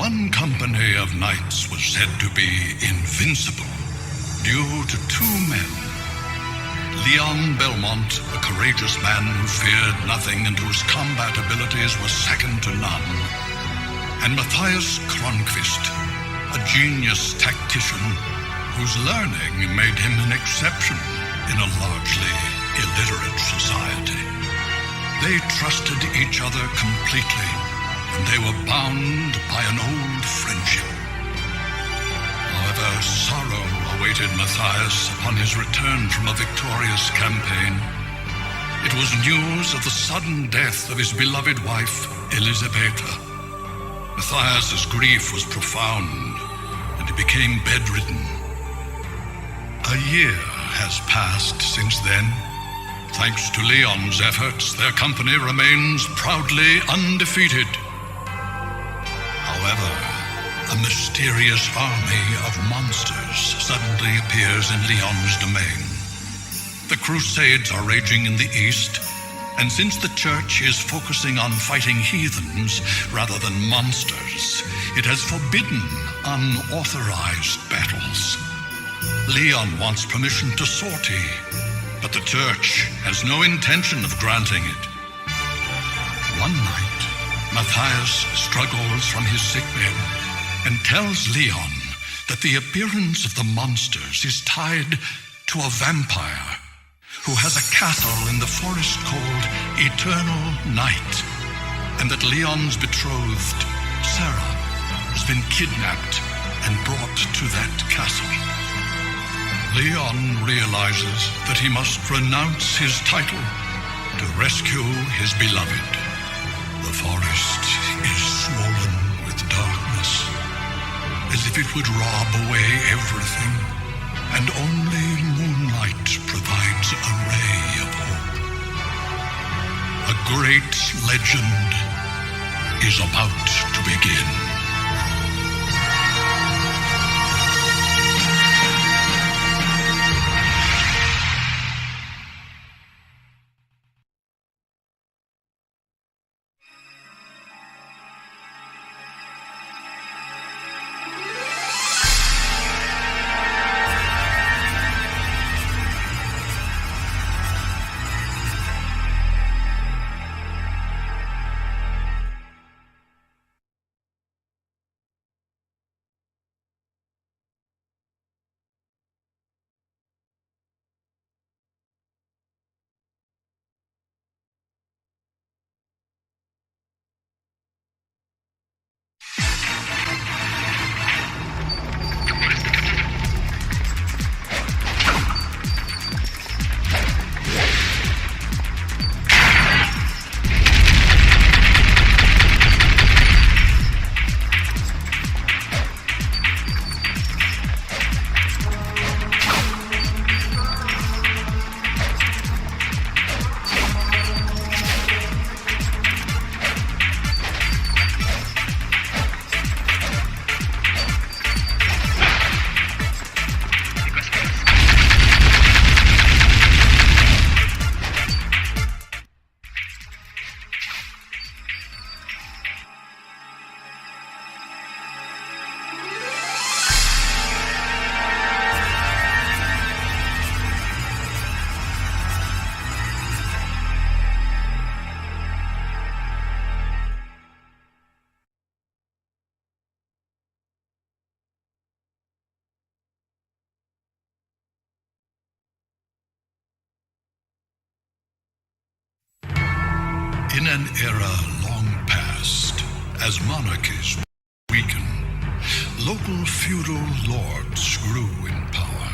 One company of knights was said to be invincible due to two men. Leon Belmont, a courageous man who feared nothing and whose combat abilities were second to none. And Matthias Cronqvist, a genius tactician whose learning made him an exception in a largely illiterate society. They trusted each other completely, and they were bound by an old friendship. However, sorrow awaited Matthias upon his return from a victorious campaign. It was news of the sudden death of his beloved wife, Elisabetta. Matthias's grief was profound, and he became bedridden. A year has passed since then. Thanks to Leon's efforts, their company remains proudly undefeated. However, a mysterious army of monsters suddenly appears in Leon's domain. The Crusades are raging in the east, and since the Church is focusing on fighting heathens rather than monsters, it has forbidden unauthorized battles. Leon wants permission to sortie, but the Church has no intention of granting it. One night, Matthias struggles from his sickbed and tells Leon that the appearance of the monsters is tied to a vampire who has a castle in the forest called Eternal Night, and that Leon's betrothed, Sarah, has been kidnapped and brought to that castle. Leon realizes that he must renounce his title to rescue his beloved. The forest is swollen with darkness, as if it would rob away everything, and only moonlight provides a ray of hope. A great legend is about to begin. In an era long past, as monarchies weaken, local feudal lords grew in power.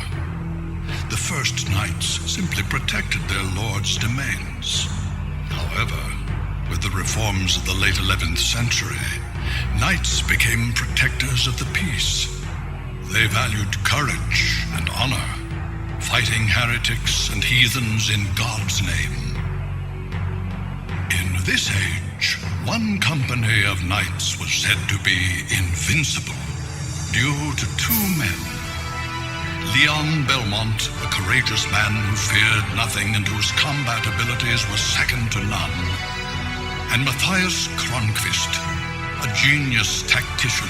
The first knights simply protected their lords' domains. However, with the reforms of the late 11th century, knights became protectors of the peace. They valued courage and honor, fighting heretics and heathens in God's name. In this age, one company of knights was said to be invincible due to two men. Leon Belmont, a courageous man who feared nothing and whose combat abilities were second to none, and Matthias Cronqvist, a genius tactician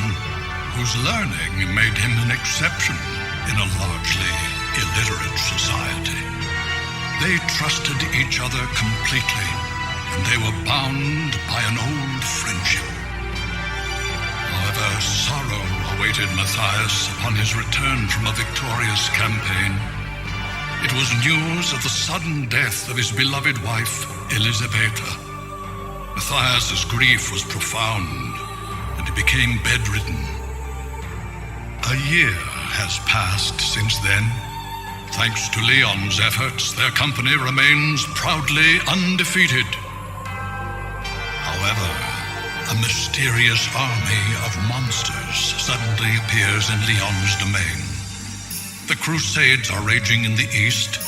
whose learning made him an exception in a largely illiterate society. They trusted each other completely, and they were bound by an old friendship. However, sorrow awaited Matthias upon his return from a victorious campaign. It was news of the sudden death of his beloved wife, Elisabetta. Matthias's grief was profound, and he became bedridden. A year has passed since then. Thanks to Leon's efforts, their company remains proudly undefeated. However, a mysterious army of monsters suddenly appears in Leon's domain. The Crusades are raging in the east,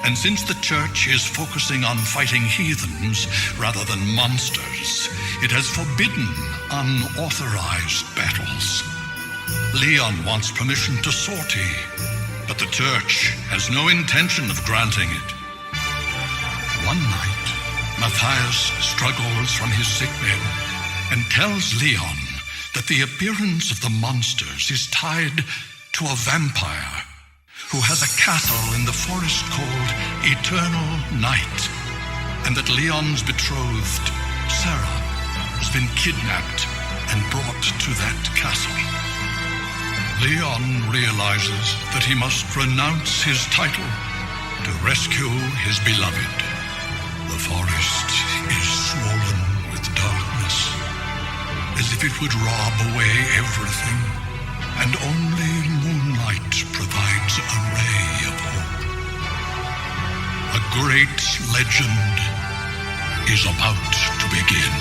and since the Church is focusing on fighting heathens rather than monsters, it has forbidden unauthorized battles. Leon wants permission to sortie, but the Church has no intention of granting it. One night, Matthias struggles from his sickbed and tells Leon that the appearance of the monsters is tied to a vampire who has a castle in the forest called Eternal Night, and that Leon's betrothed, Sarah, has been kidnapped and brought to that castle. Leon realizes that he must renounce his title to rescue his beloved. The forest is swollen with darkness, as if it would rob away everything, and only moonlight provides a ray of hope. A great legend is about to begin.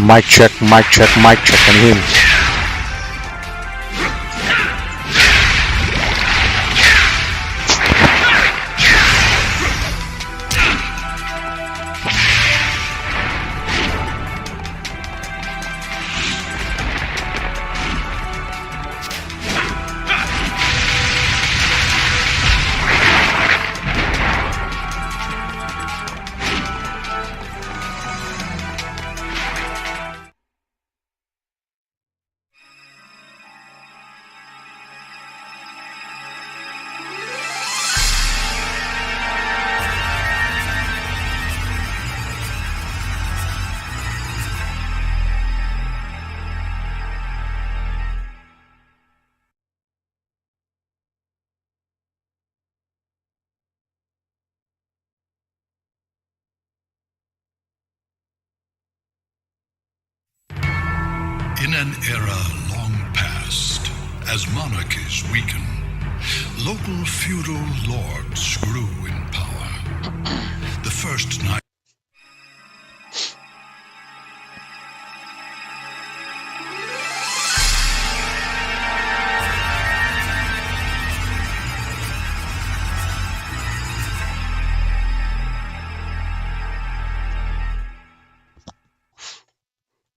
Mic check, mic check, mic check. Can you hear me? In an era long past, as monarchies weaken, local feudal lords grew in power. The first night.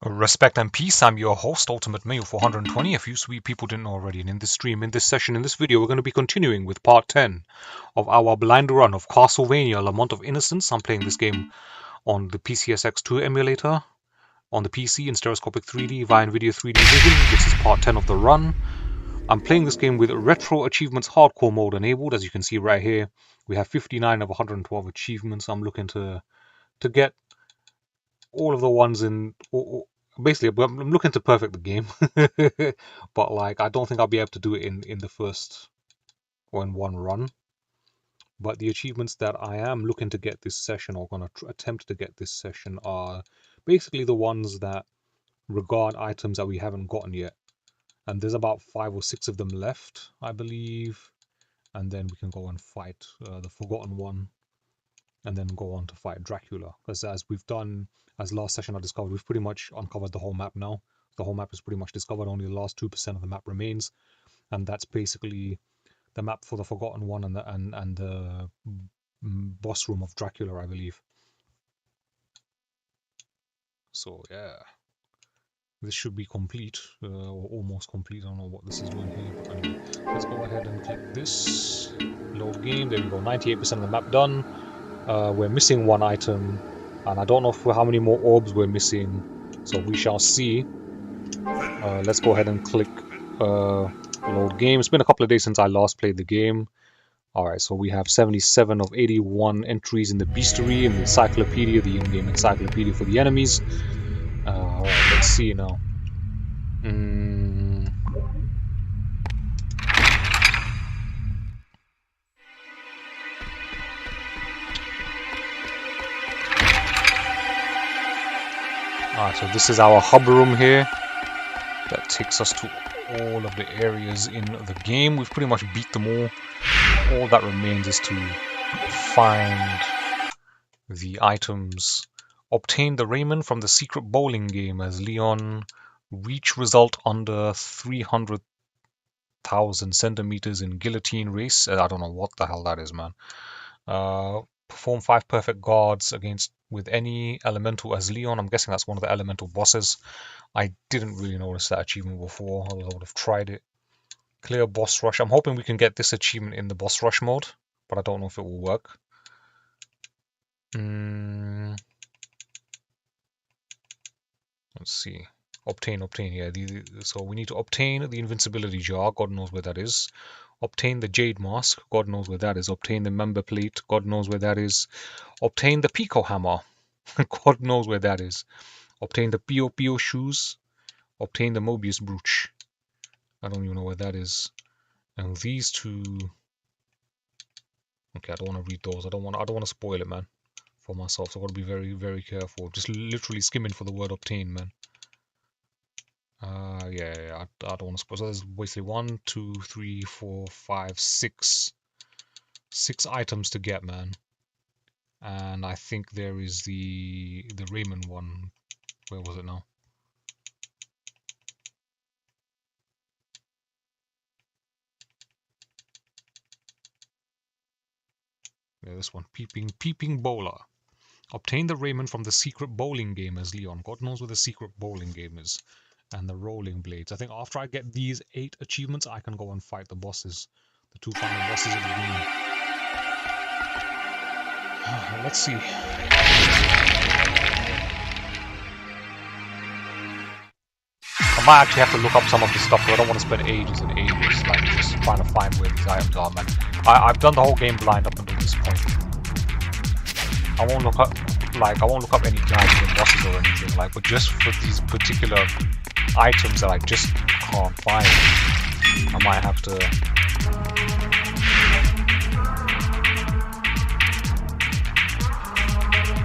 Respect and peace, I'm your host, Ultimate Male 420, if you sweet people didn't already. And in this stream, in this session, in this video, we're going to be continuing with part 10 of our blind run of Castlevania Lament of Innocence. I'm playing this game on the PCSX2 emulator, on the PC in stereoscopic 3D via Nvidia 3D Vision. This is part 10 of the run. I'm playing this game with RetroAchievements Hardcore mode enabled. As you can see right here, we have 59 of 112 achievements. I'm looking to get all of the ones in. Basically, I'm looking to perfect the game, but like I don't think I'll be able to do it in the first or in one run. But the achievements that I am looking to get this session, or gonna attempt to get this session, are basically the ones that regard items that we haven't gotten yet. And there's about 5 or 6 of them left, I believe. And then we can go and fight the Forgotten One, and then go on to fight Dracula. Because as we've done, as last session I discovered, we've pretty much uncovered the whole map now. The whole map is pretty much discovered, only the last 2% of the map remains. And that's basically the map for the Forgotten One and the boss room of Dracula, I believe. So yeah, this should be complete, or almost complete. I don't know what this is doing here, but anyway, let's go ahead and click this. Load game. There we go. 98% of the map done. We're missing one item, and I don't know how many more orbs we're missing, so we shall see. Let's go ahead and click load game. It's been a couple of days since I last played the game. Alright, so we have 77 of 81 entries in the bestiary, in the encyclopedia, the in-game encyclopedia for the enemies. Alright, let's see now. Alright, so this is our hub room here. That takes us to all of the areas in the game. We've pretty much beat them all. All that remains is to find the items. Obtain the raiment from the secret bowling game as Leon. Reach result under 300,000 centimeters in guillotine race. I don't know what the hell that is, man. Perform 5 perfect guards with any elemental as Leon. I'm guessing that's one of the elemental bosses. I didn't really notice that achievement before, although I would have tried it. Clear boss rush. I'm hoping we can get this achievement in the boss rush mode, but I don't know if it will work. Let's see. Obtain, yeah. So we need to obtain the invincibility jar. God knows where that is. Obtain the jade mask. God knows where that is. Obtain the member plate. God knows where that is. Obtain the Pico hammer. God knows where that is. Obtain the Pio Pio shoes. Obtain the Mobius brooch. I don't even know where that is. And these two. Okay, I don't want to read those. I don't want to spoil it, man, for myself. So I've got to be very, very careful. Just literally skimming for the word obtain, man. Yeah, I don't want to spoil. So there's basically 1, 2, 3, 4, 5, 6 items to get, man. And I think there is the Raymond one. Where was it now? Yeah, this one. Peeping Bowler. Obtain the raiment from the secret bowling game as Leon. God knows where the secret bowling game is. And the rolling blades. I think after I get these 8 achievements, I can go and fight the bosses. The 2 final bosses of the game. Let's see. I might actually have to look up some of the stuff, but I don't want to spend ages and ages like just trying to find where these items are, man. I've done the whole game blind up until this point. I won't look up any guides or bosses or anything, like, but just for these particular items that I just can't find, I might have to.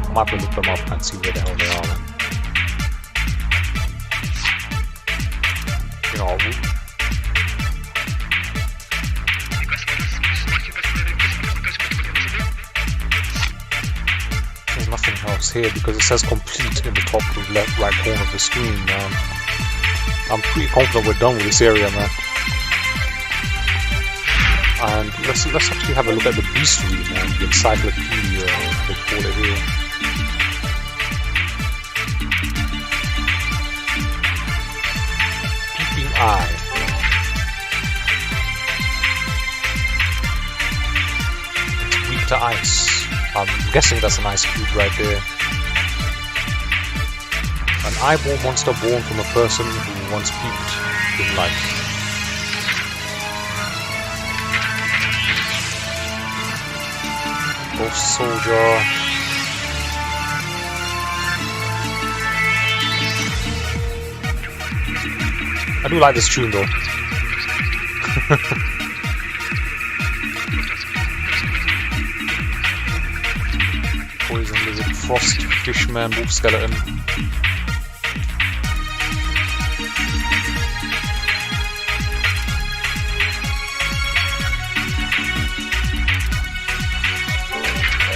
I might have to look them up and see where the hell they are, man. You know, there's nothing else here because it says complete in the top left right corner of the screen, man. I'm pretty confident we're done with this area, man. And let's actually have a look at the bestiary, man. The encyclopedia, they call it here. Peeping eye. It's weak to ice. I'm guessing that's an ice cube right there. An eyeball monster born from a person who once peeped in life. Ghost Soldier. I do like this tune though. Poison Lizard, Frost, Fishman, Wolf Skeleton.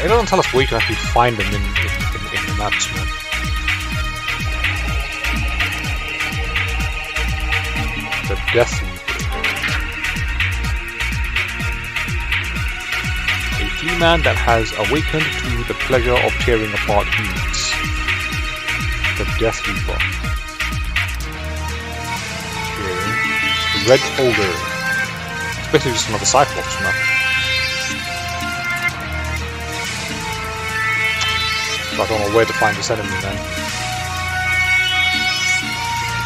It doesn't tell us where you can actually find them in the maps, man. The Death Reaper. A flea man that has awakened to the pleasure of tearing apart humans. The Death Reaper. Okay. The Red Ogre. It's basically just another Cyclops, man. I don't know where to find this enemy, man.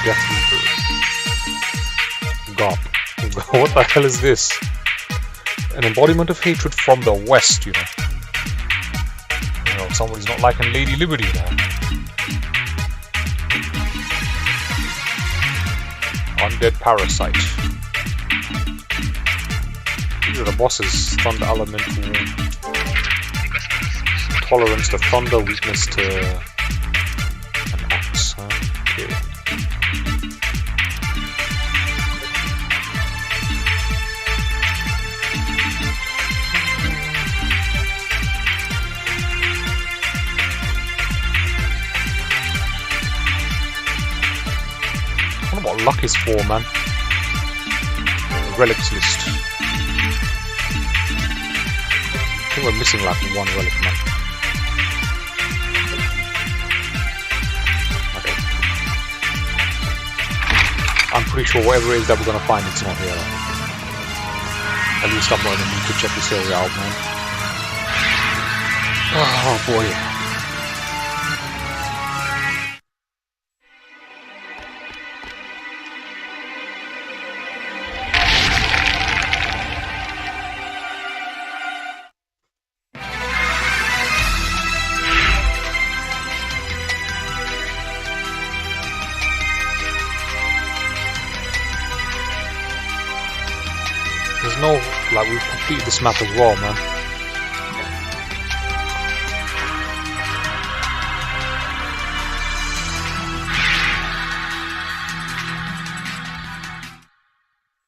Death Reaper. Gop. What the hell is this? An embodiment of hatred from the West, you know. You know, somebody's not liking Lady Liberty now. Undead Parasite. These are the bosses. Thunder Elemental. Tolerance to thunder, weakness to an axe, huh? Okay. I wonder what luck is for, man. Relics list. I think we're missing like one relic, man. I'm pretty sure whatever it is that we're gonna find, it's not here. At least I'm not gonna need to check this area out, man. Oh boy. There's no, like, we've completed this map as well, man.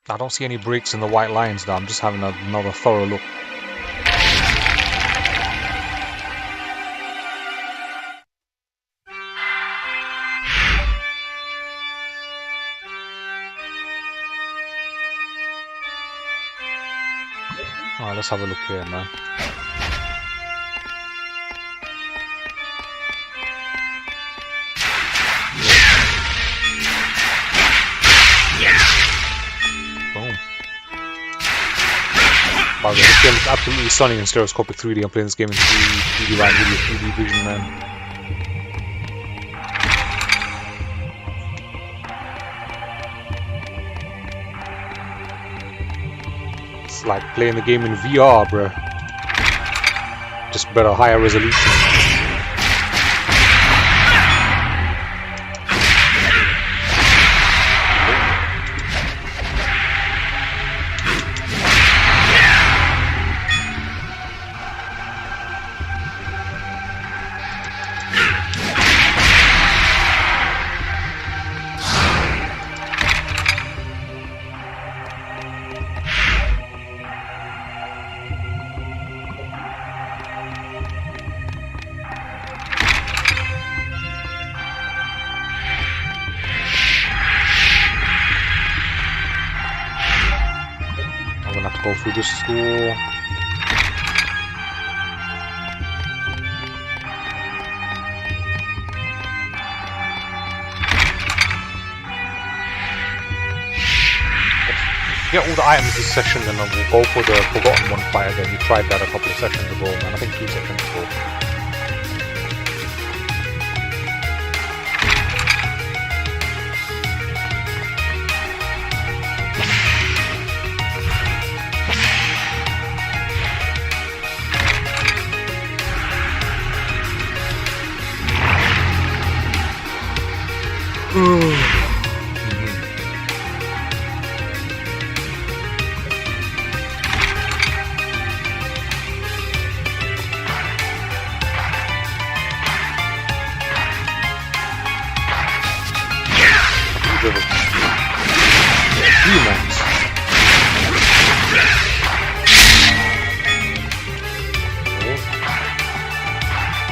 I don't see any breaks in the white lines now, I'm just having another thorough look. Alright, let's have a look here, man. Boom. Wow, this game is absolutely stunning in stereoscopic 3D. I'm playing this game in 3D live video, 3D vision, man. It's like playing the game in VR, bruh. Just better, higher resolution. Go through this door. Get all the items this session, then we'll go for the Forgotten One fight again. We tried that a couple of sessions ago, man. I think 2 sessions ago. Demons.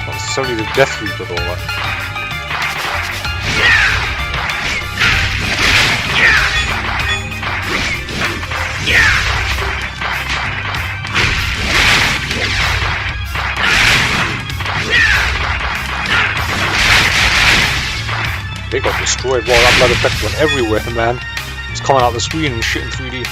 Not necessarily the death loop with all that. They got destroyed. Wow, that blood effect went everywhere, man. It's coming out the screen and shit in 3D.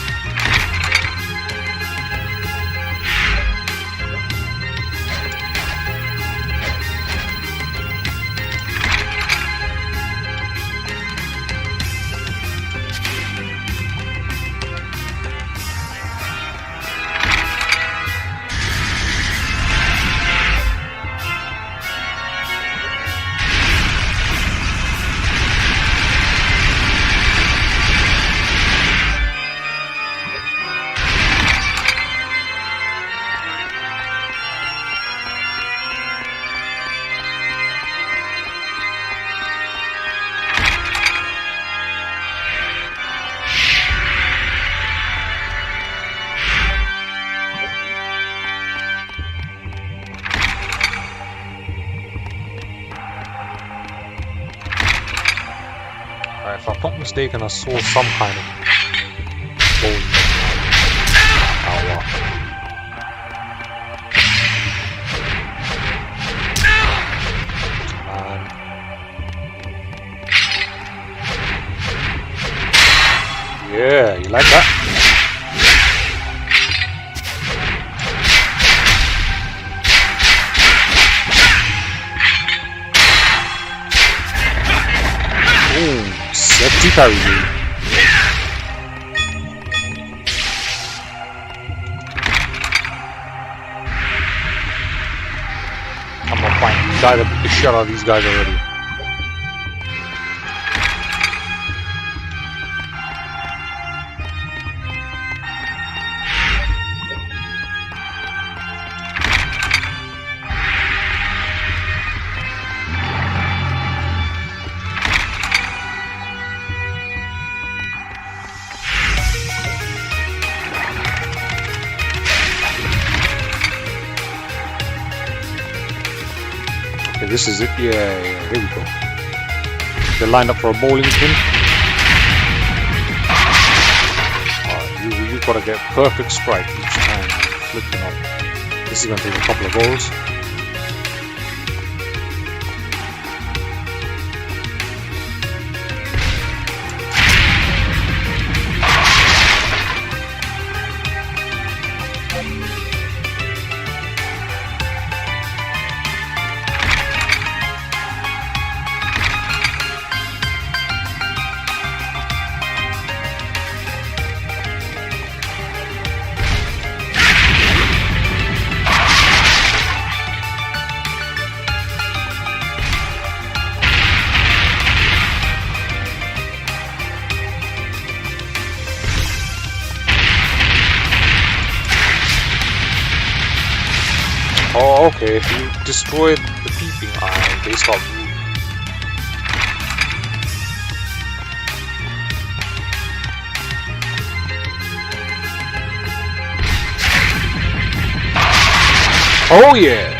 If I'm not mistaken, I saw some kind of bone. Yeah, you like that? Ooh, safety parry. I'm gonna find die the shit out of these guys already. Okay, this is it. Yeah, here we go. They're lined up for a bowling pin. You've got to get perfect strike each time. Flipping up. This is going to take a couple of goals. Oh, okay, if you destroy the peeping eye, they stop moving. Oh yeah!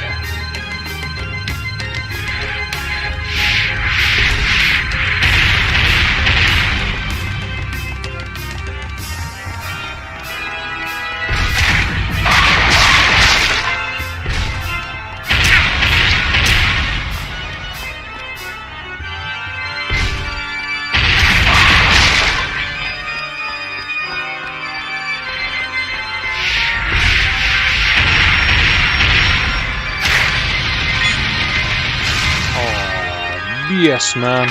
Yes, man.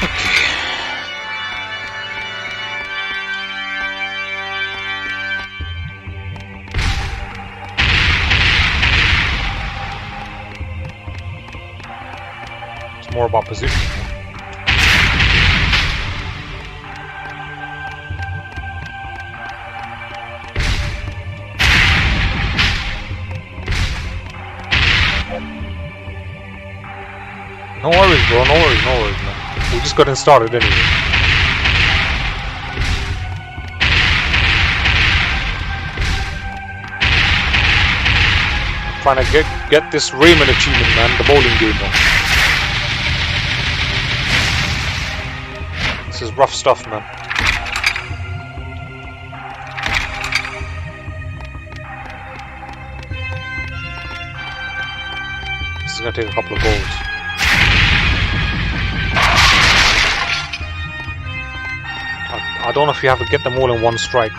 Okay. more about positioning. No worries, bro. No worries, man. We just got started anyway. Trying to get this Rayman achievement, man, the bowling game, man. This is rough stuff, man. This is gonna take a couple of goals. I don't know if you have to get them all in one strike.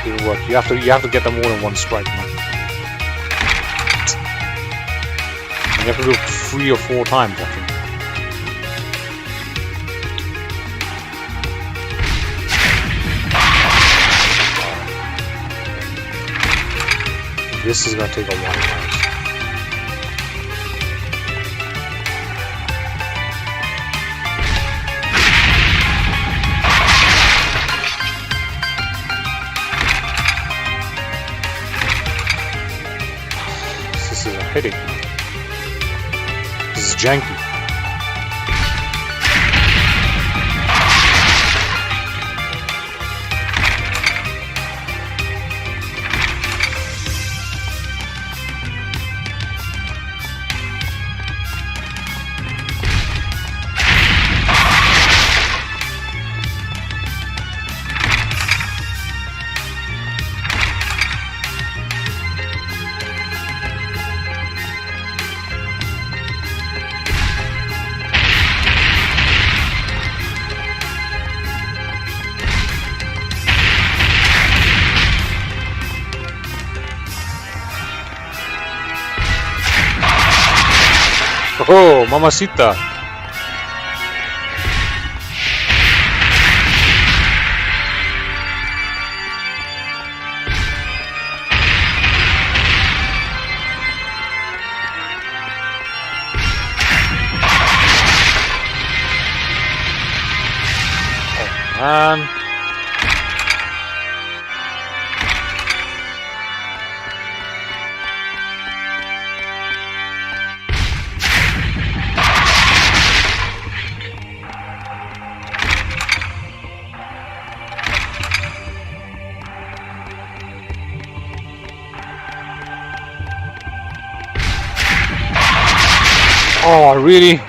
Didn't work. You have to get them all in one strike, man. You have to do it 3 or 4 times, I think. This is gonna take a while, guys. This is a headache. This is janky. Oh, mamacita. Oh, man. Oh, really? I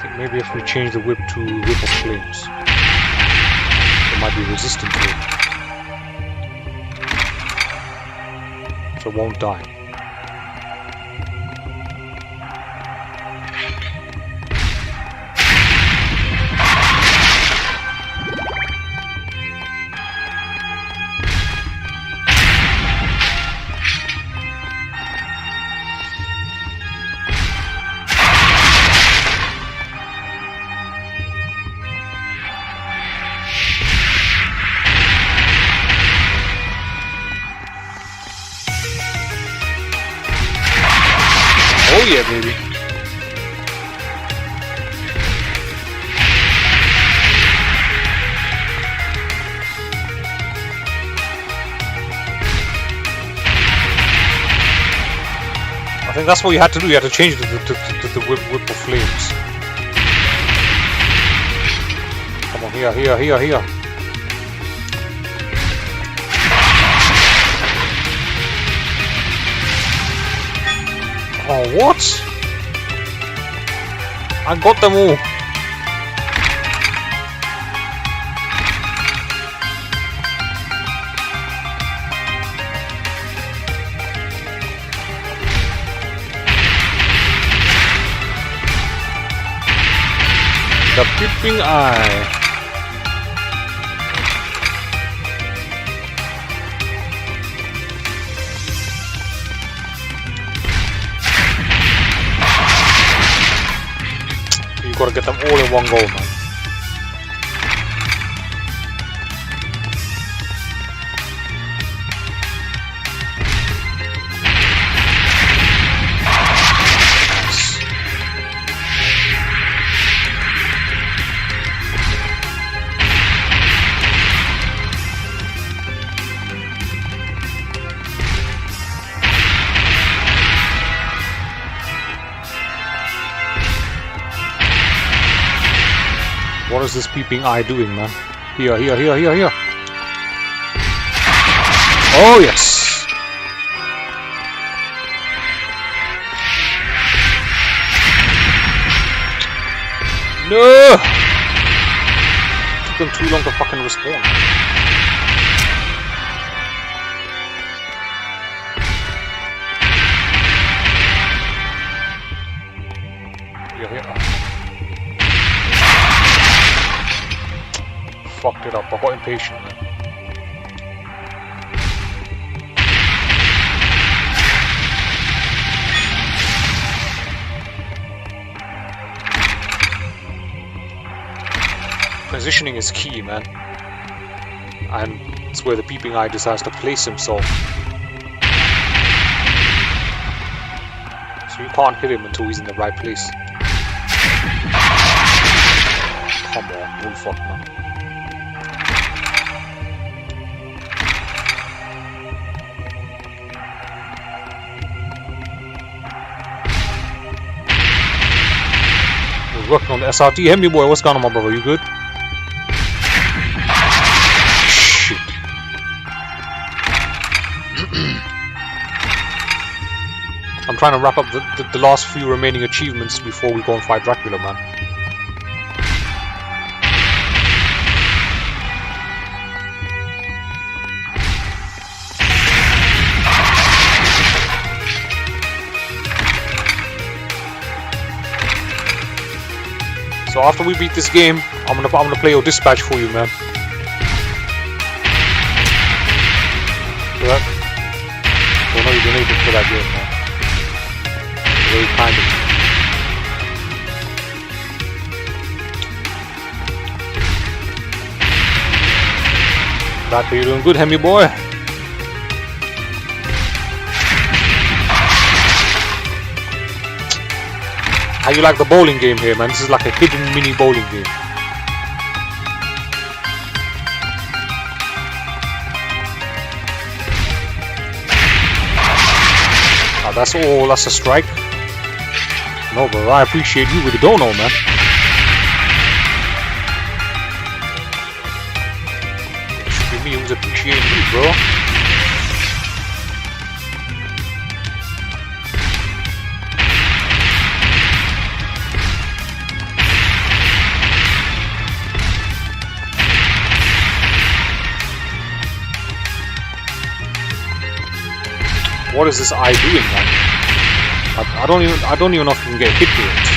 think maybe if we change the whip to Whip of Flames, it might be resistant to it. So it won't die. Oh yeah, baby. I think that's what you had to do. You had to change the whip of flames. Come on, here. Oh, what? I got them all. The peeping eye. You gotta get them all in one go, man. What is this peeping eye doing, man? Here. Oh, yes! No! Took them too long to fucking respawn. Here. Fucked it up. I got impatient, man. Positioning is key, man. And it's where the peeping eye decides to place himself. So you can't hit him until he's in the right place. Come on, bullfuck, man. Working on the SRT. Hemi boy, what's going on, my brother? You good? Shit. I'm trying to wrap up the last few remaining achievements before we go and fight Dracula, man. So after we beat this game, I'm gonna play your dispatch for you, man. For that? Don't know you donated for that game, man. Very kind of you. Back, you doing good, Hemi boy? How you like the bowling game here, man? This is like a hidden mini bowling game. Oh, that's all. That's a strike. No, bro. I appreciate you with the dono, man. It should be me who's appreciating you, bro. What is this eye doing, man? I don't even know if you can get hit with it.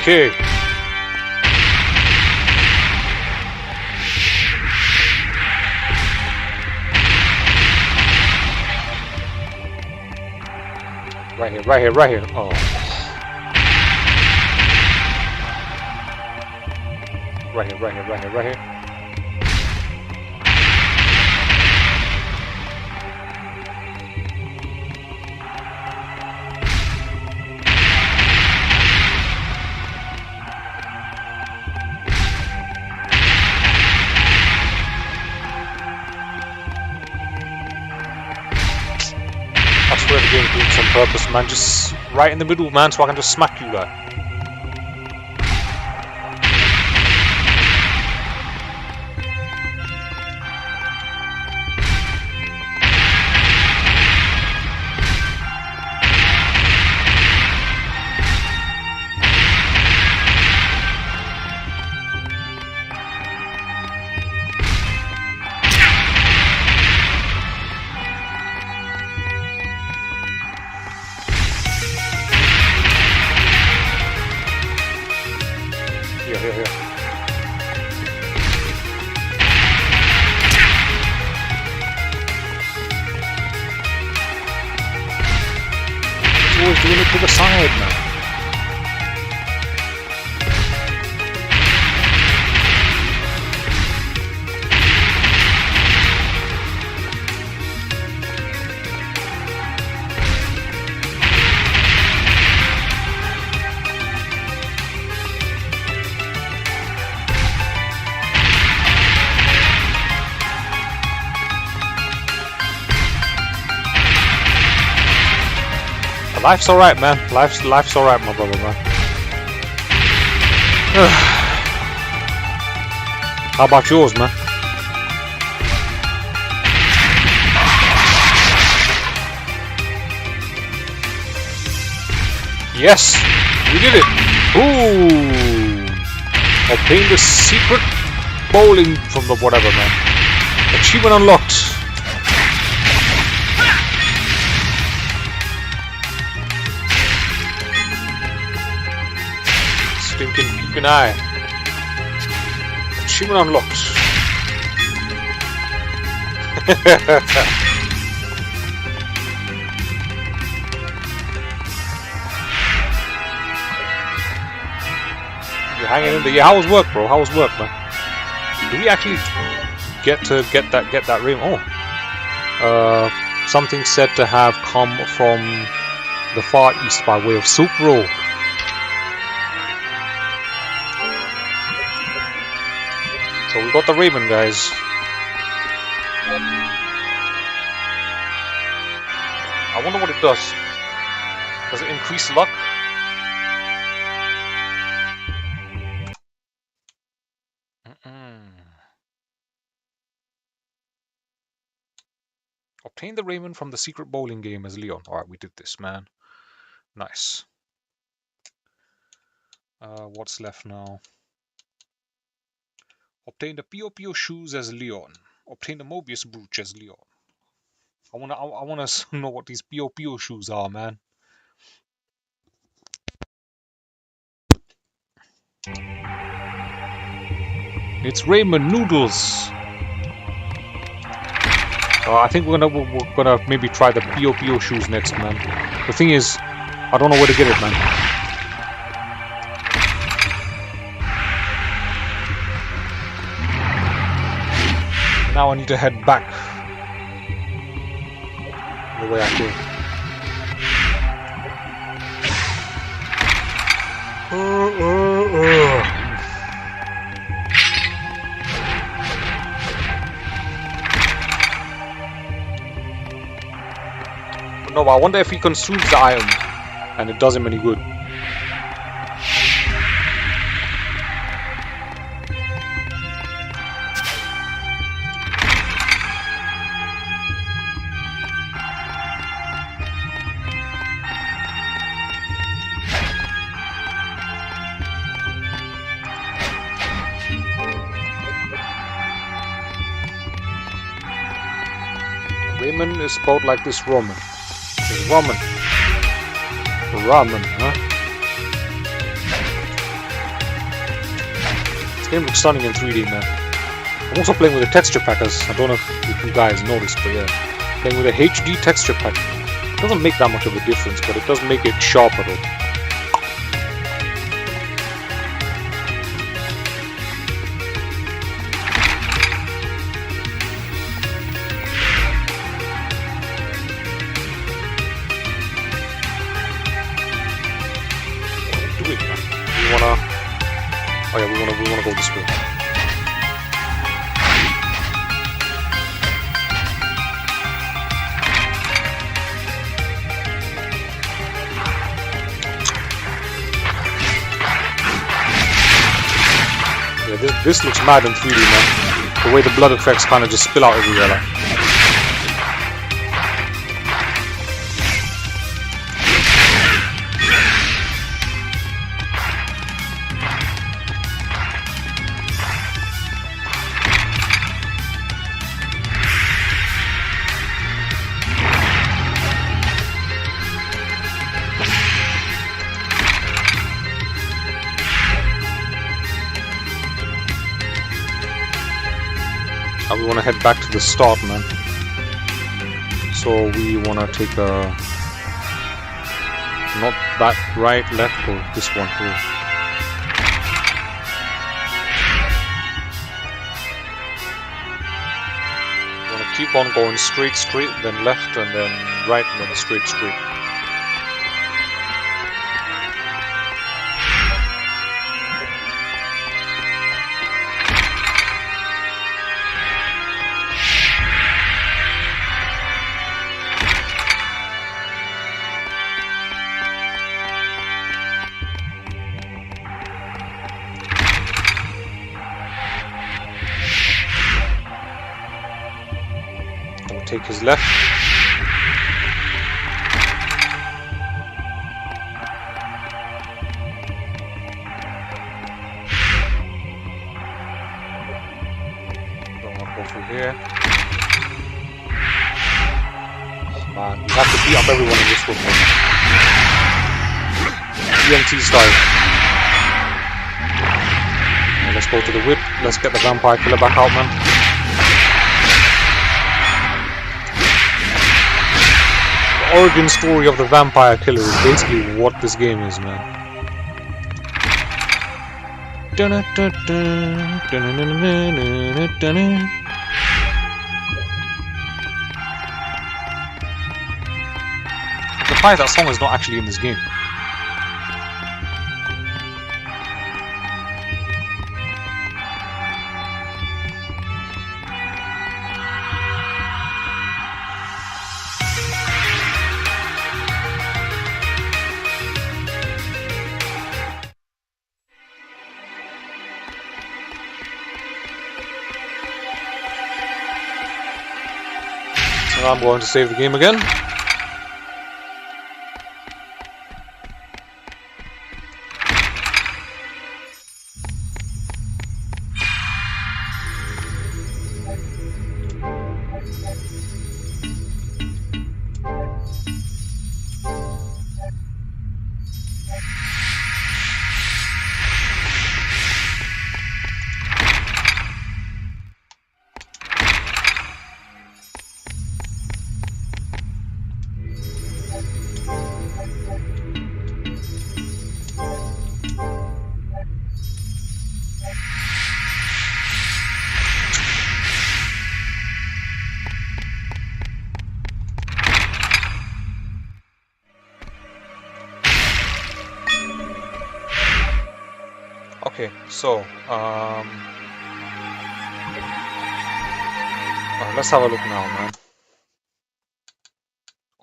Okay. Right here. Oh. Right here. I swear the game's doing this on purpose, man. Just right in the middle, man, so I can just smack you guy. Here. He's always doing it to the side, man. Life's alright, man. Life's alright, my brother, man. How about yours, man? Yes! We did it! Ooh! Obtain the secret bowling from the whatever, man. Achievement unlocked. Stinking peeping eye. Achievement unlocked. You're hanging in there. Yeah, how was work, bro? How was work, man? Did we actually get that ring? Oh, something said to have come from the far east by way of Silk Road. So we got the Raven, guys. I wonder what it does. Does it increase luck? Obtain the Raven from the secret bowling game as Leon. Alright, we did this, man. Nice. What's left now? Obtain the Pio Pio shoes as Leon. Obtain the Mobius brooch as Leon. I wanna know what these Pio Pio shoes are, man. It's ramen noodles. I think we're gonna maybe try the Pio Pio shoes next, man. The thing is, I don't know where to get it, man. Now I need to head back the way I came. No, but I wonder if he consumes the item and it does him any good. Ramen is spelled like this Roman. It's ramen. Ramen, huh? This game looks stunning in 3D, man. I'm also playing with a texture pack, as I don't know if you guys noticed, but yeah. Playing with a HD texture pack. It doesn't make that much of a difference, but it does make it sharper though. Oh yeah, we wanna go this way. this looks mad in 3D, man. The way the blood effects kind of just spill out everywhere, like. We want to head back to the start, man. So we want to take a... not that right, left, or this one here. We want to keep on going straight, then left, and then right, and then a straight. Take his left. Don't want to go through here. Oh man, you have to beat up everyone in this room, man. EMT style. Now let's go to the whip. Let's get the vampire killer back out, man. Origin story of the vampire killer is basically what this game is, man. I'm surprised that song is not actually in this game. I'm going to save the game again. Okay, so let's have a look now, man.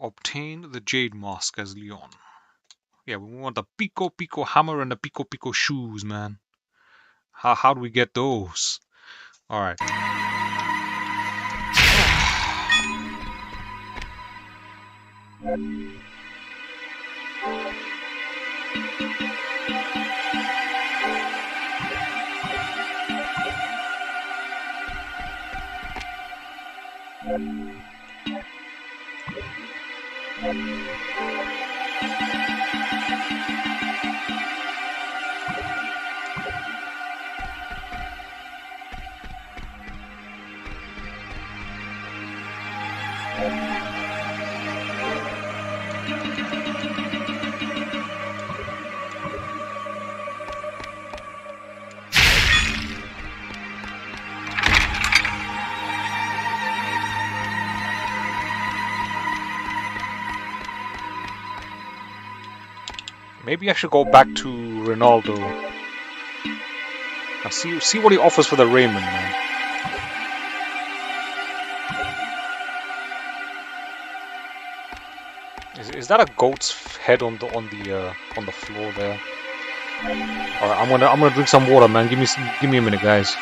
Obtain the Jade Mask as Leon. Yeah, we want the Pico hammer and the Pico shoes, man. How do we get those? All right. Maybe I should go back to Ronaldo. Now see what he offers for the Raymond, man. Is that a goat's head on the floor there? Alright, I'm gonna drink some water, man. Give me a minute, guys.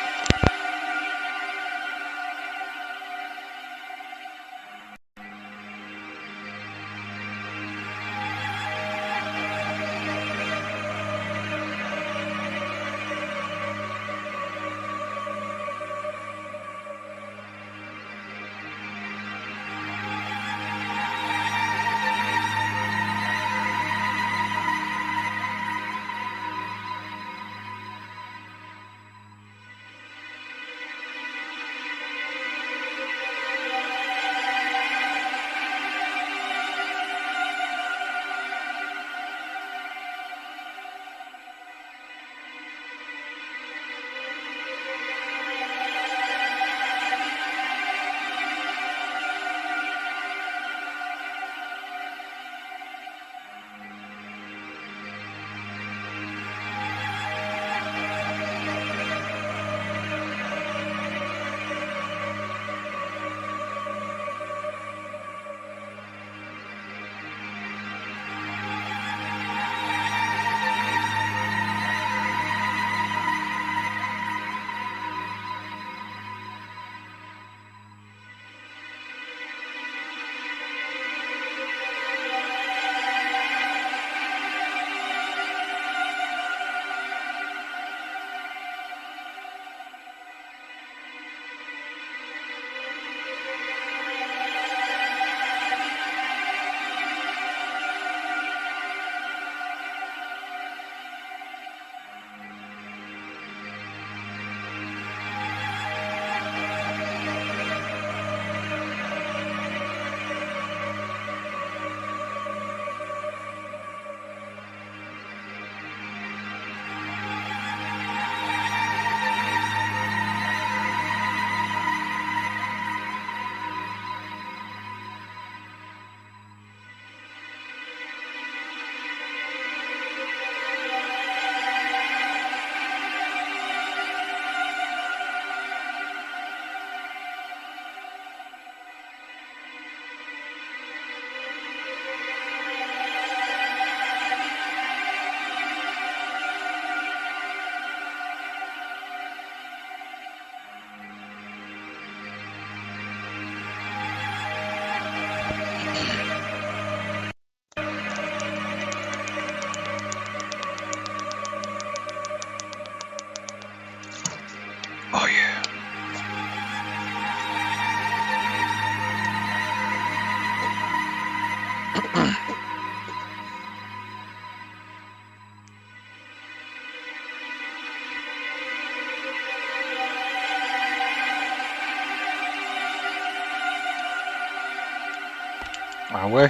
Oh yeah.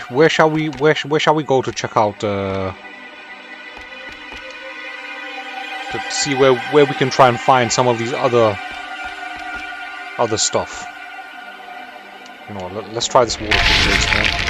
Where shall we go to check out to see where we can try and find some of these other stuff? You know, let's try this water place, man.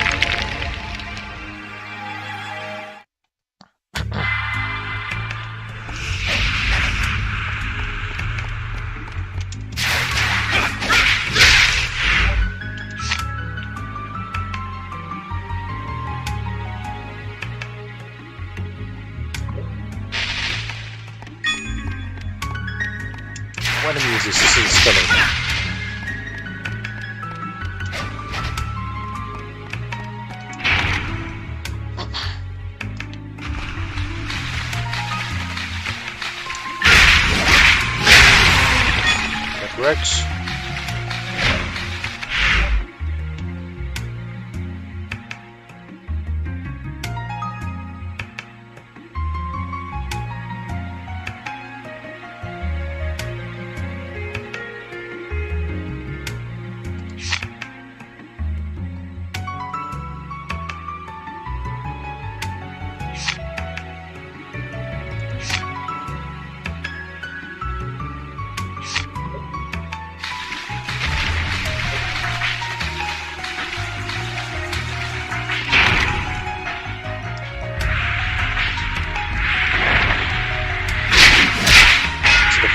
What enemy is this? This is a skeleton. That correct?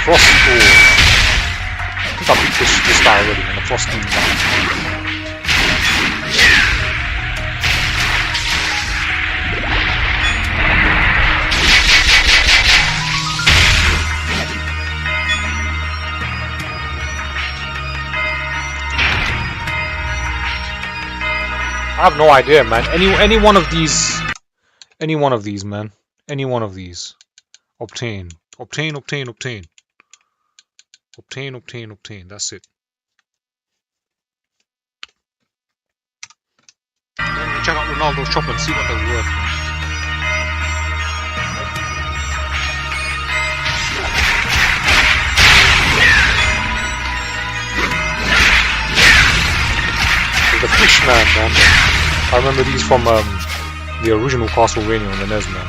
Frost. Oh. I think I beat this guy already, man. The Frost Demon. have no idea, man. Any one of these, man. Any one of these. Obtain. Obtain. That's it. Then we check out Ronaldo's shop and see what they're worth. The Fishman, man. I remember these from the original Castlevania on the NES, man.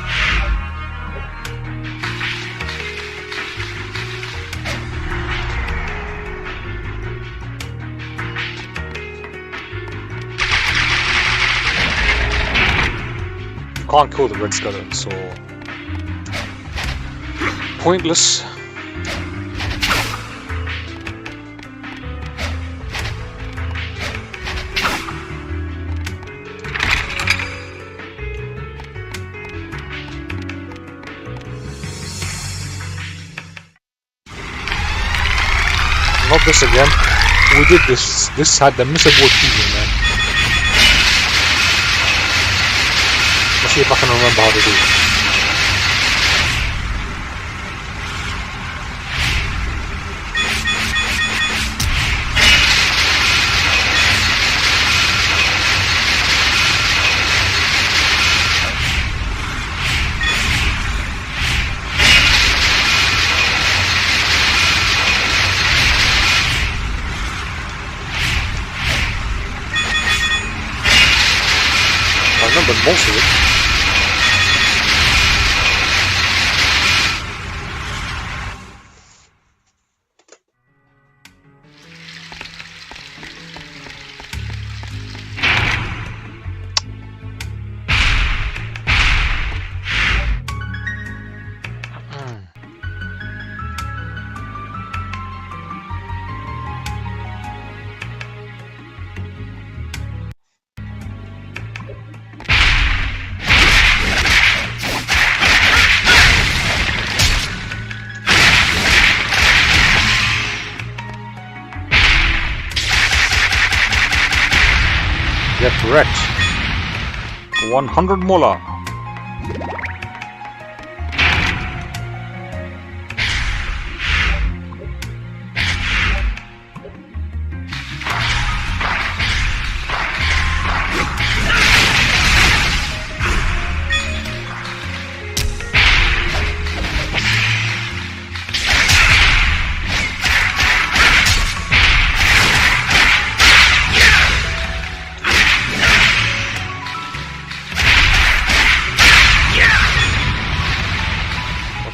You can't kill the red skeleton, so pointless. Not this again. We did this. This had the missable achievement, man. Let's see if I can remember how to do it. I remember most of it. Yeah, correct. 100 molar.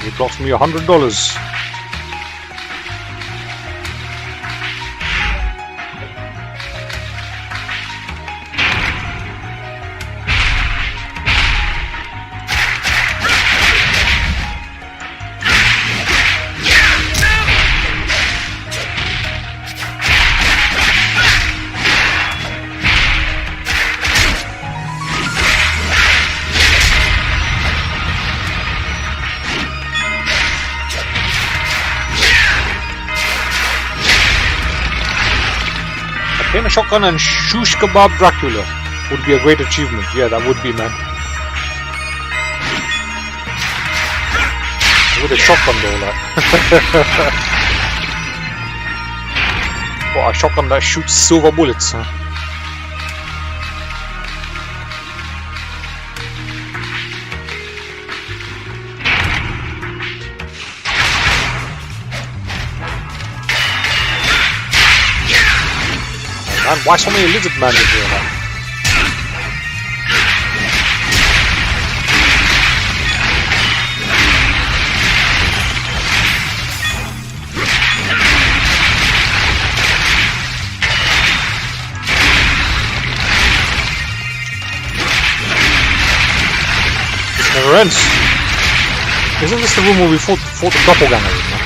It cost me $100. Obtain a shotgun and shish kebab Dracula would be a great achievement. Yeah, that would be, man. With a shotgun though, like. What, a shotgun that shoots silver bullets, huh? Man, why so many lizard men in here, man? This never ends. Isn't this the room where we fought the doppelganger, man?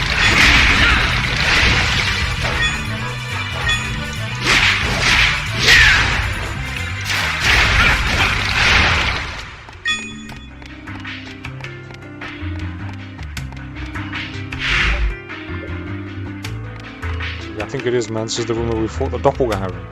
I think it is, man. This is the room where we fought the doppelganger in.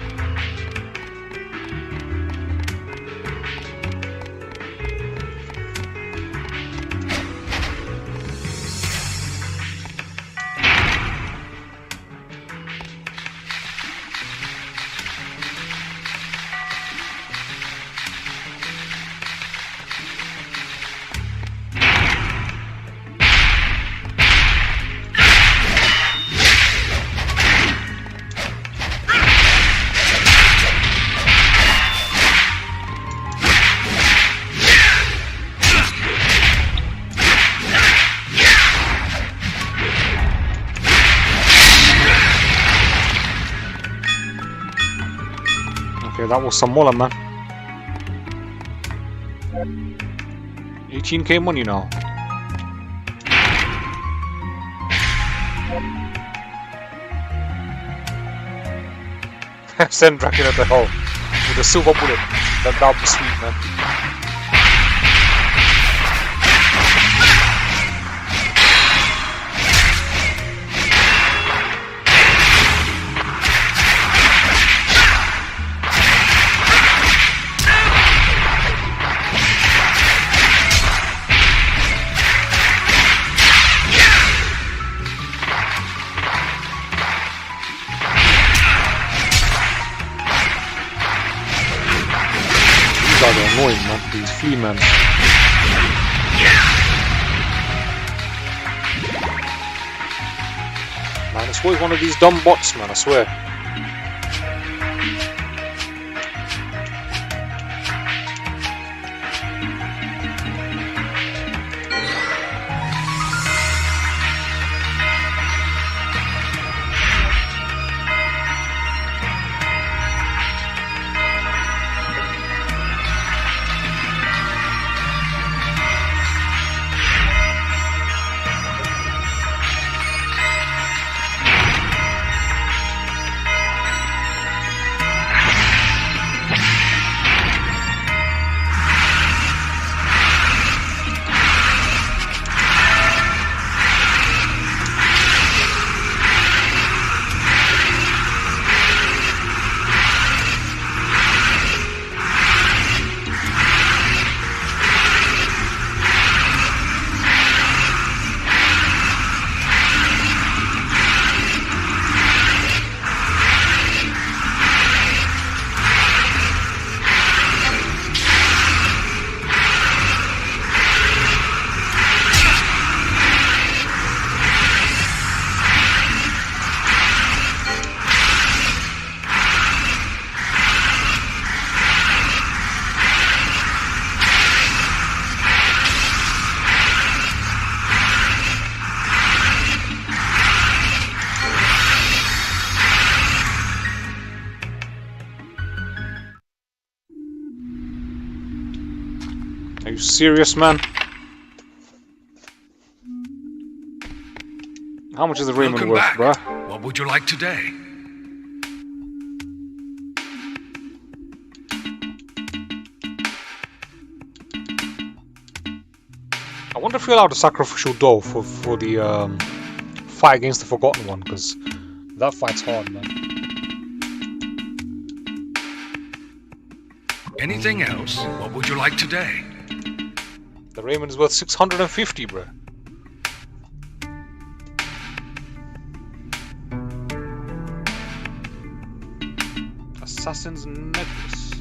Okay, that was some mola, man. 18k money now. Send Dracula to hell with a silver bullet. That would be sweet, man. They're annoying, man. These flea men. Man, it's always one of these dumb bots, man, I swear. Are you serious, man? How much is the Raymond worth, bruh? What would you like today? I wonder if you're allowed a sacrificial dough for the fight against the Forgotten One, because that fight's hard, man. Anything else? What would you like today? The Raymond is worth 650, bruh. Assassin's Necklace.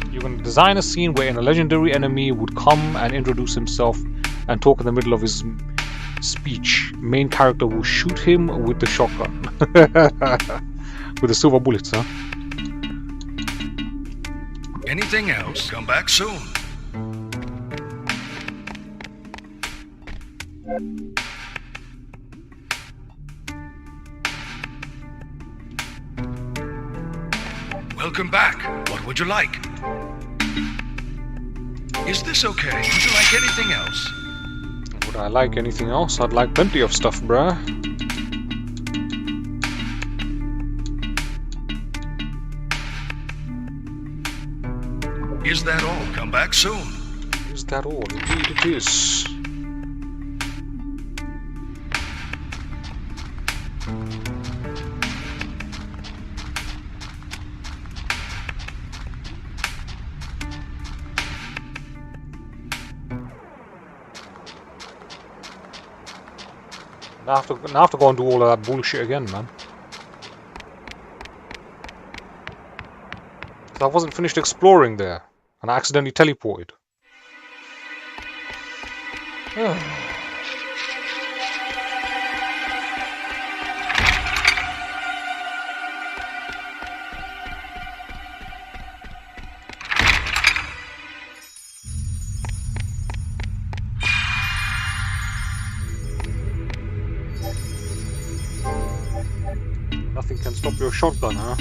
You can design a scene wherein a legendary enemy would come and introduce himself and talk in the middle of his speech. Main character will shoot him with the shotgun. With the silver bullets, huh? Anything else? Come back soon. Welcome back. What would you like? Is this okay? Would you like anything else? Would I like anything else? I'd like plenty of stuff, bruh. Is that all? Come back soon. Is that all? Indeed it is. Now I have to go and do all of that bullshit again, man. I wasn't finished exploring there, and I accidentally teleported. can stop your shotgun, huh?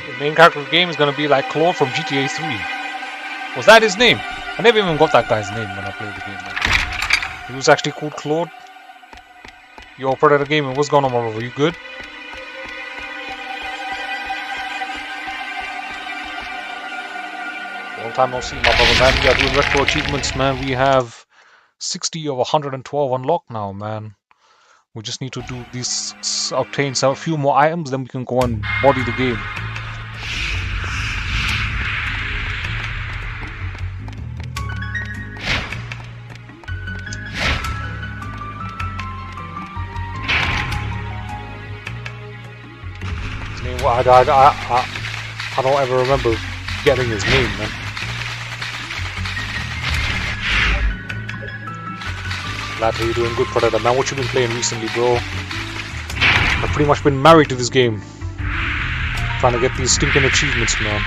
The main character of the game is gonna be like Claude from GTA 3. Was that his name? I never even got that guy's name when I played the game. Like, he was actually called Claude. Yo, Predator Gaming, what's going on, my brother? You good? Long time no see, my brother, man. We are doing retro achievements, man. We have 60 of 112 unlocked now, man. We just need to do this, obtain a few more items, then we can go and body the game. His name, I don't ever remember getting his name, man. Glad you're doing good, Predator, man. What you been playing recently, bro? I've pretty much been married to this game. Trying to get these stinking achievements, man.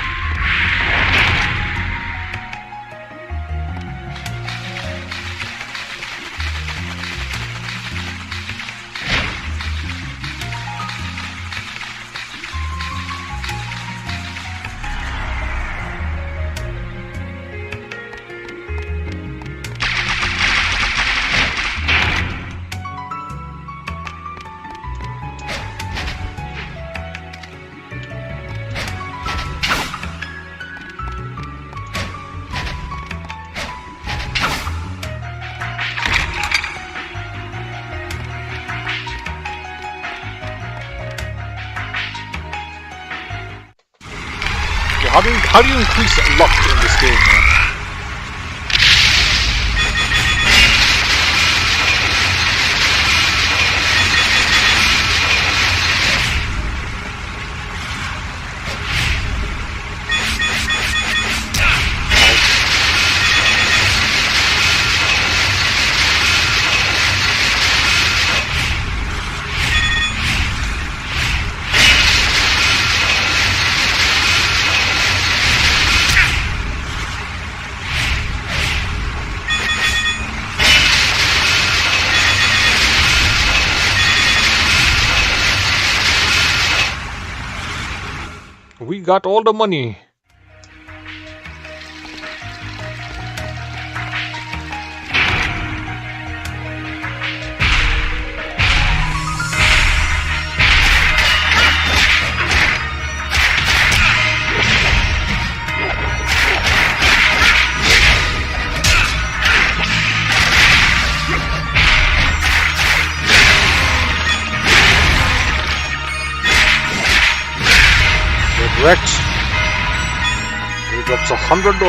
How do you increase luck in this game, man? We got all the money. Correct. He drops $100.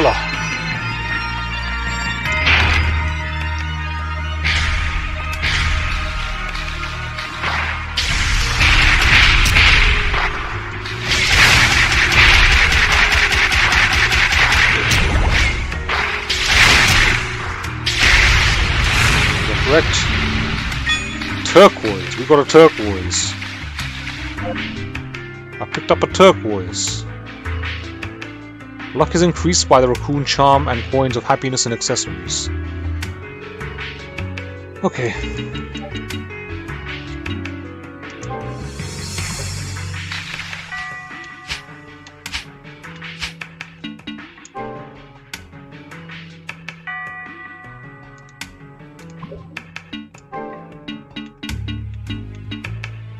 Correct. Turquoise. We got a turquoise. I picked up a turquoise. Luck is increased by the raccoon charm and coins of happiness and accessories. Okay.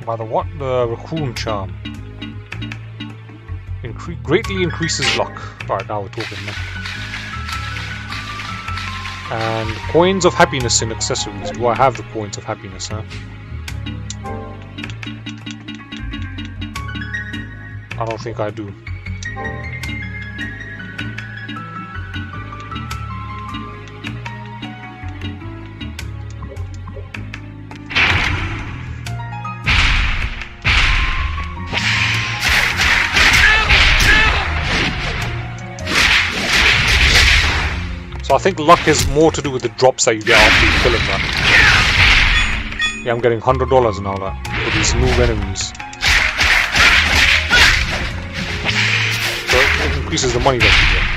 By the what? The raccoon charm. Greatly increases luck. Alright, now we're talking now. And coins of happiness and accessories. Do I have the coins of happiness, huh? I don't think I do. So I think luck is more to do with the drops that you get after you kill him, man. Yeah, I'm getting $100 now, like, for these move enemies. So it increases the money that you get.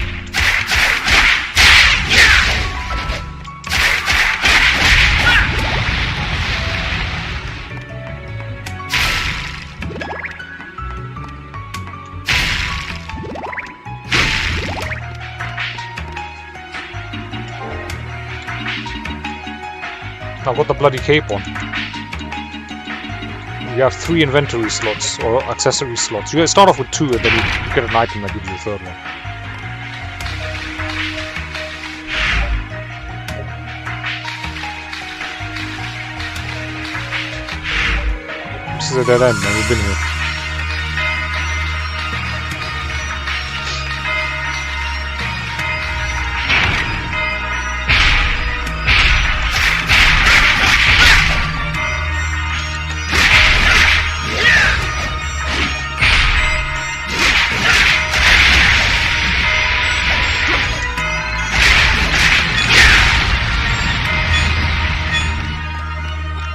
I've got the bloody cape on. You have 3 inventory slots, or accessory slots. You start off with 2 and then you get an item that gives you a 3rd one. This is a dead end, man. We've been here.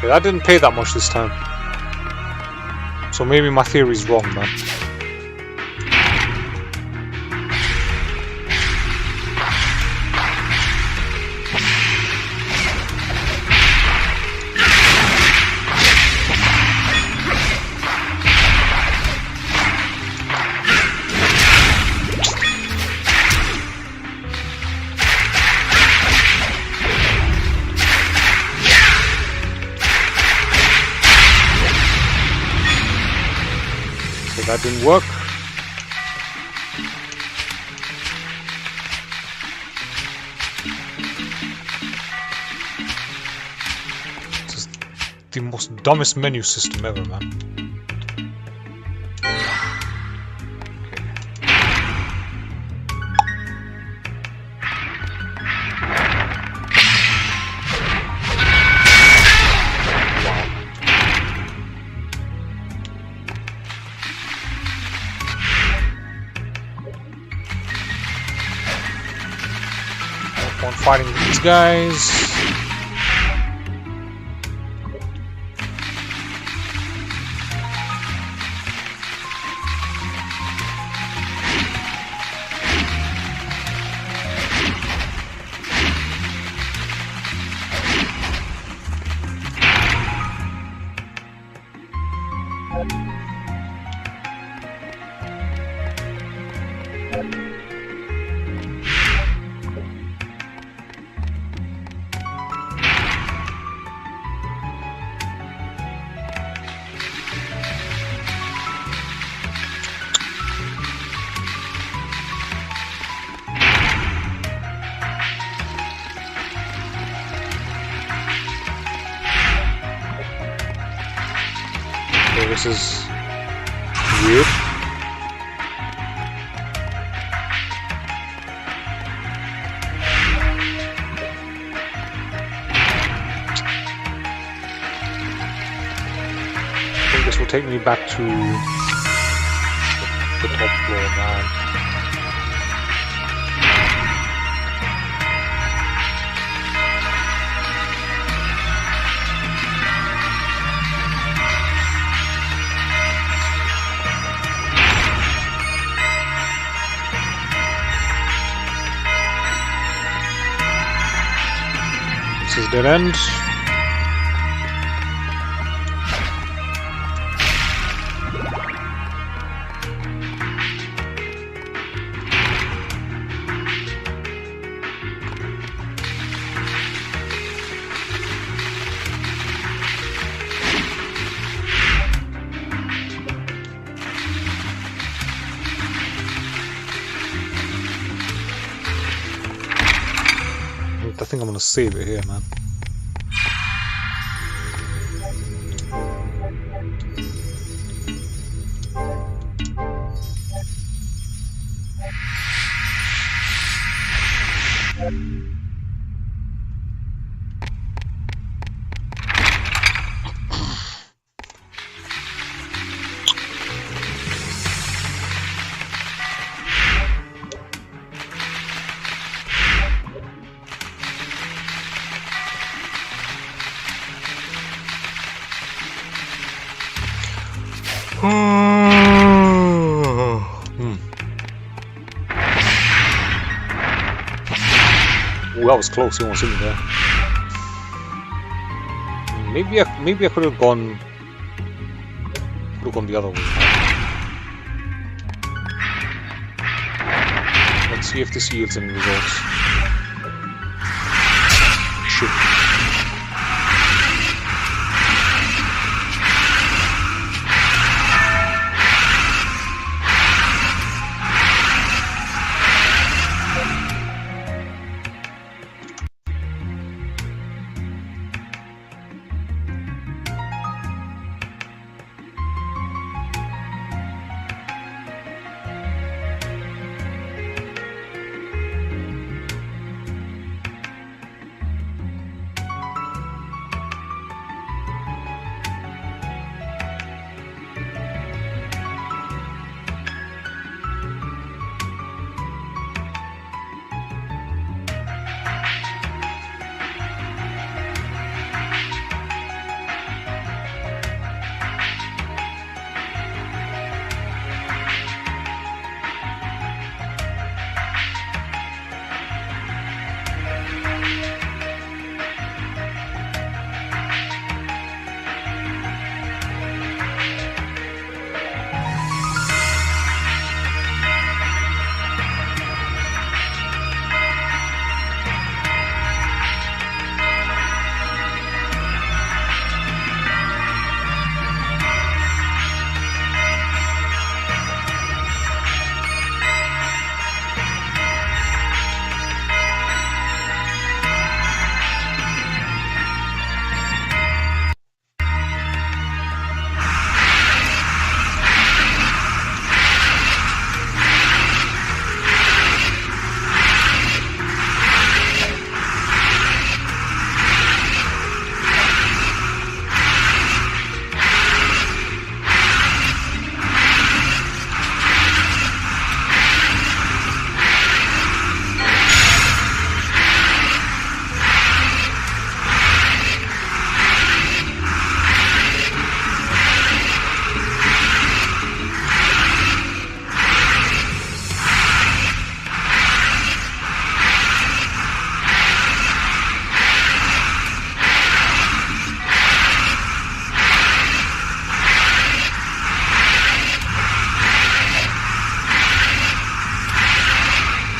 That didn't pay that much this time. So maybe my theory's wrong, man. That didn't work. This is the most dumbest menu system ever, man. Fighting these guys. This is weird. I think this will take me back to the top floor, man. This is dead end. I think I'm gonna save it here, man. Ooh, that was close. He won't see me there. Maybe I could have gone the other way. Let's see if this yields any results. Should.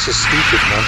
This is stupid, man.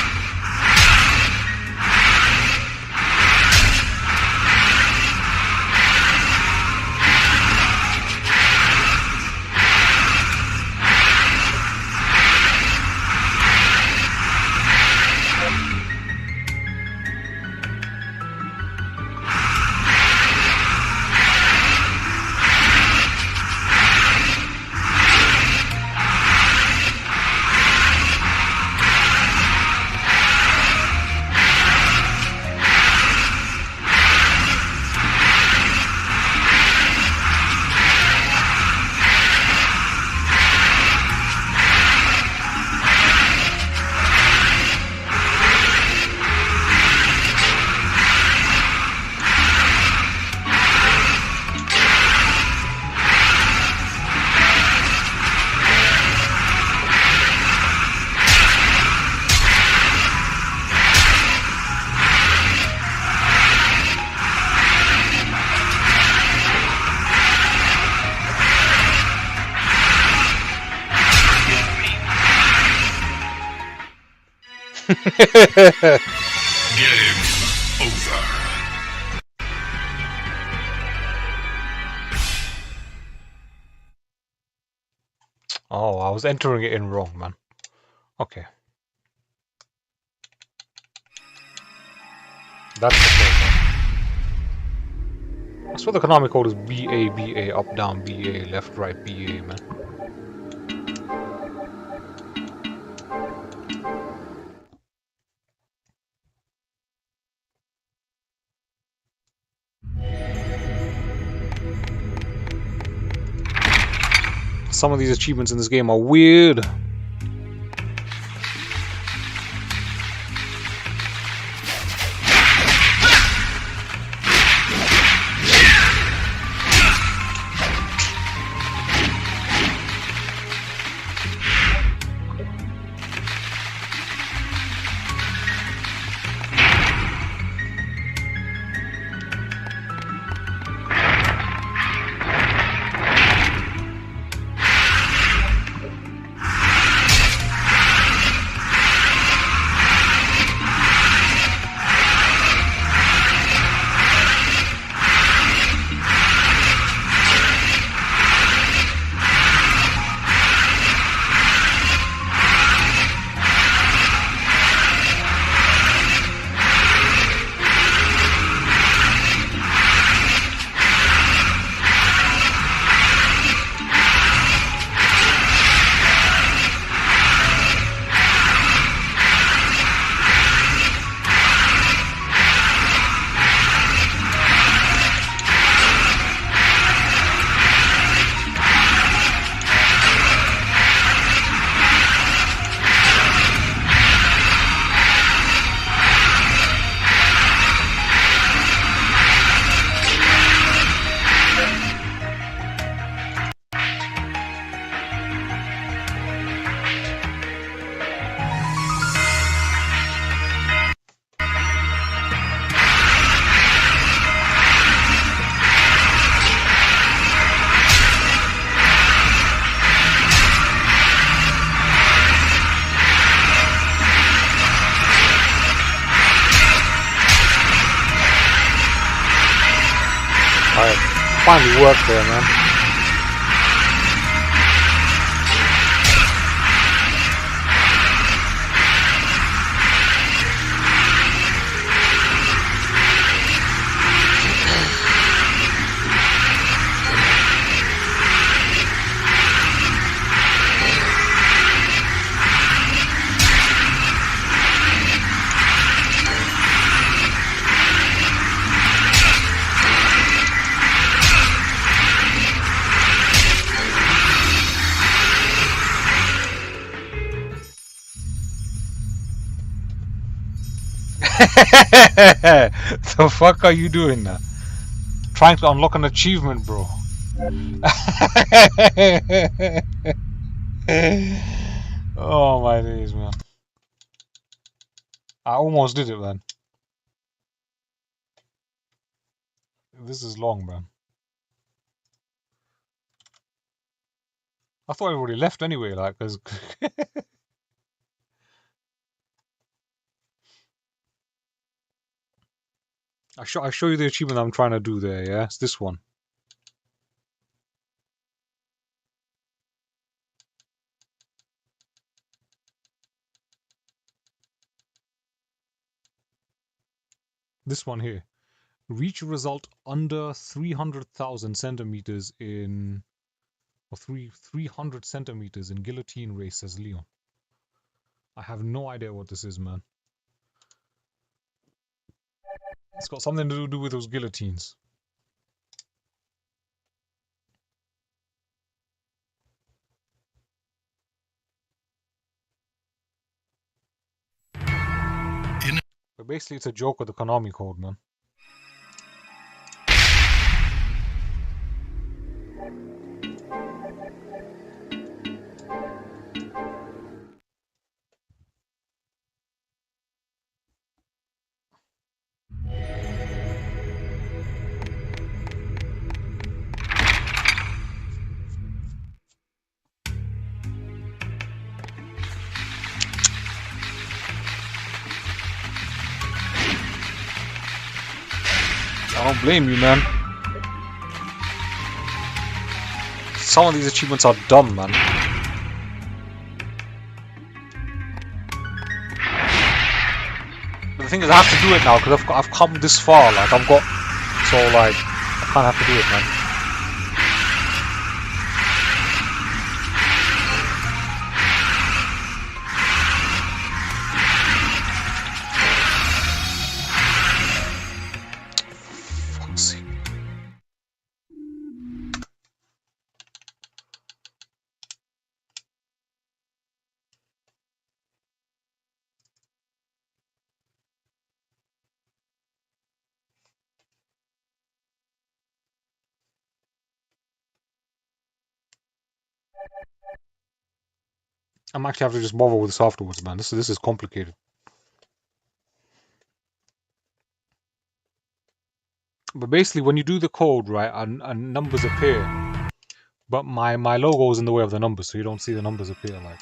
Game over. Oh, I was entering it in wrong, man. Okay. That's the first one. I swear the Konami code is BA, BA, up, down, BA, left, right, BA, man. Some of these achievements in this game are weird. Finally worked there, man. The fuck are you doing now? Trying to unlock an achievement, bro. Oh my days, man. I almost did it, man. This is long, man. I thought everybody left anyway, like, cause I show you the achievement I'm trying to do there, yeah? It's this one. This one here. Reach a result under 300,000 centimeters in... or 300 centimeters in guillotine race, says Leon. I have no idea what this is, man. It's got something to do with those guillotines. But basically, it's a joke with the Konami code, man. I don't blame you, man. Some of these achievements are dumb, man. But the thing is, I have to do it now because I've come this far. Like I've got, so like I can't have to do it, man. I'm actually have to just bother with this afterwards, man. This is complicated. But basically, when you do the code, right, and numbers appear, but my logo is in the way of the numbers, so you don't see the numbers appear. Like,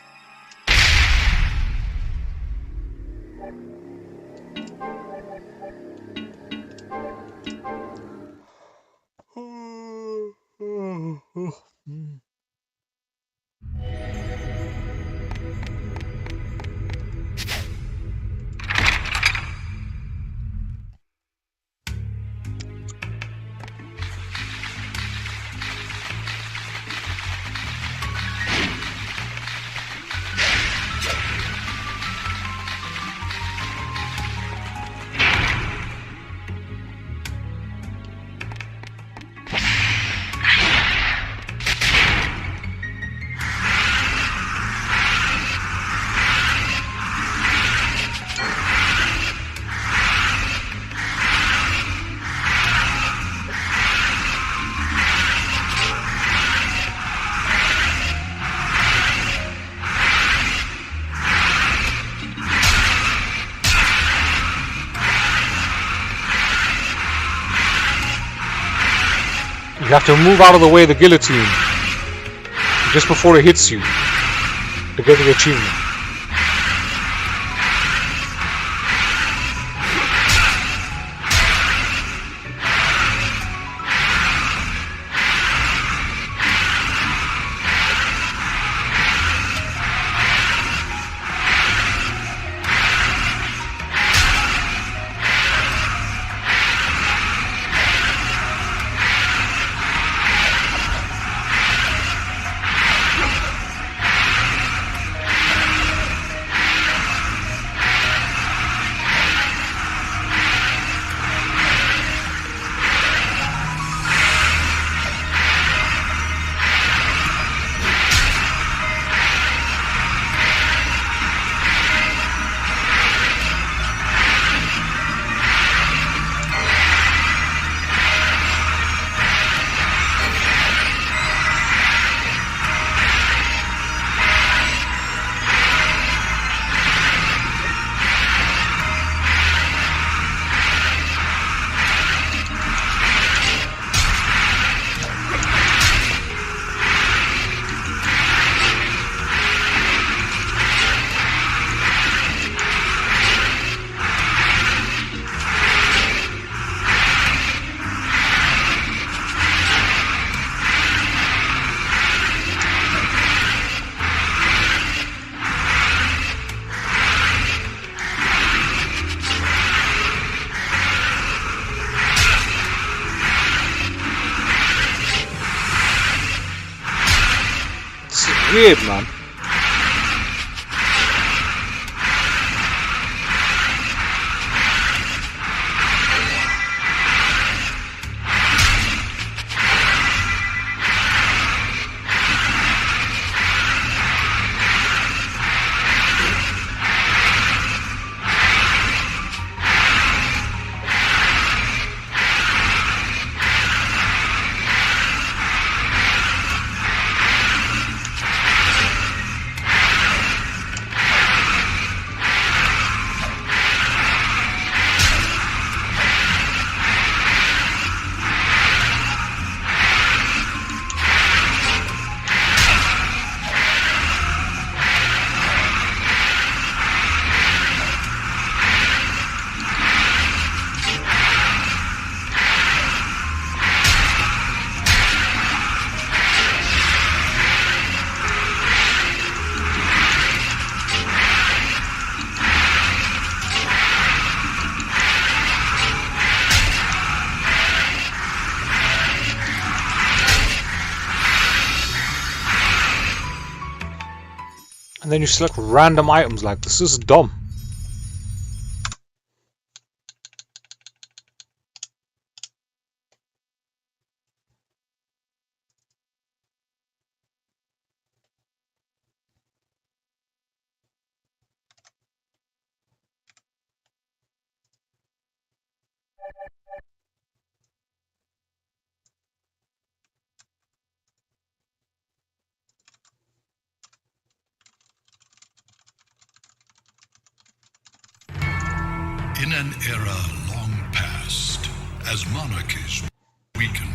you have to move out of the way of the guillotine just before it hits you to get the achievement. Weird, man. And then you select random items like this. This is dumb. In an era long past, as monarchies weaken,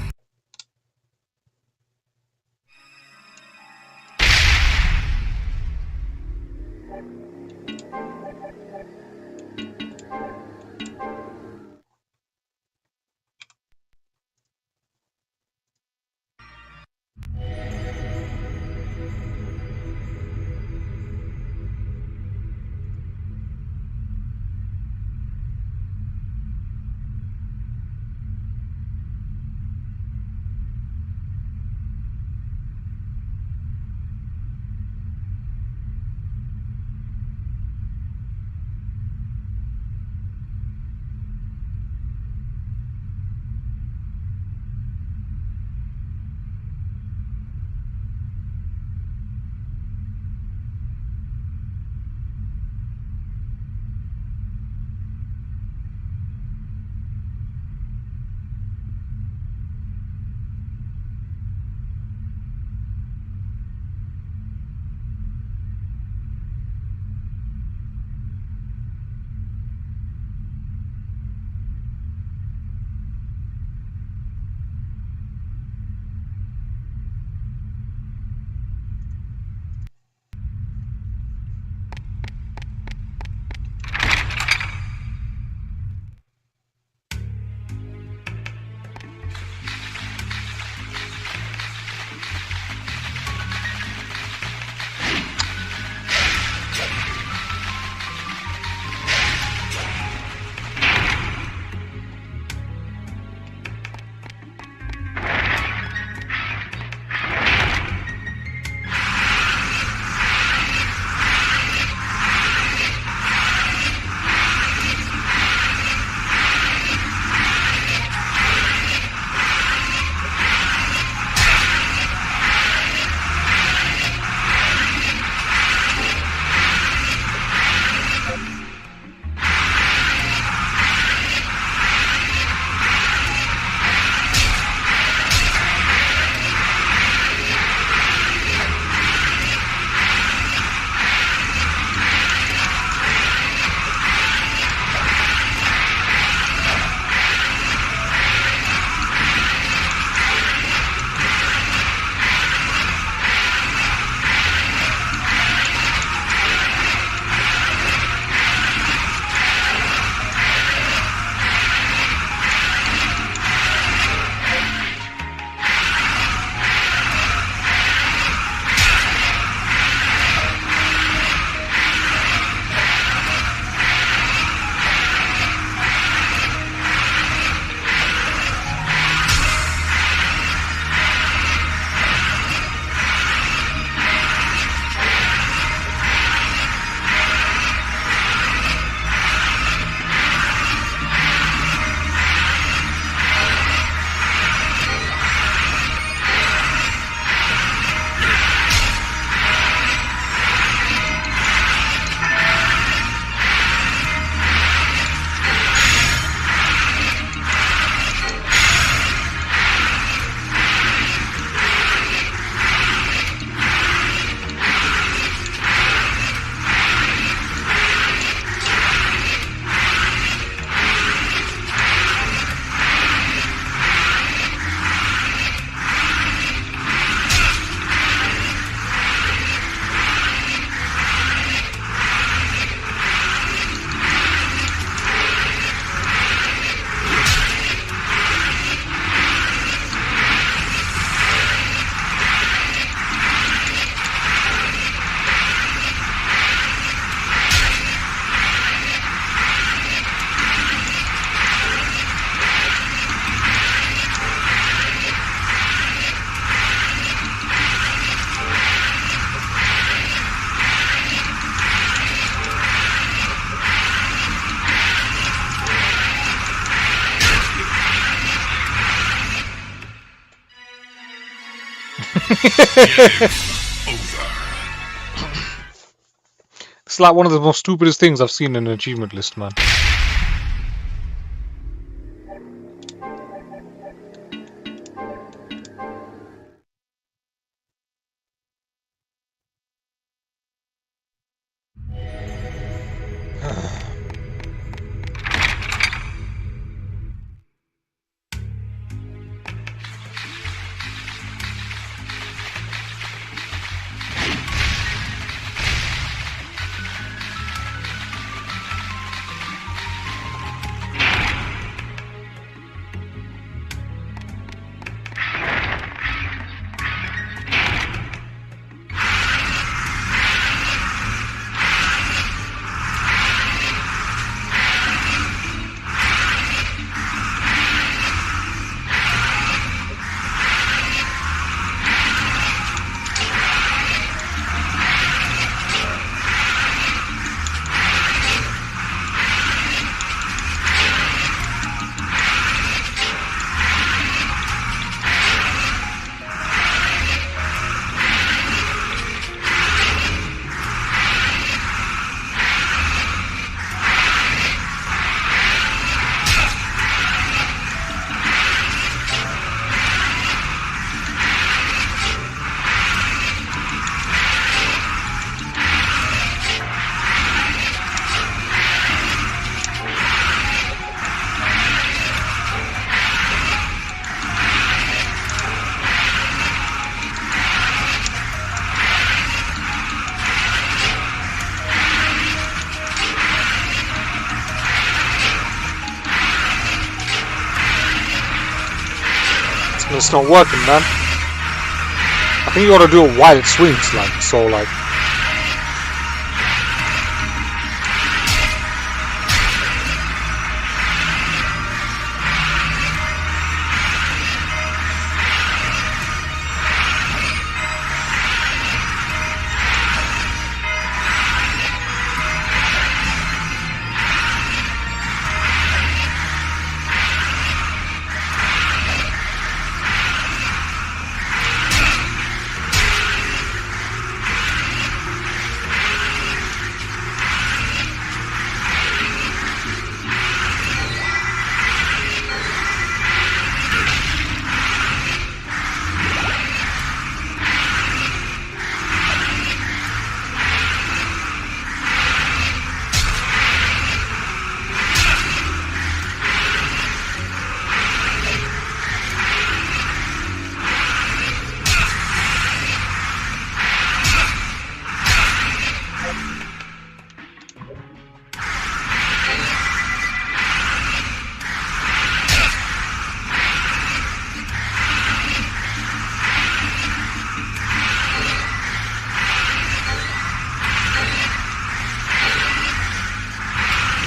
Over. It's like one of the most stupidest things I've seen in an achievement list, man. It's not working, man. I think you gotta do it while it swings, like, so, like...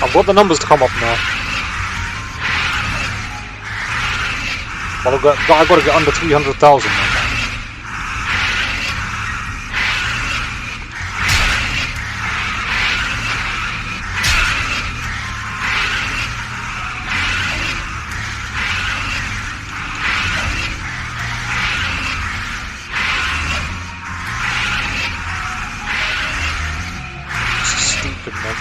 I've got the numbers to come up now. But I've got to get under 300,000 now. This is stupid, man.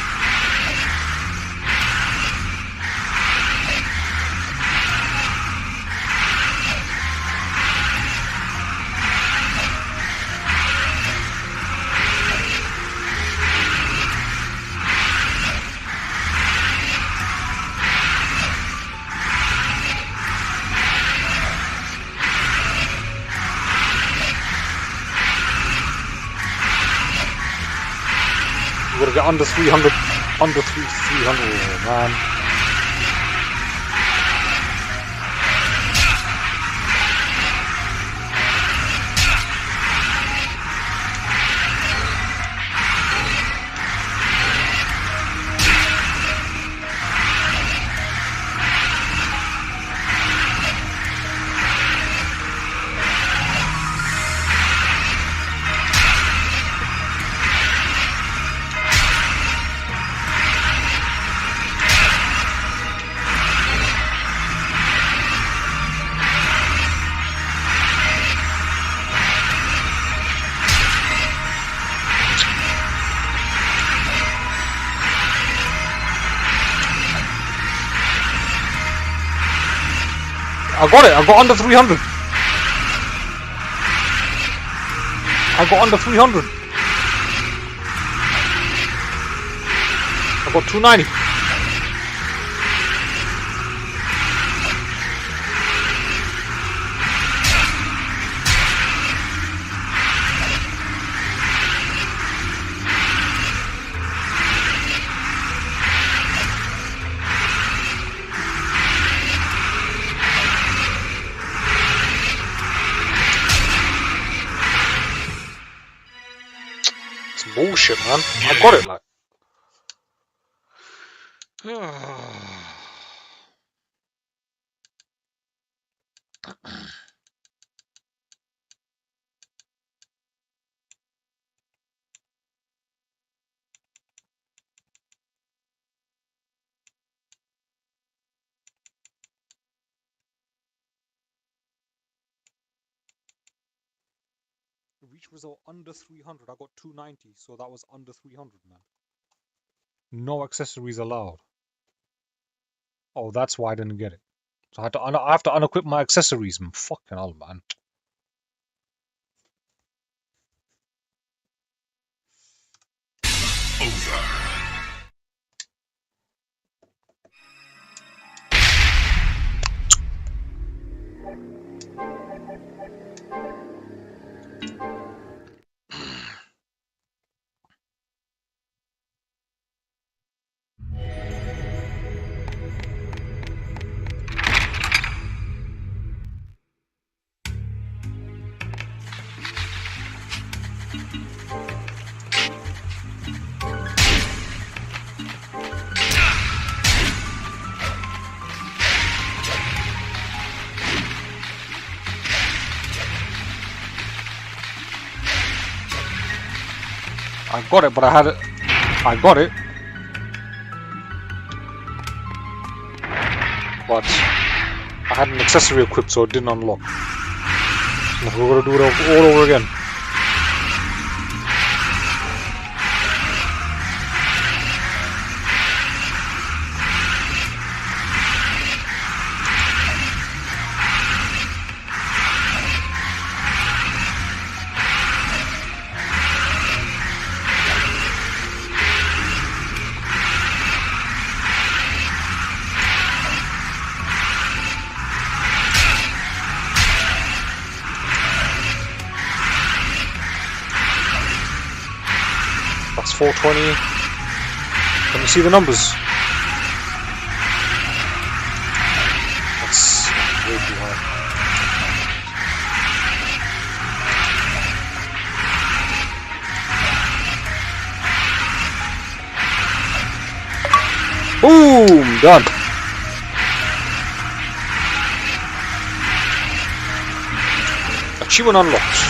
We've got to get under 300, under 300, oh, man. I got it. I got under 300. I got under 300. I got 290. Bullshit, man. I got it, like. Reach result under 300. I got 290, so that was under 300, man. No accessories allowed. Oh, that's why I didn't get it. So I have to unequip my accessories, man. Fucking hell, man. Over. I got it, but I had it. I got it. But I had an accessory equipped, so it didn't unlock. So we're gonna do it all over again. That's 420. Can you see the numbers? That's way too high. Boom! Done. Achievement unlocked.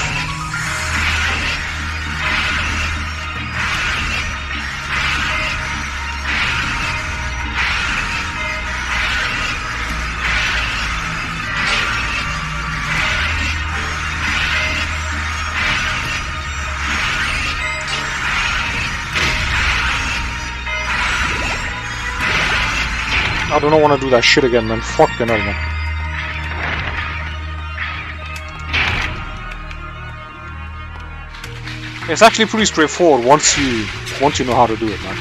I don't want to do that shit again, man. Fucking hell, man. It's actually pretty straightforward once you know how to do it, man.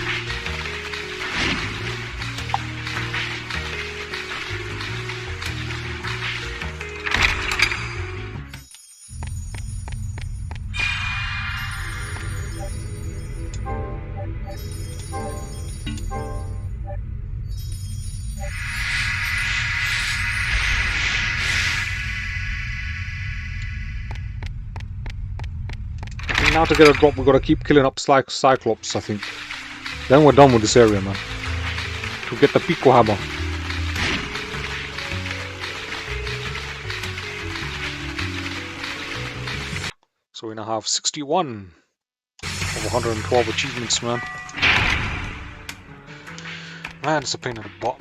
Now to get a drop, we've got to keep killing up Cyclops, I think. Then we're done with this area, man. To get the Pico Hammer. So we now have 61 of 112 achievements, man. Man, it's a pain in the butt.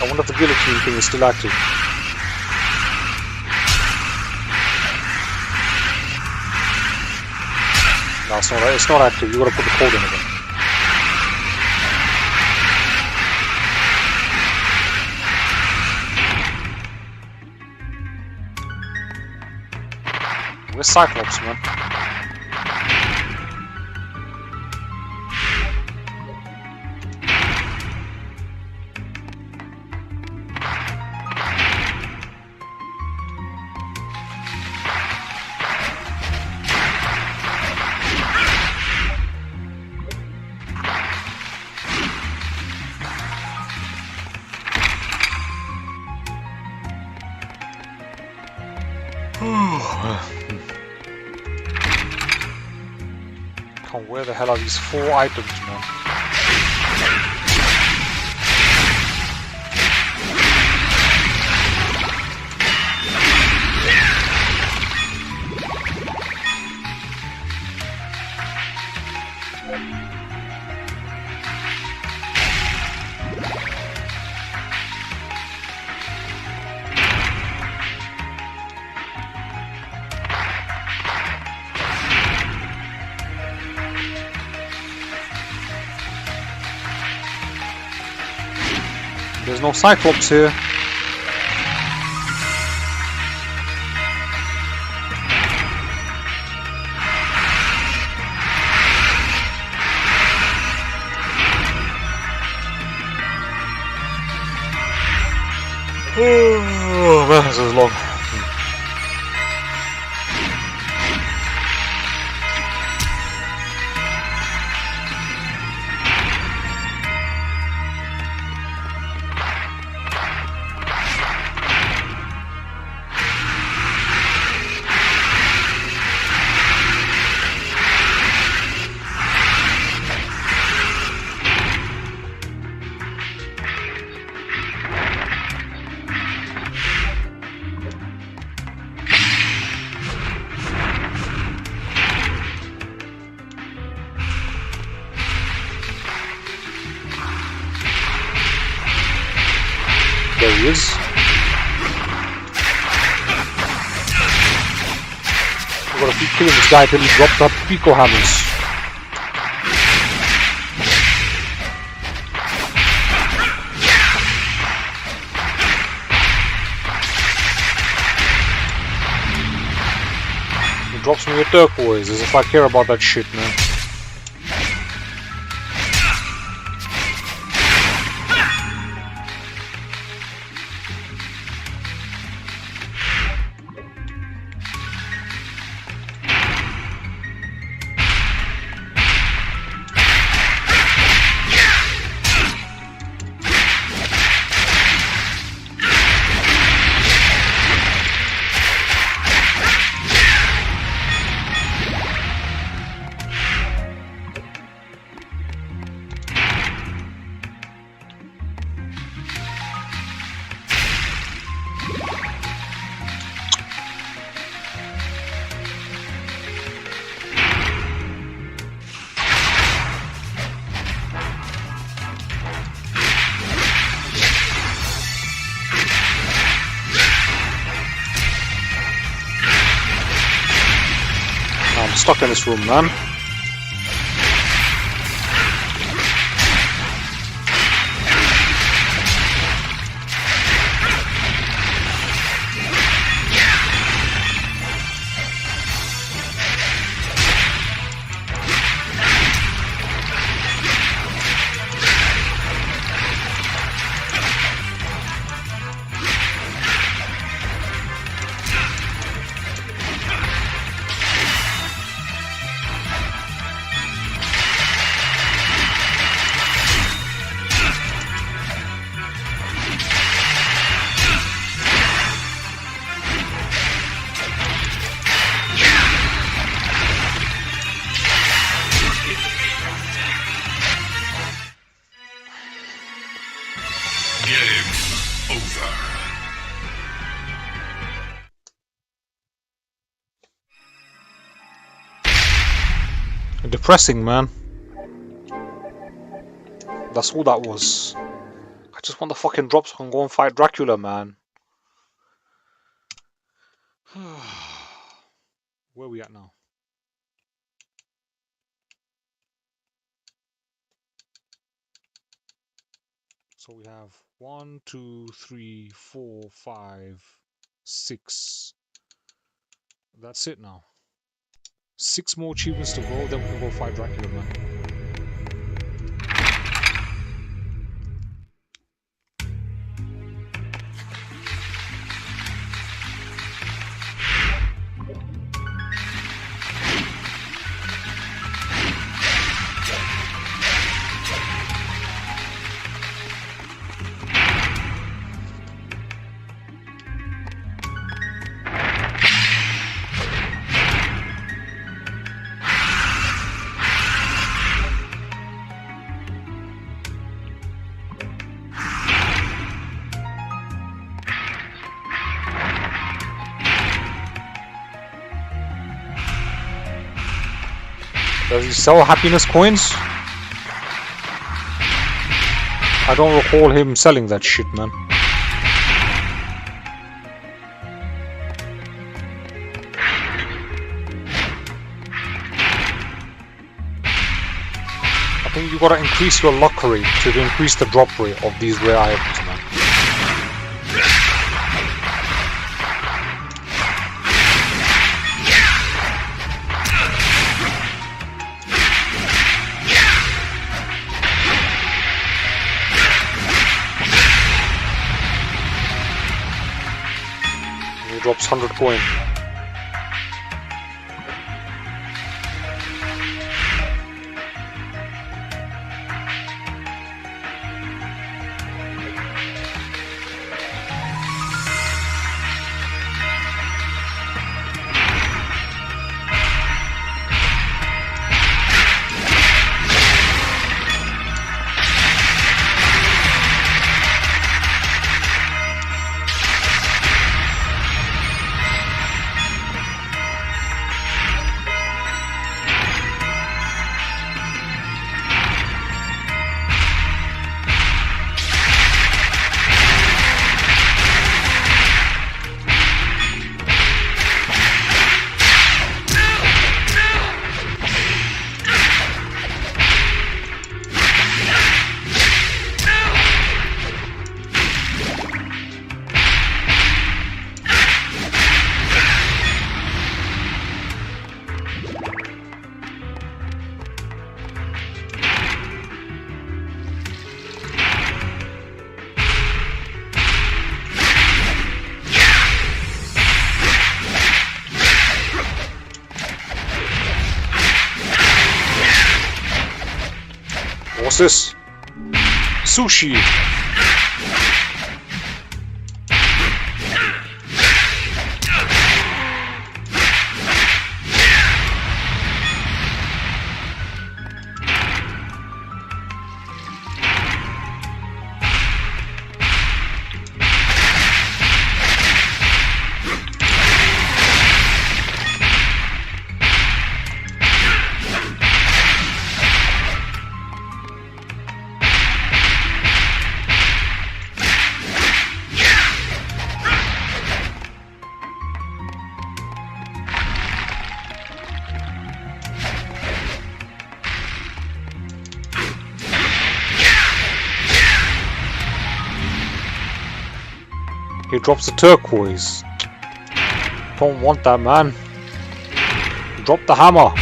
I wonder if the guillotine thing is still active. No, it's not active. You gotta put the code in again. Where's Cyclops, man? Where the hell are these 4 items, man? There's no Cyclops here. Oh man, this is long. There he is. We're gonna keep killing this guy till he drops up Pico hammers. He drops me a turquoise, as if I care about that shit, man. I'm stuck in this room, man. Depressing, man. That's all that was. I just want the fucking drop so I can go and fight Dracula, man. Where are we at now? So we have 1, 2, 3, 4, 5, 6. That's it now. 6 more achievements to go, then we can go fight Dracula, man. Does he sell happiness coins? I don't recall him selling that shit, man. I think you gotta increase your luck rate to increase the drop rate of these rare items, man. Drops 100 coin. What's this? Sushi! He drops the turquoise. Don't want that, man. Drop the hammer.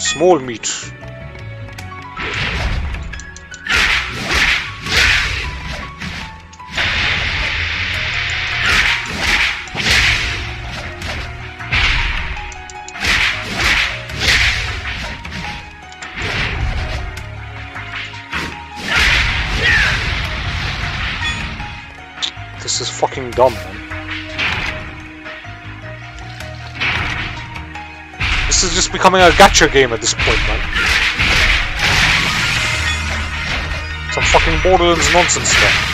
Small meat. This is fucking dumb, man. This is just becoming a gacha game at this point, man. Some fucking Borderlands nonsense stuff.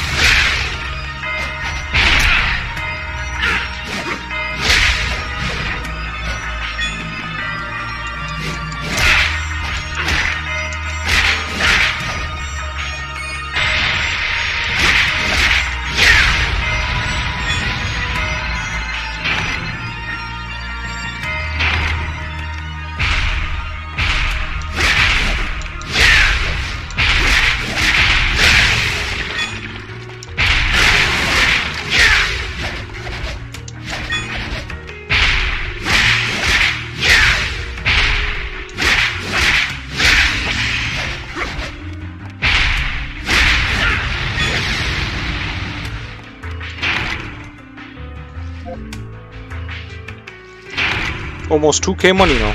Almost 2k money now.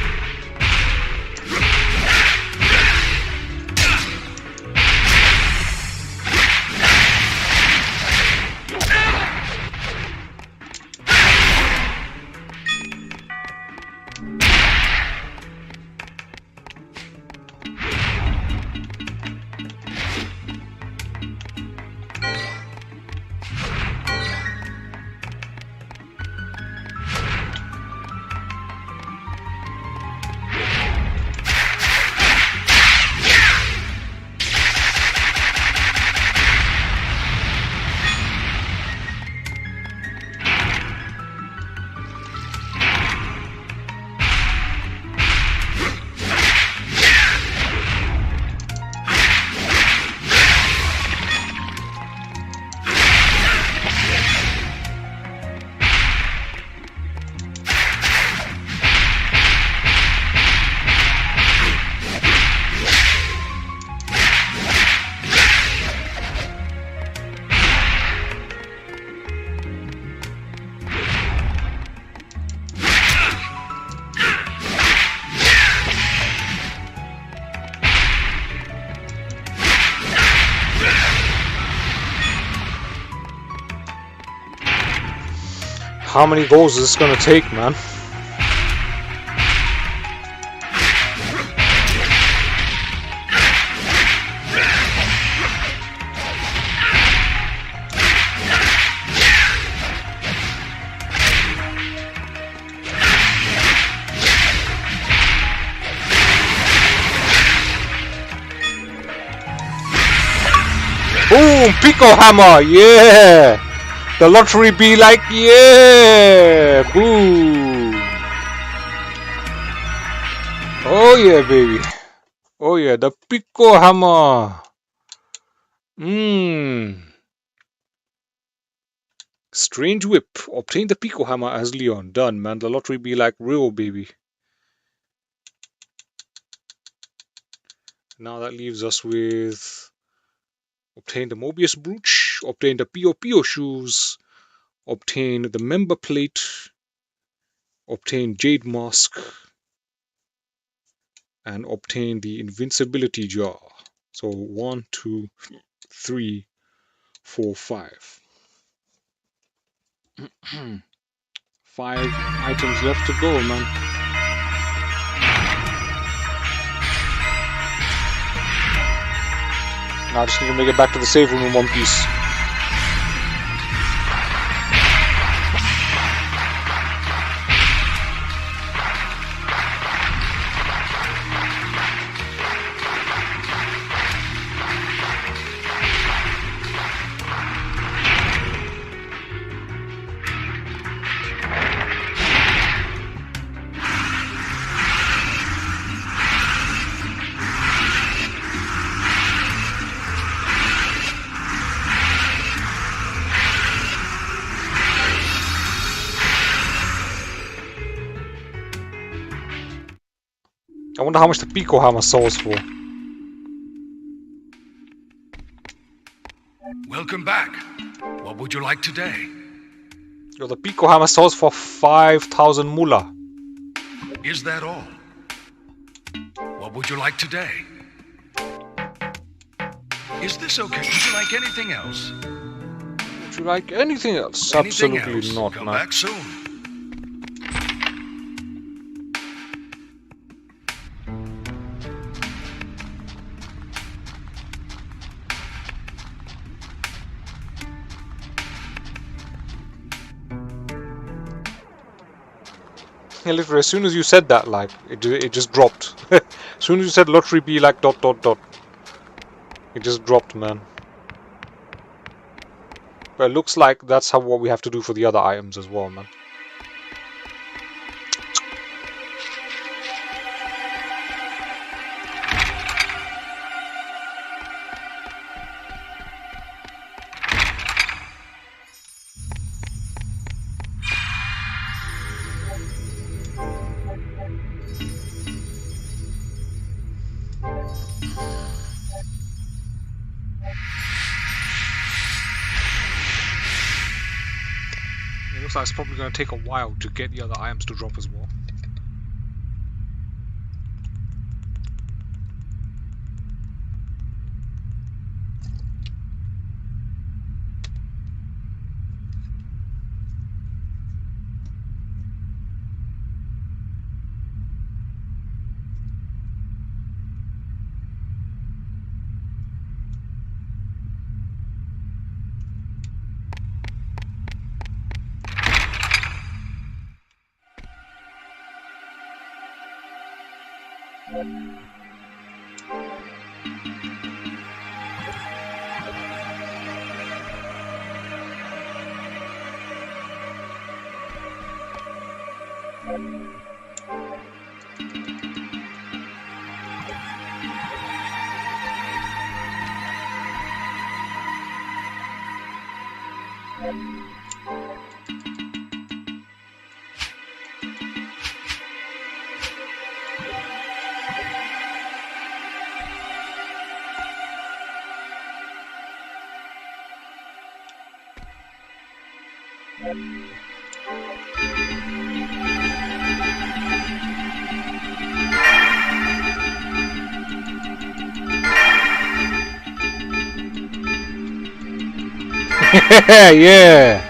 How many goals is this gonna take, man? Boom! Pico Hammer! Yeah! The lottery be like, yeah! Boom! Oh yeah, baby. Oh yeah, the Pico Hammer! Strange Whip. Obtain the Pico Hammer as Leon. Done, man. The lottery be like real, baby. Now that leaves us with... Obtain the Mobius Brooch, obtain the Pio Pio shoes, obtain the member plate, obtain Jade Mask, and obtain the Invincibility Jar. So 1, 2, 3, 4, 5. 5 items left to go, man. Now I just need to make it back to the save room in one piece. I wonder how much the Pico Hammer sells for. Welcome back. What would you like today? Yo, the Pico Hammer sells for 5,000 mullah. Is that all? What would you like today? Is this okay? Would you like anything else? Would you like anything else? Anything Absolutely else? not, Come man. back soon. Yeah, literally, as soon as you said that, like, it just dropped. As soon as you said lottery be like ... It just dropped, man. But it looks like that's what we have to do for the other items as well, man. Looks like it's probably going to take a while to get the other items to drop as well. Yeah.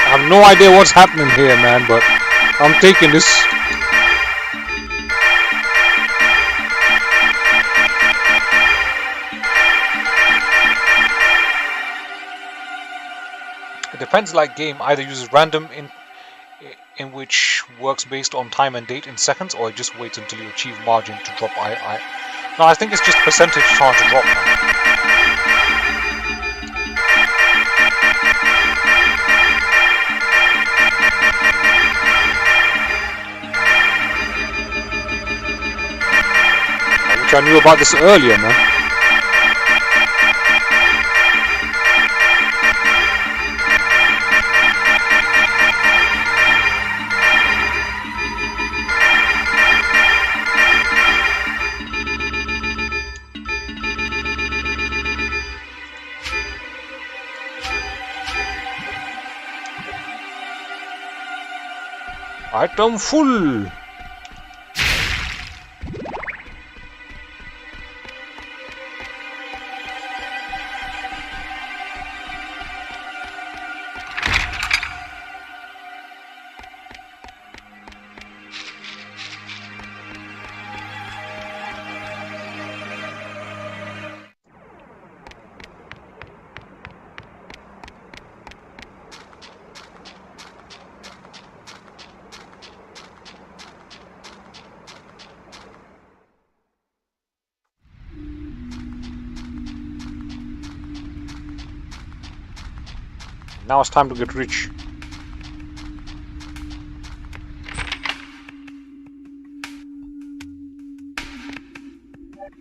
I have no idea what's happening here, man, but I'm taking this. It depends, like game either uses random in which works based on time and date in seconds, or it just waits until you achieve margin to drop. No, I think it's just percentage chance to drop now. Which I knew about this earlier, man. Item full. Now it's time to get rich.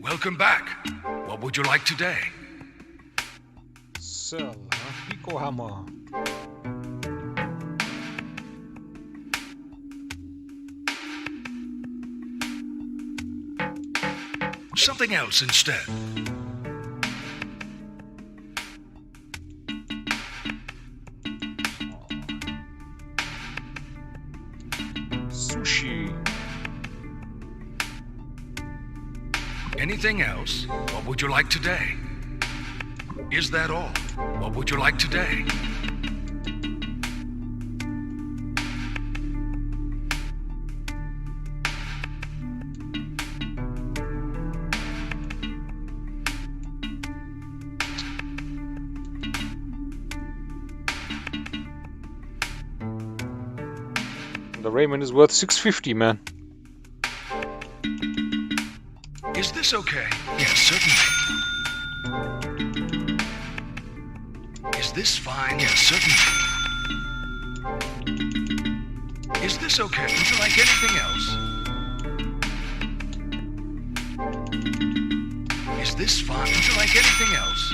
Welcome back. What would you like today? Sell, Pico Hammer. Something else instead. Sushi. Anything else? What would you like today? Is that all? What would you like today? The Raymond is worth 650, man. Is this okay? Yes, certainly. Is this fine? Yes, certainly. Is this okay? Would you like anything else? Is this fun? Would you like anything else?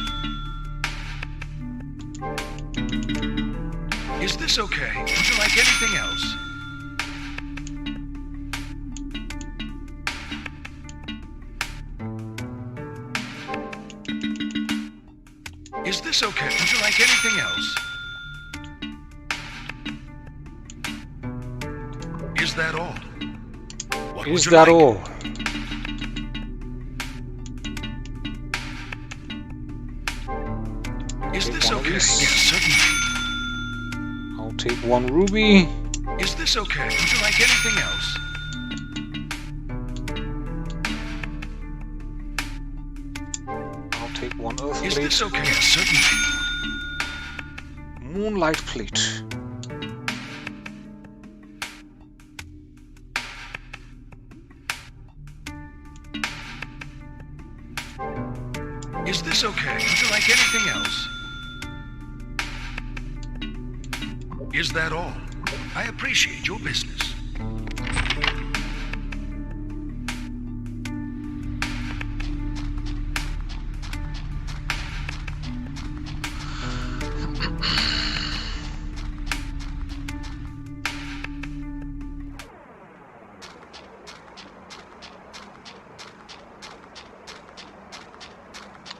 Is this okay? Would you like anything else? Is this okay? Would you like anything else? Is that all? What Is that all? Is this okay? Yes, certainly. I'll take one ruby. Is this okay? Would you like anything else? I'll take one earth Is plate. this okay? Yes, certainly. Moonlight plate. Is this okay? Would you like anything else? Is that all? I appreciate your business.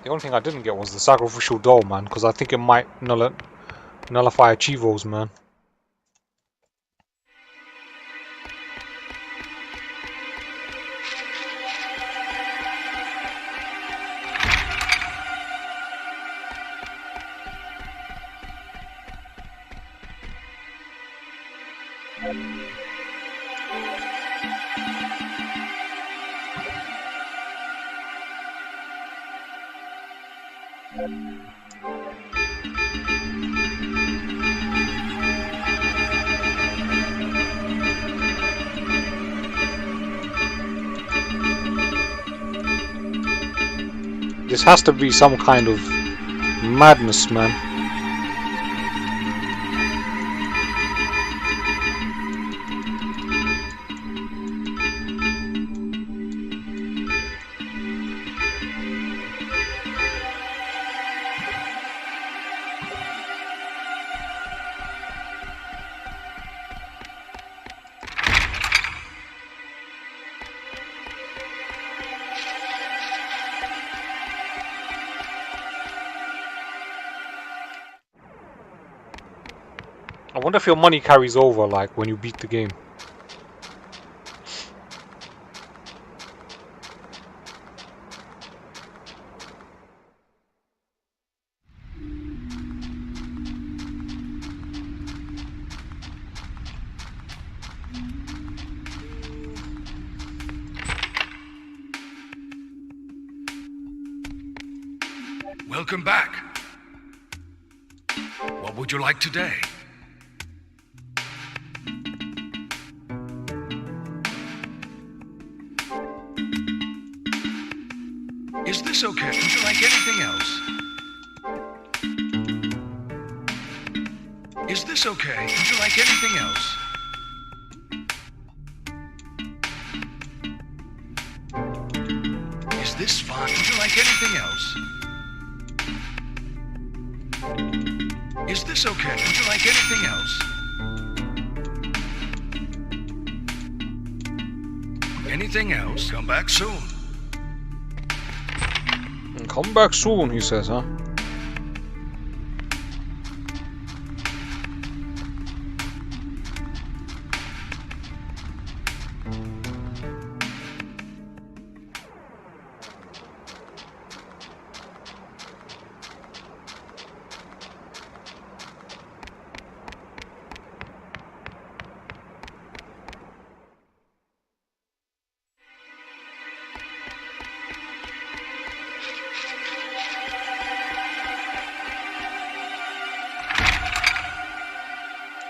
The only thing I didn't get was the sacrificial doll, man, because I think it might nullify achievos, man. This has to be some kind of madness, man. I wonder if your money carries over, like, when you beat the game. Welcome back. What would you like today? Is this okay? Would you like anything else? Is this okay? Would you like anything else? Is this fun? Would you like anything else? Is this okay? Would you like anything else? Anything else? Come back soon. Come back soon, he says, huh?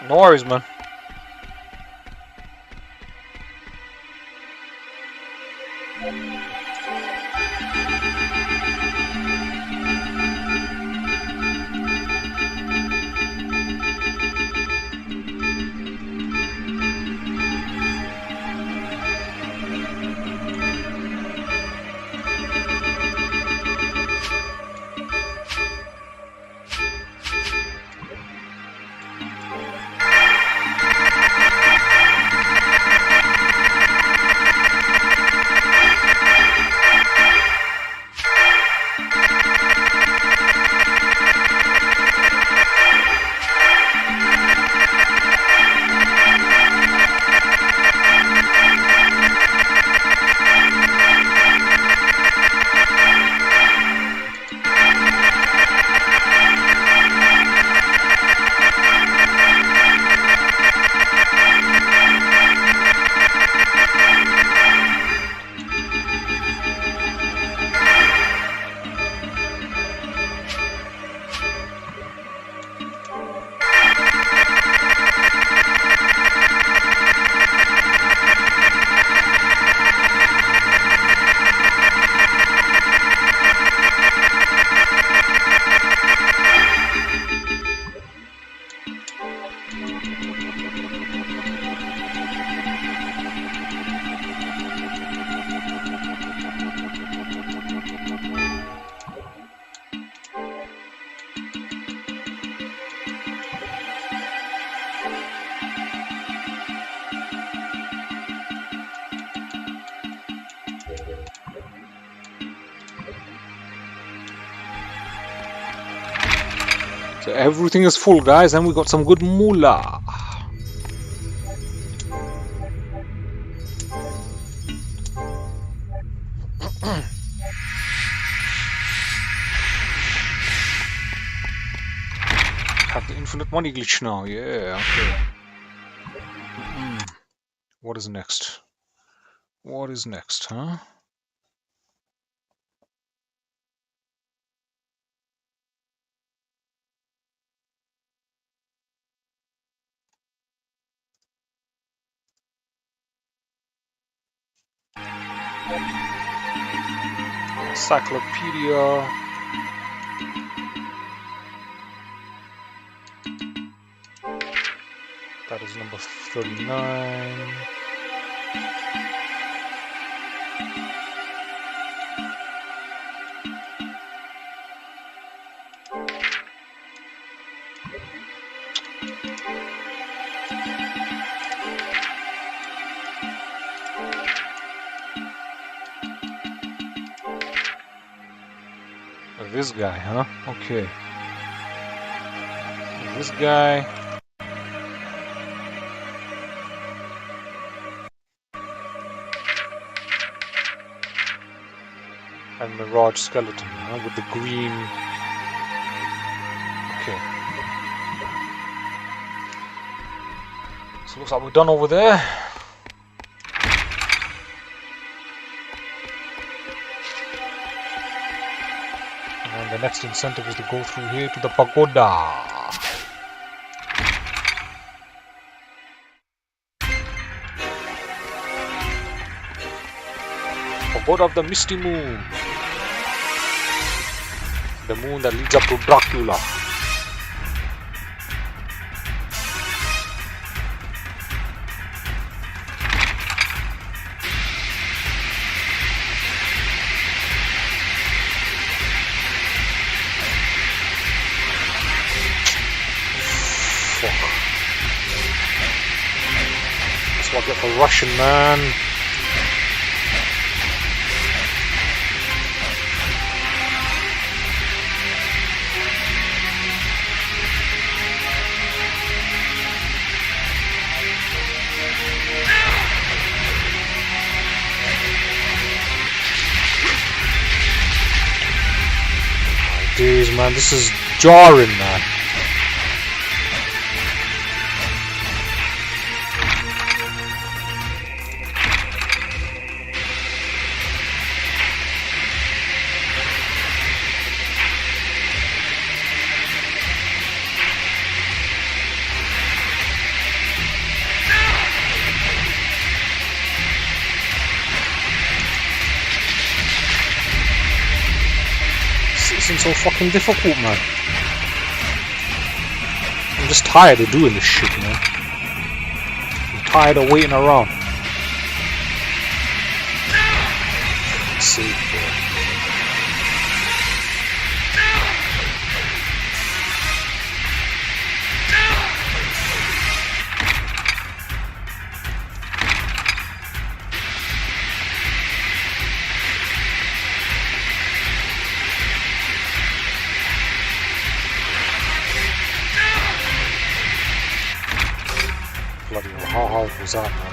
No worries, man. So everything is full, guys, and we got some good moolah. Have the infinite money glitch now, yeah, okay. What is next? What is next, huh? Encyclopedia. That is number 39. This guy, huh? Okay. This guy. And Mirage Skeleton, huh? With the green. Okay. So looks like we're done over there. And the next incentive is to go through here to the pagoda. Pagoda of the Misty Moon. The moon that leads up to Dracula. That's what I get for Russian, man. Jeez, man, this is jarring, man. It's so fucking difficult, man. I'm just tired of doing this shit, man. I'm tired of waiting around. Let's see, bro. Bloody hell, how hard was that, man?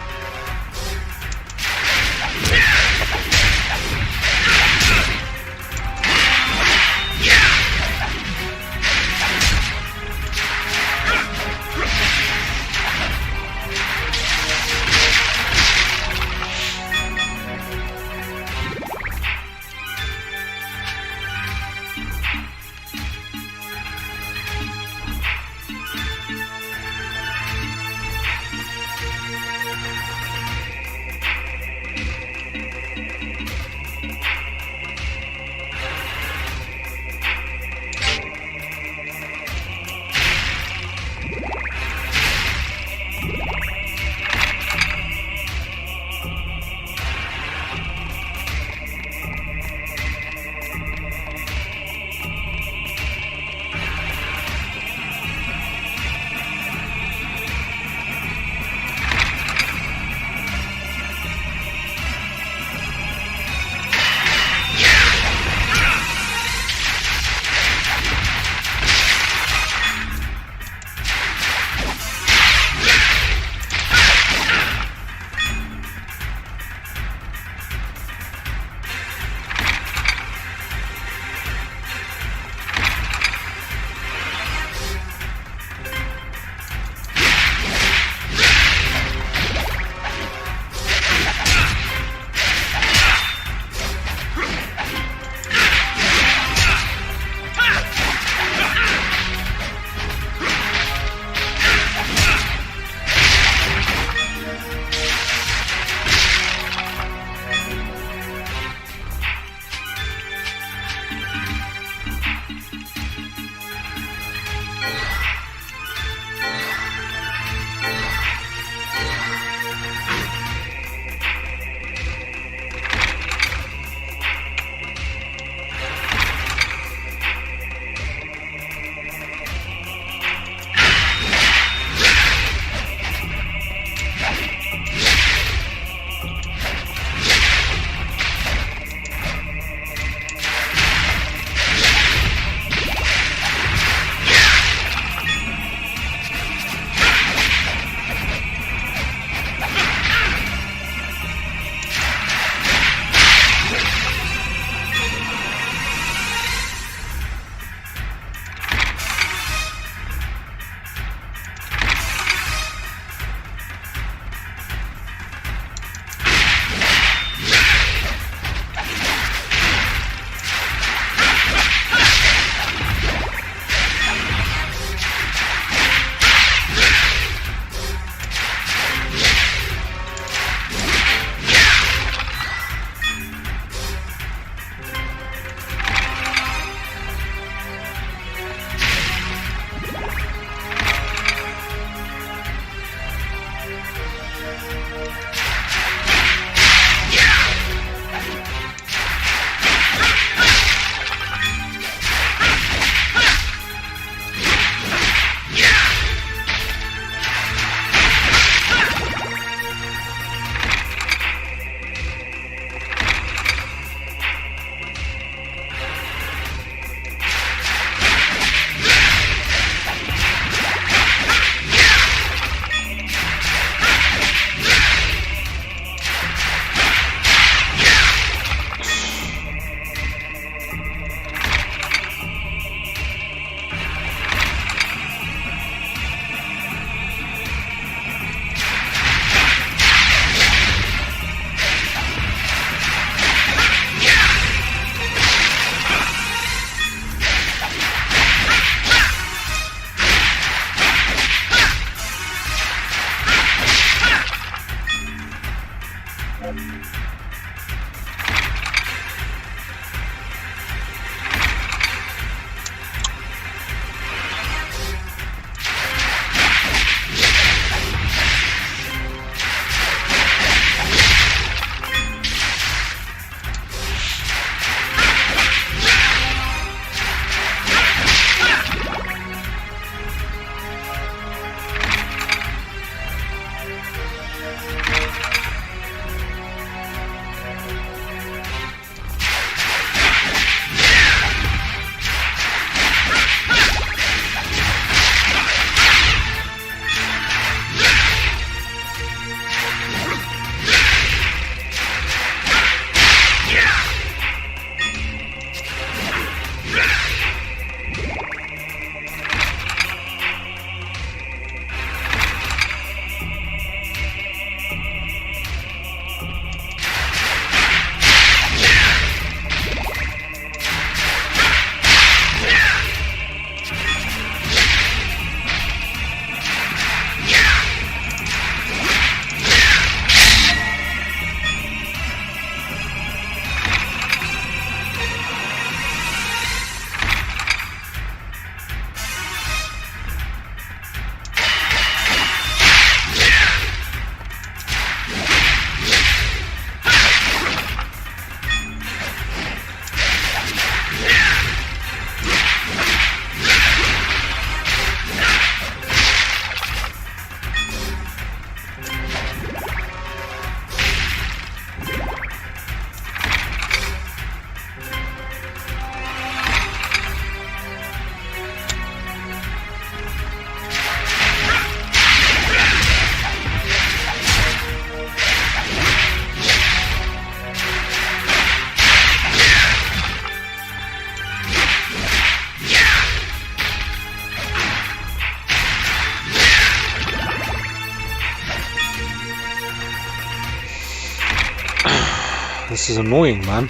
This is annoying, man.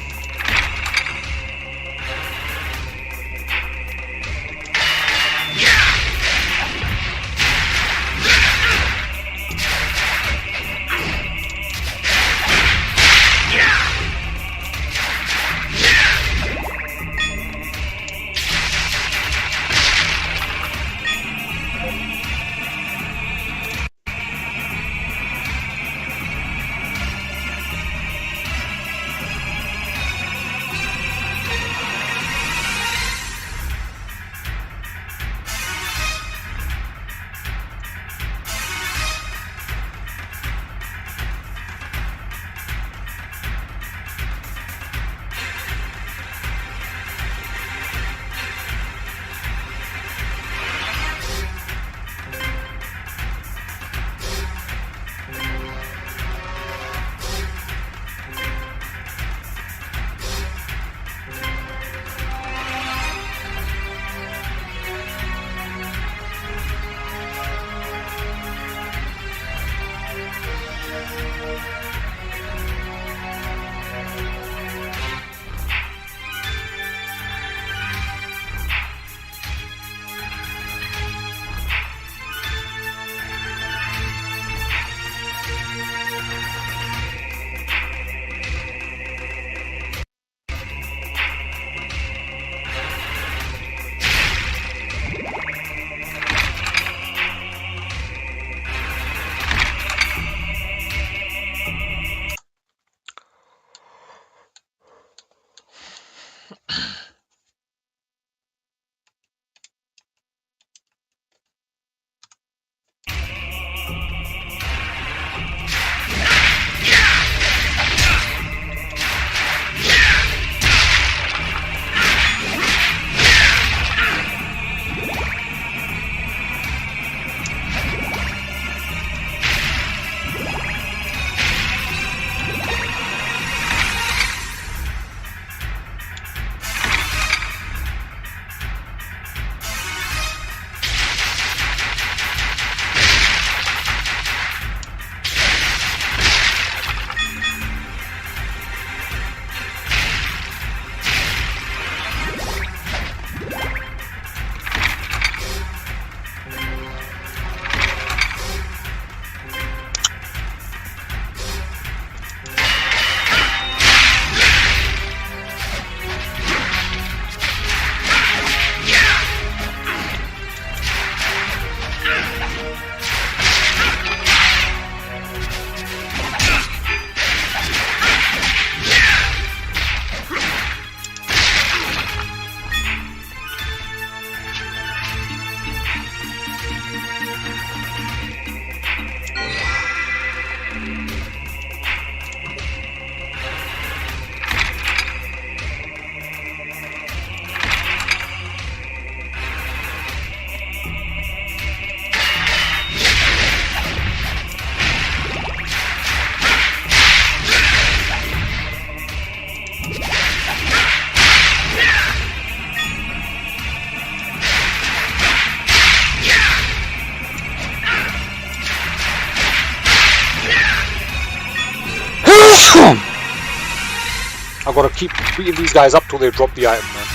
I've got to keep beating these guys up till they drop the item, man.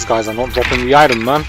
guys are not dropping the item, man.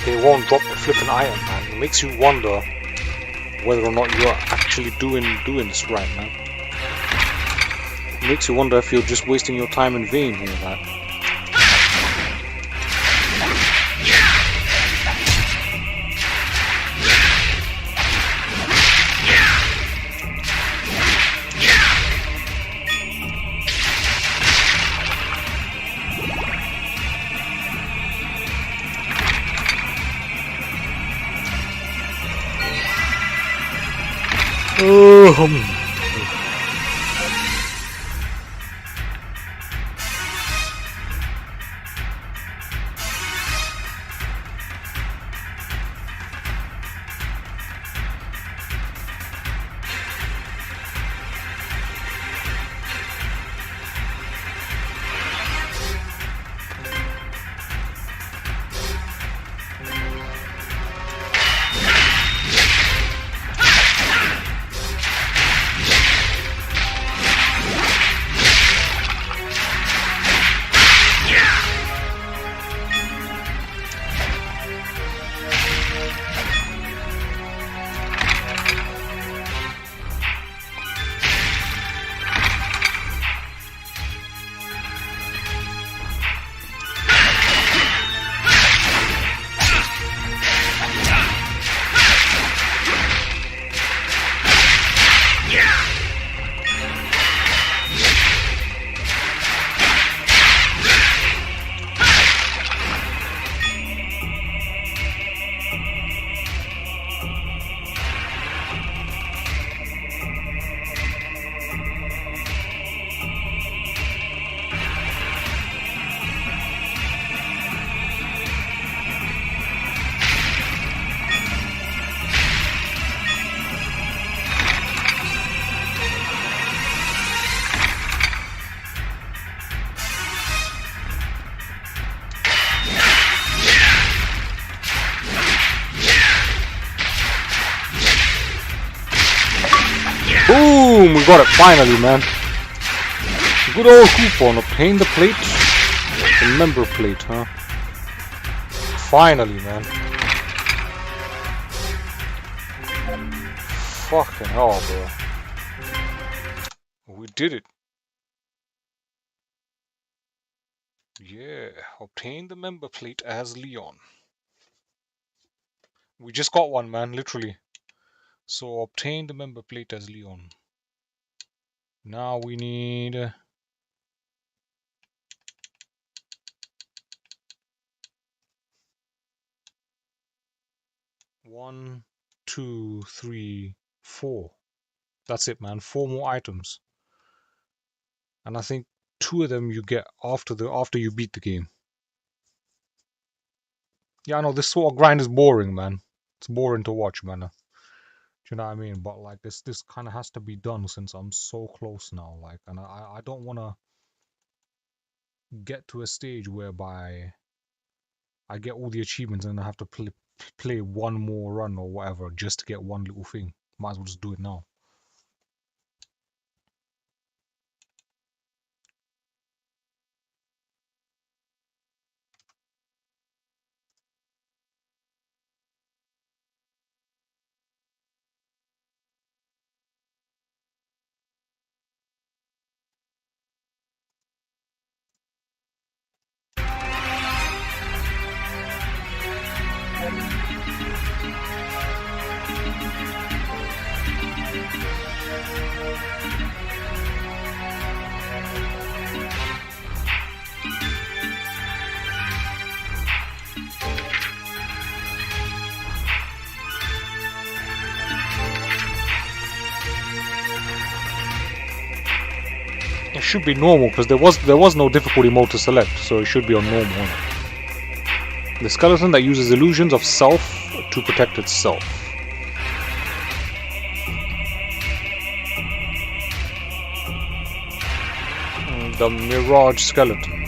They won't drop the flipping item, man. It makes you wonder whether or not you're actually doing this right, man. It makes you wonder if you're just wasting your time in vain here, man. Boom, we got it finally, man. Good old coupon. Obtain the plate. The member plate, huh? Finally, man. Fucking hell, bro. We did it. Yeah, obtain the member plate as Leon. We just got one, man, literally. So obtain the member plate as Leon. Now we need... 1, 2, 3, 4. That's it, man. 4 more items. And I think 2 of them you get after you beat the game. Yeah, I know this sort of grind is boring, man. It's boring to watch, man. Do you know what I mean? But like this kind of has to be done since I'm so close now. Like, and I don't want to get to a stage whereby I get all the achievements and I have to play one more run or whatever just to get one little thing. Might as well just do it now. It should be normal because there was no difficulty mode to select, so it should be on normal. The skeleton that uses illusions of self to protect itself. The Mirage skeleton.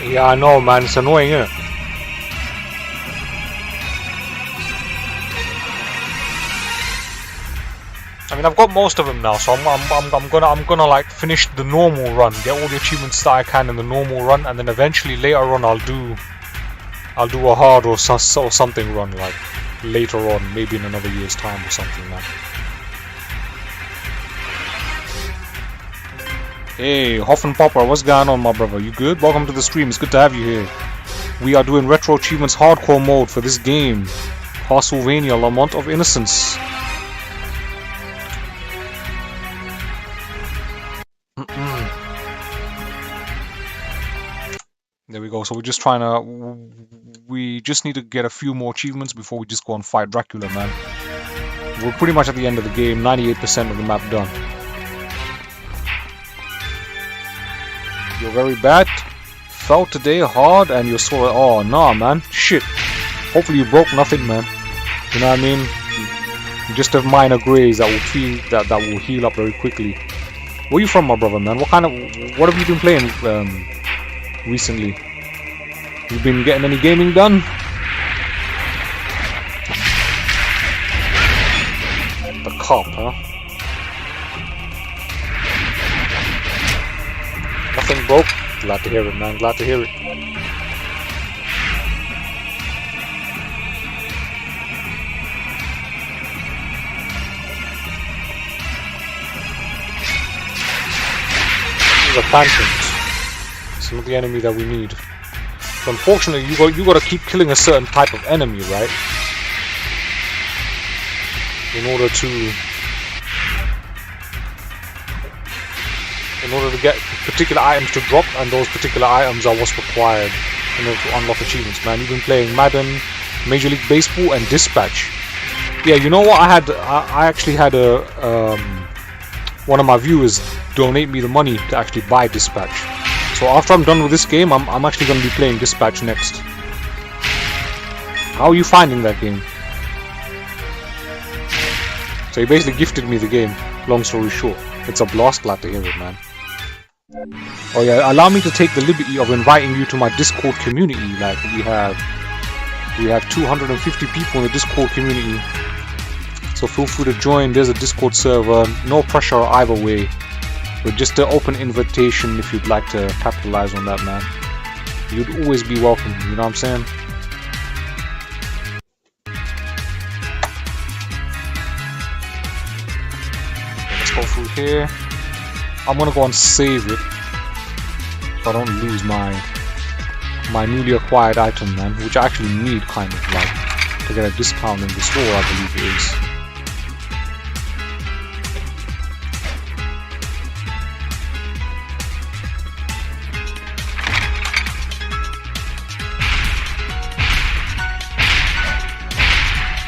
Yeah, I know, man. It's annoying, isn't it? I mean, I've got most of them now, so I'm gonna like finish the normal run, get all the achievements that I can in the normal run, and then eventually later on I'll do a hard or something run, like later on, maybe in another year's time or something, man. Hey, Hoffen Popper, what's going on, my brother? You good? Welcome to the stream. It's good to have you here. We are doing RetroAchievements Hardcore mode for this game, Castlevania Lament of Innocence. There we go. So we're just trying to... We just need to get a few more achievements before we just go and fight Dracula, man. We're pretty much at the end of the game. 98% of the map done. You're very bad. fell today hard and you're sort of, oh nah man, shit. Hopefully you broke nothing, man. You know what I mean? You just have minor graze that will heal up very quickly. Where are you from, my brother, man? What have you been playing recently? You been getting any gaming done? The cop, huh? Nothing broke? Glad to hear it, man. Glad to hear it. This is a phantom. It's not the enemy that we need. So unfortunately, you got to keep killing a certain type of enemy, right? In order to get particular items to drop, and those particular items are what's required in order to unlock achievements, man. You've been playing Madden, Major League Baseball, and Dispatch. Yeah, you know what? I actually had one of my viewers donate me the money to actually buy Dispatch. So after I'm done with this game, I'm actually going to be playing Dispatch next. How are you finding that game? So he basically gifted me the game. Long story short, it's a blast. Glad to hear it, man. Oh yeah, allow me to take the liberty of inviting you to my Discord community. Like we have 250 people in the Discord community, so feel free to join. There's a Discord server, no pressure either way, but just an open invitation if you'd like to capitalize on that, man. You'd always be welcome, you know what I'm saying? Let's go through here. I'm gonna go and save it so I don't lose my newly acquired item, man, which I actually need kind of like to get a discount in the store, I believe it is.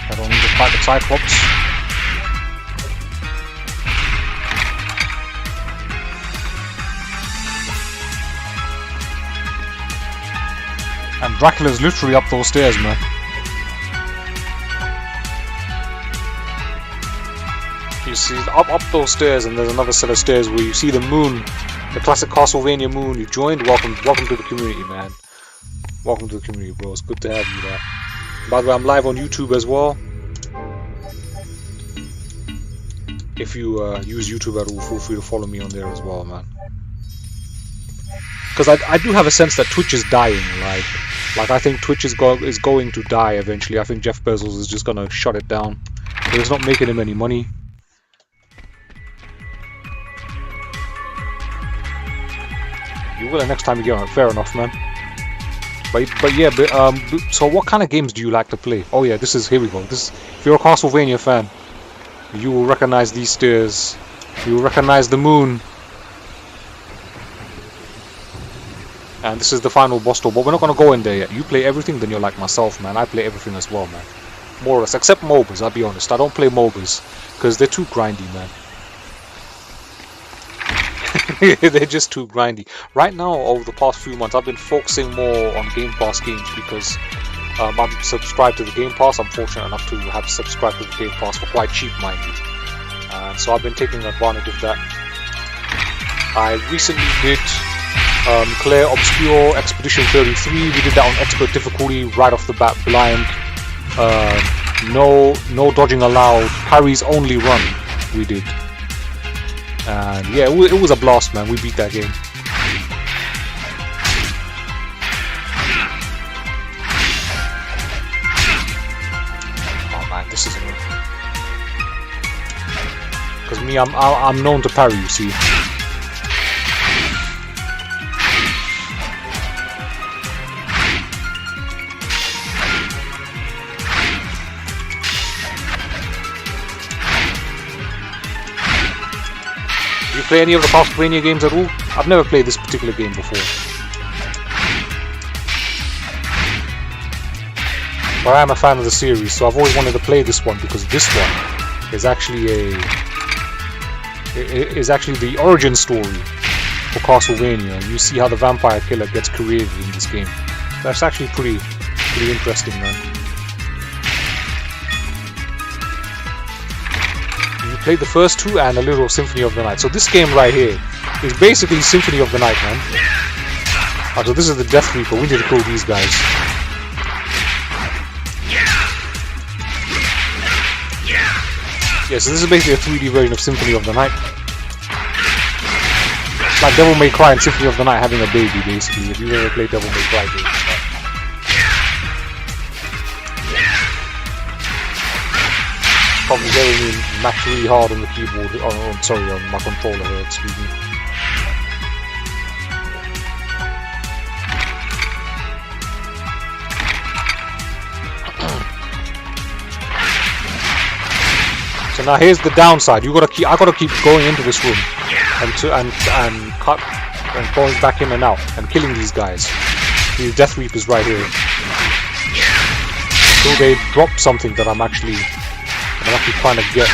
I don't need to fight the Cyclops. And Dracula's literally up those stairs, man. You see, up those stairs, and there's another set of stairs where you see the moon, the classic Castlevania moon. You joined. Welcome to the community, man. Welcome to the community, bro. It's good to have you there. By the way, I'm live on YouTube as well. If you use YouTube at all, feel free to follow me on there as well, man. Because I do have a sense that Twitch is dying, like I think Twitch is going to die eventually. I think Jeff Bezos is just gonna shut it down. It's not making him any money. You will the next time you get on it. Fair enough, man. But yeah, so what kind of games do you like to play? Oh yeah, here we go. If you're a Castlevania fan, you will recognize these stairs. You will recognize the moon. And this is the final boss door, but we're not going to go in there yet. You play everything, then you're like myself, man. I play everything as well, man. More or less, except MOBAs, I'll be honest. I don't play MOBAs, because they're too grindy, man. They're just too grindy. Right now, over the past few months, I've been focusing more on Game Pass games, because I'm subscribed to the Game Pass. I'm fortunate enough to have subscribed to the Game Pass for quite cheap, mind you. So I've been taking advantage of that. I recently did clear Obscure Expedition 33. We did that on expert difficulty right off the bat, blind. No dodging allowed. Parries only run. We did, and yeah, it was a blast, man. We beat that game. Oh man, this isn't it. Because me, I'm known to parry. You see. Play any of the Castlevania games at all? I've never played this particular game before. But I am a fan of the series, so I've always wanted to play this one because this one is actually the origin story for Castlevania, and you see how the vampire killer gets created in this game. That's actually pretty interesting, man. You played the first two and a little Symphony of the Night. So this game right here is basically Symphony of the Night, man. So this is the Death Reaper. We need to kill these guys. Yeah, so this is basically a 3D version of Symphony of the Night. It's like Devil May Cry and Symphony of the Night having a baby, basically. If you've ever played Devil May Cry games. Probably hearing me mash really hard on the keyboard. Sorry, on my controller here, excuse me. So now here's the downside. I gotta keep going into this room and going back in and out and killing these guys. These Death Reapers right here. Until they drop something that I'm actually trying to get.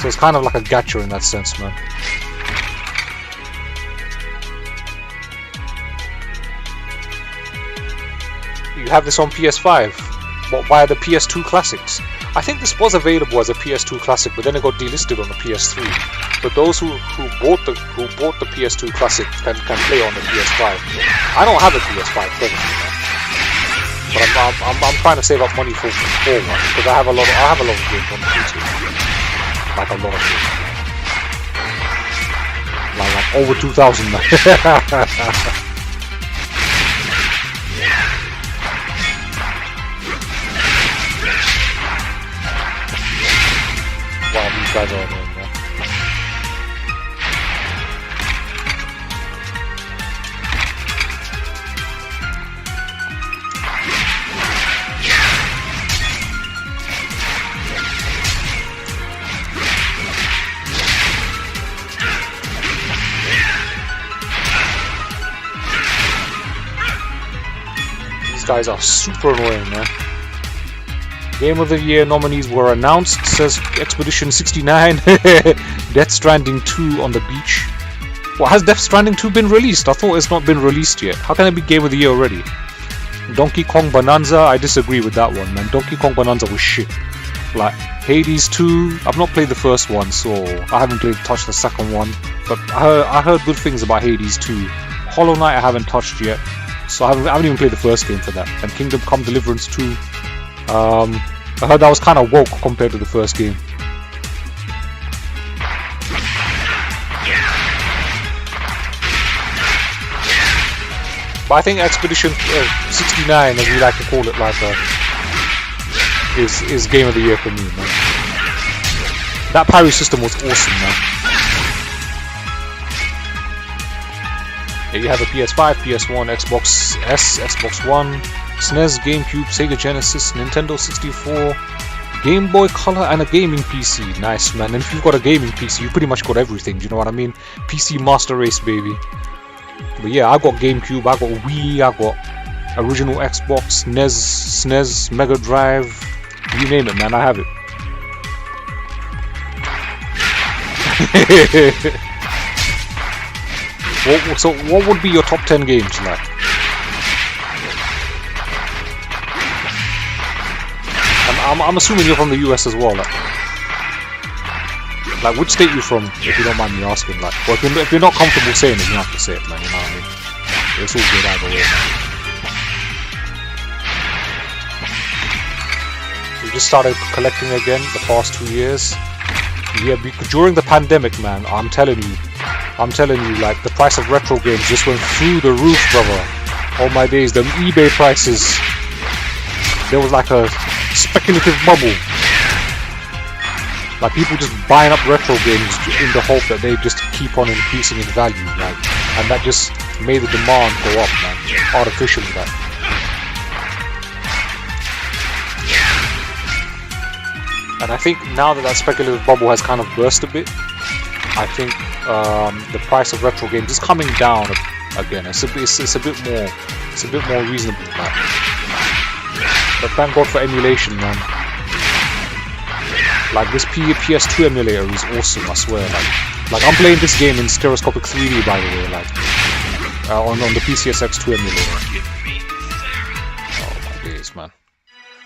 So it's kind of like a gacha in that sense, man. You have this on PS5, but via the PS2 classics. I think this was available as a PS2 classic, but then it got delisted on the PS3. But those who bought the PS2 classic can play on the PS5. I don't have a PS5 presently, man. But I'm trying to save up money for one because I have a lot of games on the PC. Like a lot of games. Like over 2,000 now. Wow, these guys are annoying, man. These guys are super annoying, man. Game of the Year nominees were announced, says Expedition 69. Death Stranding 2 on the beach. Well, has Death Stranding 2 been released? I thought it's not been released yet. How can it be Game of the Year already? Donkey Kong Bonanza, I disagree with that one, man. Donkey Kong Bonanza was shit. Like, Hades 2, I've not played the first one, so I haven't touched the second one. But I heard good things about Hades 2. Hollow Knight I haven't touched yet, so I haven't even played the first game for that. And Kingdom Come Deliverance 2. I heard that was kind of woke compared to the first game. But I think Expedition 69, as we like to call it, like is Game of the Year for me, man. That parry system was awesome, man. Yeah, you have a PS5, PS1, Xbox S, Xbox One, SNES, GameCube, Sega Genesis, Nintendo 64, Game Boy Color, and a gaming PC. Nice, man. And if you've got a gaming PC, you pretty much got everything. Do you know what I mean? PC Master Race, baby. But yeah, I got GameCube, I got Wii, I got original Xbox, NES, SNES, Mega Drive, you name it, man. I have it. So, what would be your top 10 games like? I'm assuming you're from the US as well, like which state you from, if you don't mind me asking, like, well, if you're not comfortable saying it, you have to say it, man, you know what I mean? It's all good either way, man. We just started collecting again the past 2 years. Yeah, during the pandemic, man, I'm telling you, like, the price of retro games just went through the roof, brother. All my days, the eBay prices, there was like a speculative bubble. Like, people just buying up retro games in the hope that they just keep on increasing in value, like, and that just made the demand go up, man, artificially, like. And I think now that speculative bubble has kind of burst a bit, I think the price of retro games is coming down again. It's a bit more reasonable, man. But thank God for emulation, man. Like, this PS2 emulator is awesome, I swear. Like, Like, I'm playing this game in stereoscopic 3D, by the way, like, on the PCSX2 emulator. Oh my days, man.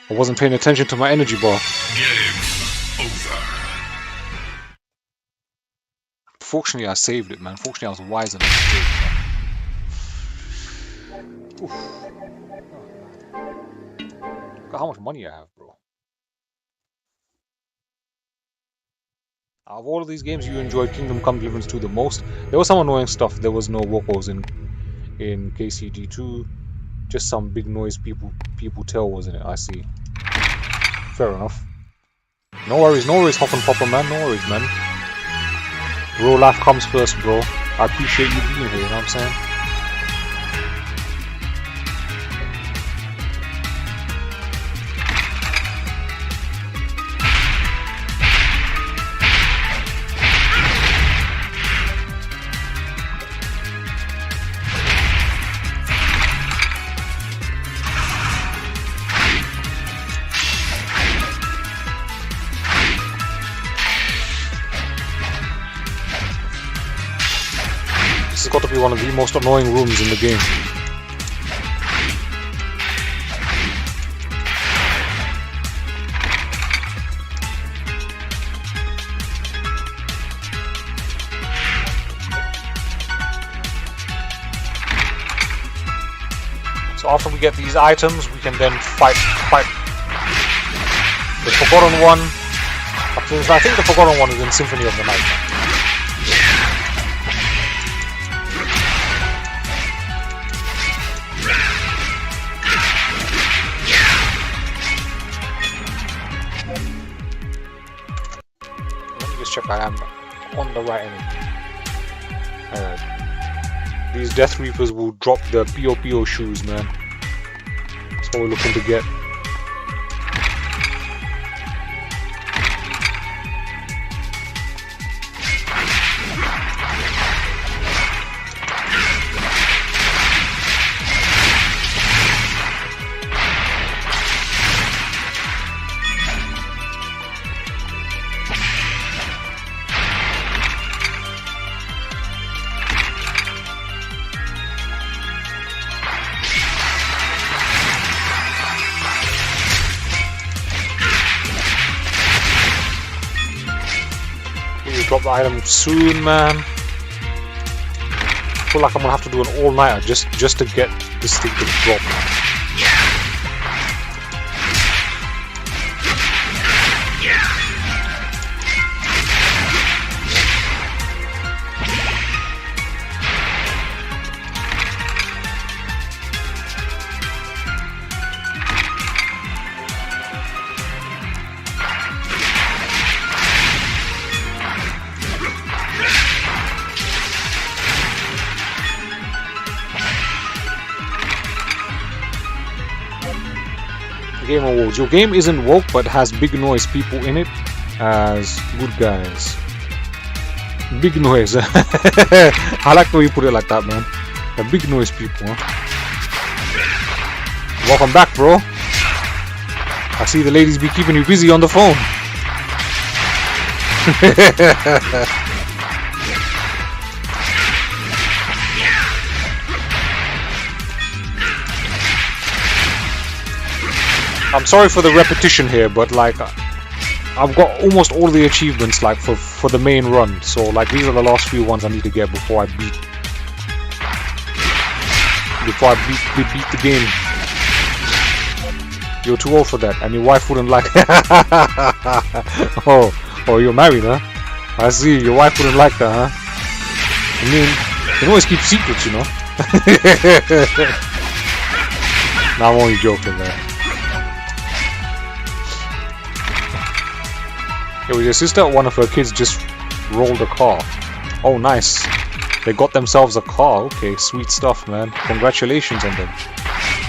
I wasn't paying attention to my energy bar. Game over. Fortunately, I saved it, man. Fortunately, I was wise enough to save it. Oof. Look at how much money I have, bro. Out of all of these games, you enjoyed Kingdom Come Deliverance 2 the most. There was some annoying stuff. There was no vocals in KCD2. Just some big noise people tell, wasn't it? I see. Fair enough. No worries, Hop and Popper, man. No worries, man. Real life comes first, bro. I appreciate you being here, you know what I'm saying? This has got to be one of the most annoying rooms in the game. So after we get these items, we can then fight the Forgotten One. I think the Forgotten One is in Symphony of the Night. Check I am on the right end. These Death Reapers will drop the P.O.P.O. shoes, man. That's what we're looking to get. Drop the item soon, man. I feel like I'm gonna have to do an all-nighter just to get this thing to drop. Game awards. Your game isn't woke but has big noise people in it as good guys. Big noise. I like the way you put it like that, man. The big noise people, huh? Welcome back, bro. I see the ladies be keeping you busy on the phone. I'm sorry for the repetition here, but like I've got almost all the achievements like for the main run, so like these are the last few ones I need to get before I beat beat the game. You're too old for that, and your wife wouldn't like. oh, you're married, huh? I see. Your wife wouldn't like that, huh? I mean, you can always keep secrets, you know. Nah, I'm only joking, man. With your sister, one of her kids just rolled a car. Oh, nice. They got themselves a car. Okay, sweet stuff, man. Congratulations on them.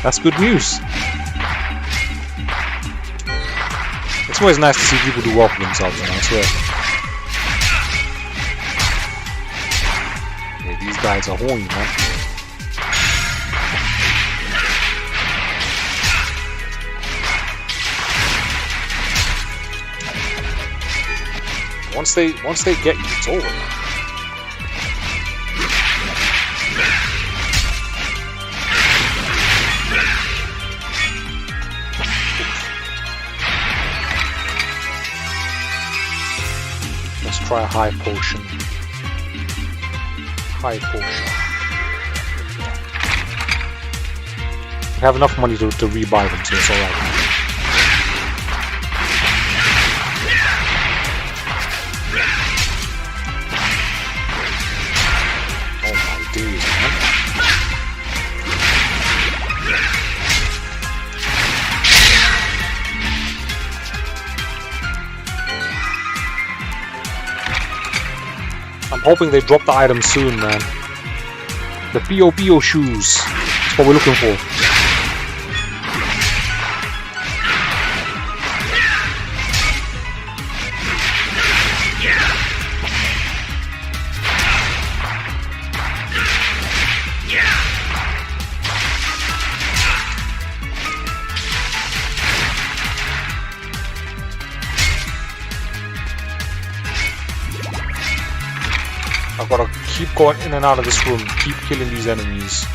That's good news. It's always nice to see people do well for themselves, man, I swear. Yeah, these guys are horny, man. Once they get you, it's over, man. try a high potion. High potion. We have enough money to rebuy them, so it's alright. Oh my days, man. I'm hoping they drop the item soon, man. The P.O.P.O. shoes. That's what we're looking for. I've got to keep going in and out of this room, keep killing these enemies.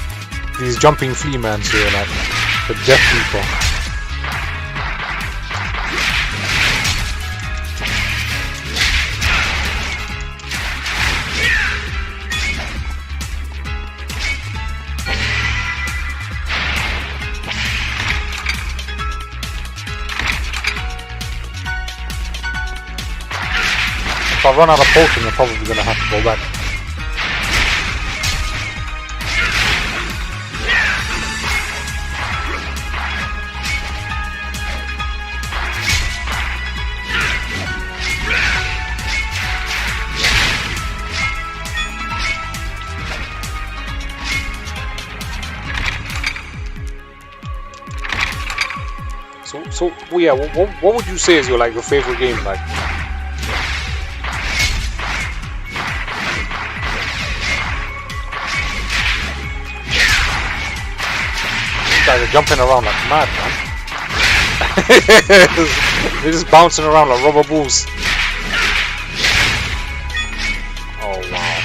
These jumping flea mans here, like the Death Reaper. If I run out of potion, I'm probably going to have to go back. So yeah, what would you say is your your favorite game, like? These guys are jumping around like mad, man. They're just bouncing around like rubber balls. Oh wow.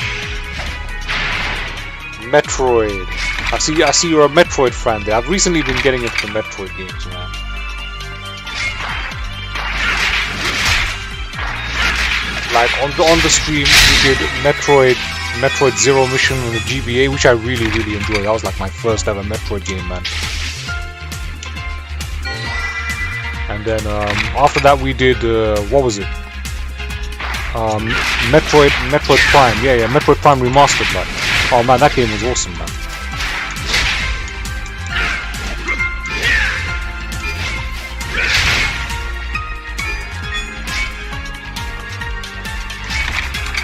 Metroid. I see you're a Metroid fan there. I've recently been getting into the Metroid games, man. Like on the stream, we did Metroid Zero Mission on the GBA, which I really enjoyed. That was like my first ever Metroid game, man. And then after that, we did what was it? Metroid Prime. Yeah, Metroid Prime Remastered. Like, oh man, that game was awesome, man.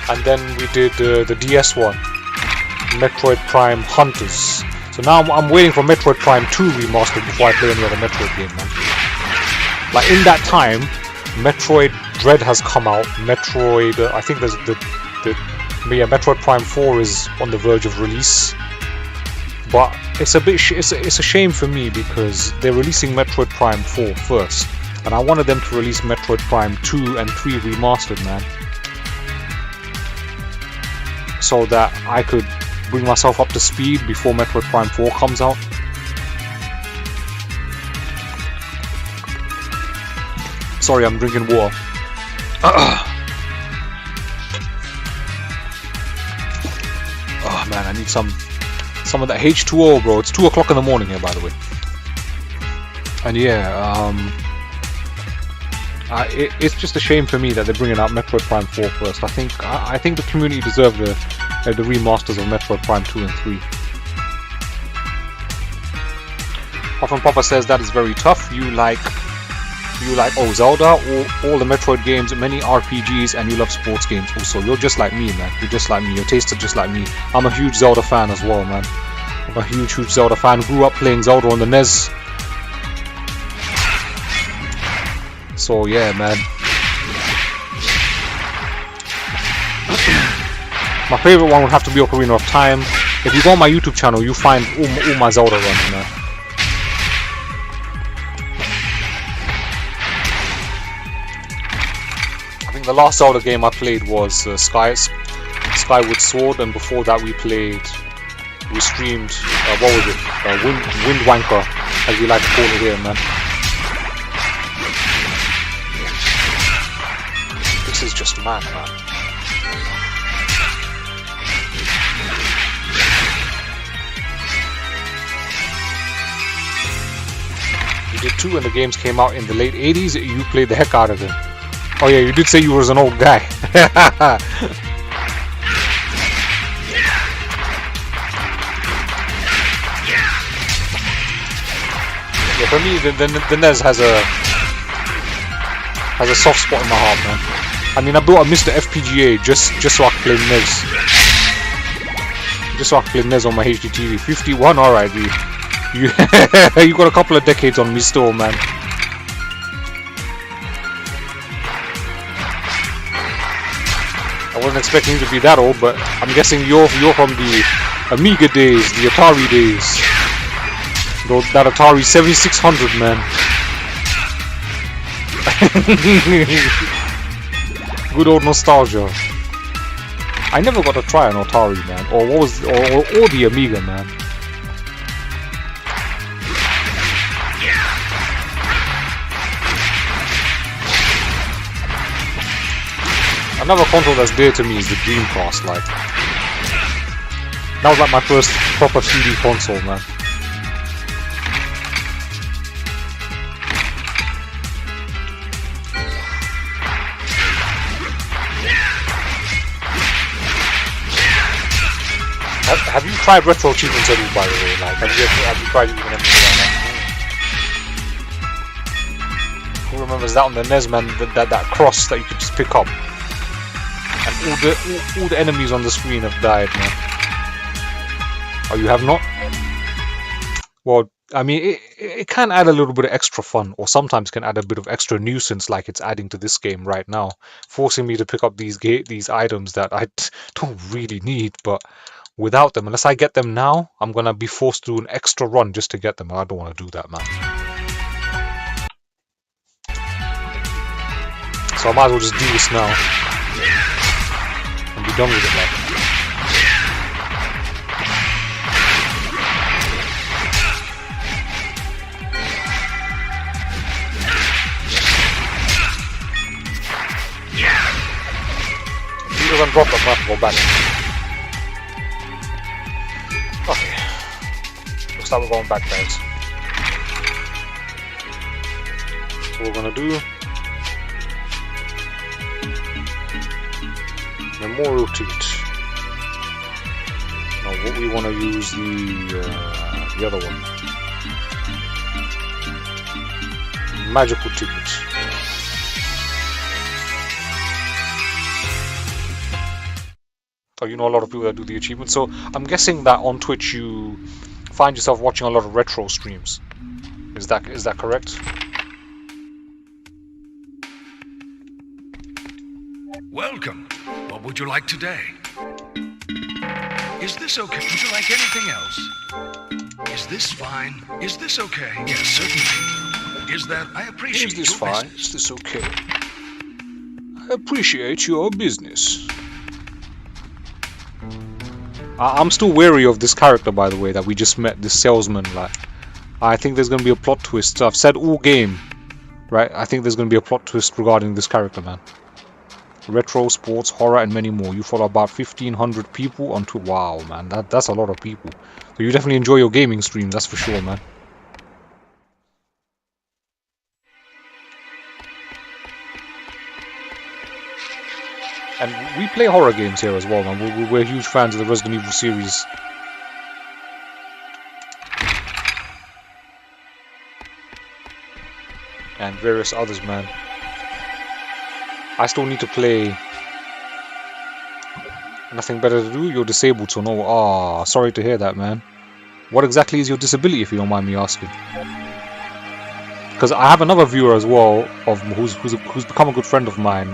And then we did the DS one, Metroid Prime Hunters. So now I'm waiting for Metroid Prime 2 remastered before I play any other Metroid game, man. Like in that time, Metroid Dread has come out. Metroid, I think there's Metroid Prime 4 is on the verge of release. But it's a shame for me because they're releasing Metroid Prime 4 first, and I wanted them to release Metroid Prime 2 and 3 remastered, man. So that I could bring myself up to speed before Metroid Prime 4 comes out. Sorry, I'm drinking water. Oh man, I need some of that H2O, bro. It's 2 o'clock in the morning here, by the way. And yeah, it's just a shame for me that they're bringing out Metroid Prime 4 first. I think the community deserve the remasters of Metroid Prime 2 and 3. Often Papa says that is very tough. You like Zelda, or all the Metroid games, many RPGs, and you love sports games also. You're just like me, man. You're just like me. Your tastes are just like me. I'm a huge Zelda fan as well, man. I'm a huge Zelda fan. Grew up playing Zelda on the NES. So yeah, man. My favorite one would have to be Ocarina of Time. If you go on my YouTube channel, you find all my Zelda runs, man. I think the last Zelda game I played was Skyward Sword, and before that we streamed, what was it? Wind Wanker, as we like to call it here, man. This is just mad, man. You did too when the games came out in the late 80s. You played the heck out of them. Oh yeah, you did say you was an old guy. Yeah, for me, the NES has a soft spot in my heart, man. I mean, I built a Mr. FPGA just so I could play NES. Just so I could play NES on my HD TV. 51, alright, dude. You got a couple of decades on me still, man. I wasn't expecting you to be that old, but I'm guessing you're from the Amiga days, the Atari days. That Atari 7600, man. Good old nostalgia. I never got to try an Atari, man, or what was, or the Amiga, man. Another console that's dear to me is the Dreamcast. Like, that was like my first proper CD console, man. Have you tried RetroAchievements at all, by the way? Like, have you tried using anything like that? Who remembers that on the NES, man? That cross that you could just pick up, and all the enemies on the screen have died, man. Oh, you have not? Well, I mean, it can add a little bit of extra fun, or sometimes can add a bit of extra nuisance, like it's adding to this game right now, forcing me to pick up these items that I don't really need, but without them, unless I get them now, I'm gonna be forced to do an extra run just to get them. I don't want to do that, man. So I might as well just do this now and be done with it, like. If he doesn't drop them, I have to go back. Okay. Looks like we're going back, guys. So we're gonna do Memorial Teat. Now what we wanna use the other one. Magical Ticket. Oh, you know a lot of people that do the achievements, so I'm guessing that on Twitch you find yourself watching a lot of retro streams. Is that correct? Welcome. What would you like today? Is this okay? Would you like anything else? Is this fine? Is this okay? Yes, certainly. Is that I appreciate your business. Is this fine? Is this okay? I appreciate your business. I'm still wary of this character, by the way, that we just met, this salesman. Like, I think there's going to be a plot twist. I've said all game, right? I think there's going to be a plot twist regarding this character, man. Retro, sports, horror, and many more. You follow about 1,500 people on Twitch. Wow, man, that's a lot of people. So you definitely enjoy your gaming stream, that's for sure, man. And we play horror games here as well, man. We're huge fans of the Resident Evil series. And various others, man. I still need to play Nothing Better to Do. You're disabled, so no. Ah, sorry to hear that, man. What exactly is your disability, if you don't mind me asking? Because I have another viewer as well, of who's become a good friend of mine.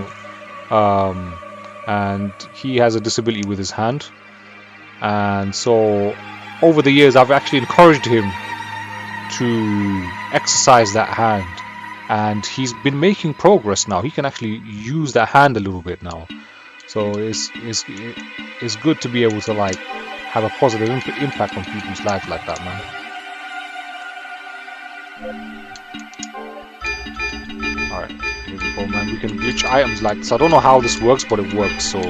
And he has a disability with his hand, and so over the years I've actually encouraged him to exercise that hand, and he's been making progress now. He can actually use that hand a little bit now, so it's good to be able to like have a positive impact on people's lives like that, man. Alright, here we go, man. We can glitch items like this. I don't know how this works, but it works, so...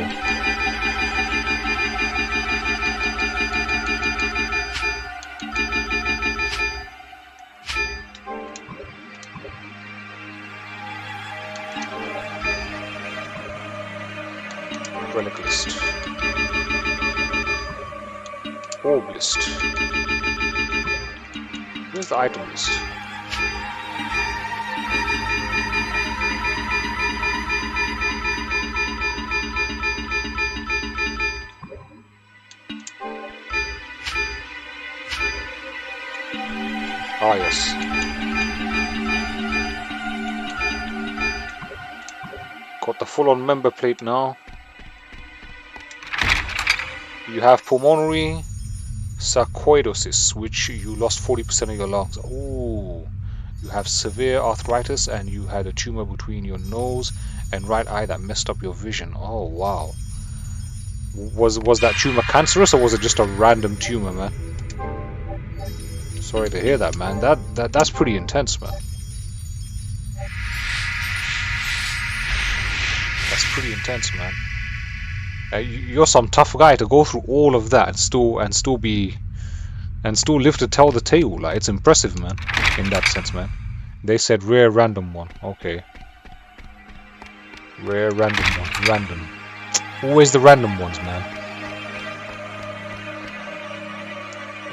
Relic list. Orb list. Where's the item list? Ah, yes. Got the full-on member plate now. You have pulmonary sarcoidosis, which you lost 40% of your lungs. Oh, you have severe arthritis, and you had a tumor between your nose and right eye that messed up your vision. Oh, wow. Was that tumor cancerous, or was it just a random tumor, man? Sorry to hear that, man. That's pretty intense, man. That's pretty intense, man. You're some tough guy to go through all of that and still live to tell the tale. Like, it's impressive, man. In that sense, man. They said rare random one. Okay. Rare random one. Random. Always the random ones, man.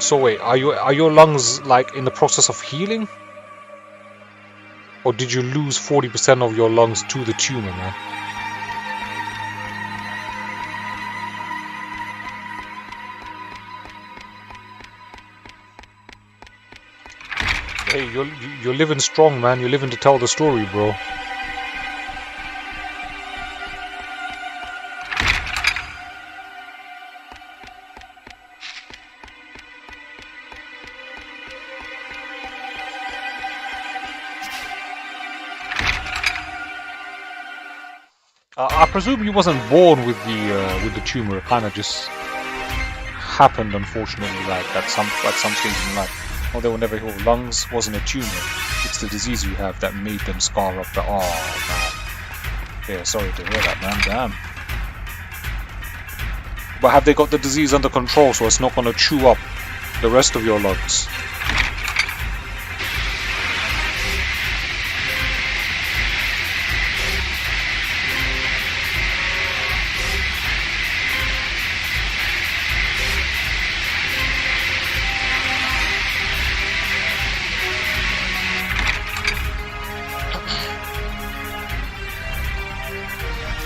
So wait, are your lungs like in the process of healing? Or did you lose 40% of your lungs to the tumor, man? Hey, you're living strong, man. You're living to tell the story, bro. I presume you wasn't born with the tumor. It kind of just happened, unfortunately, like at some stage in life. Oh, they will never heal. Lungs wasn't a tumor. It's the disease you have that made them scar up the... Oh, man. Yeah, sorry to hear that, man. Damn. But have they got the disease under control so it's not going to chew up the rest of your lungs?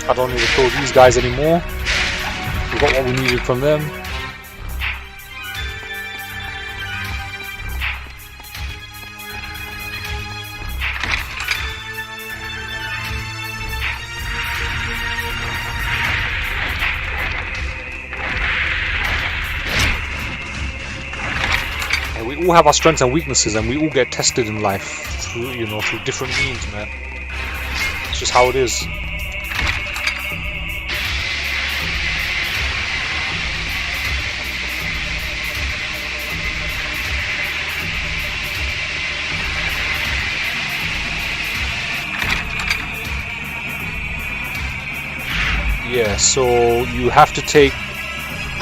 I don't need to kill these guys anymore. We got what we needed from them. And we all have our strengths and weaknesses, and we all get tested in life through, through different means, man. It's just how it is. Yeah, so you have to take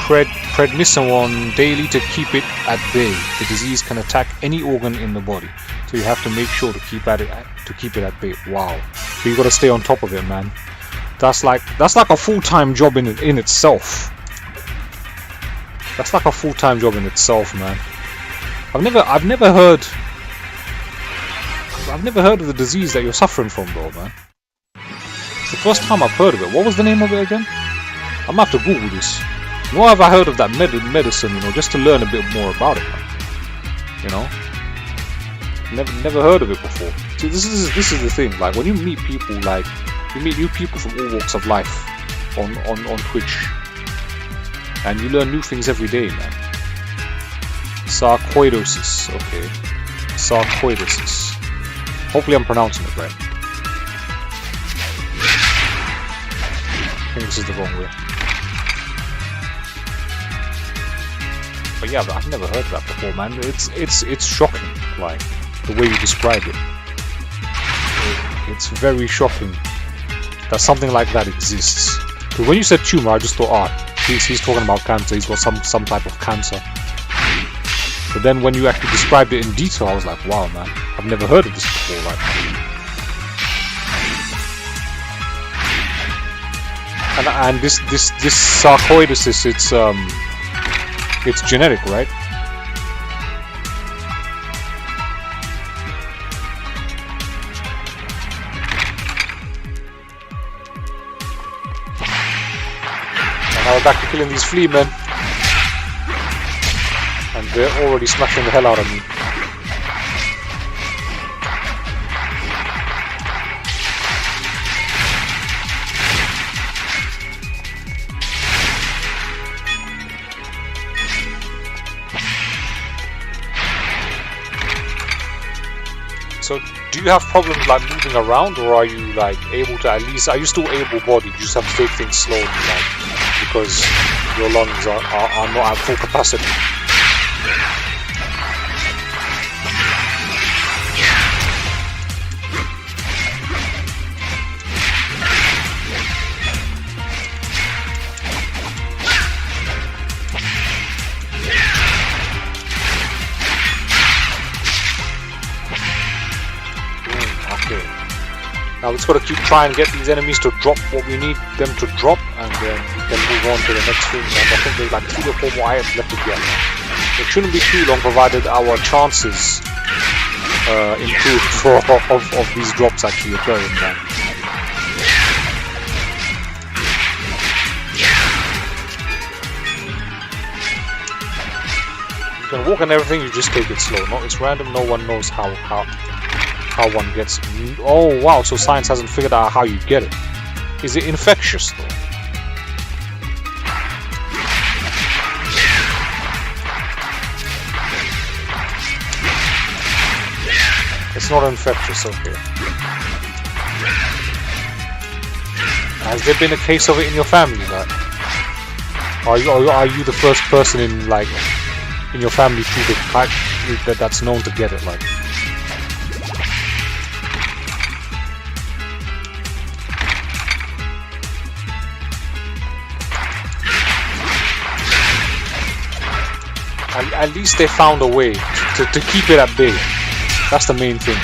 prednisone daily to keep it at bay. The disease can attack any organ in the body, so you have to make sure to keep it at bay. Wow, so you got to stay on top of it, man. That's like a full-time job in itself. That's like a full-time job in itself, man. I've never heard of the disease that you're suffering from, though, man. It's the first time I've heard of it. What was the name of it again? I'm gonna have to Google this. Nor have I heard of that medicine, just to learn a bit more about it, man. Never heard of it before. See, this is the thing. Like, when you meet people, you meet new people from all walks of life on Twitch, and you learn new things every day, man. Sarcoidosis. Okay. Sarcoidosis. Hopefully I'm pronouncing it right. I think this is the wrong way. But yeah, I've never heard of that before, man. It's shocking, like, the way you describe it. It's very shocking that something like that exists. Because when you said tumor, I just thought, he's talking about cancer. He's got some type of cancer. But then when you actually described it in detail, I was like, wow, man, I've never heard of this before. Like, And this sarcoidosis, it's genetic, right? And now we're back to killing these flea men, and they're already smashing the hell out of me. So, do you have problems like moving around, or are you like able to at least? Are you still able-bodied? You just have to take things slowly, like because your lungs are not at full capacity. Now we just got to keep trying to get these enemies to drop what we need them to drop, and then we can move on to the next thing. And I think there's like 3 or 4 more items left to get. It shouldn't be too long, provided our chances improve of these drops actually occurring. Man. You can walk and everything, you just take it slow. It's random, no one knows how one gets. Oh wow, so science hasn't figured out how you get it. Is it infectious though? It's not infectious, okay. Has there been a case of it in your family, like? Are you the first person in like in your family tree that's known to get it, like? At least they found a way to keep it at bay. That's the main thing.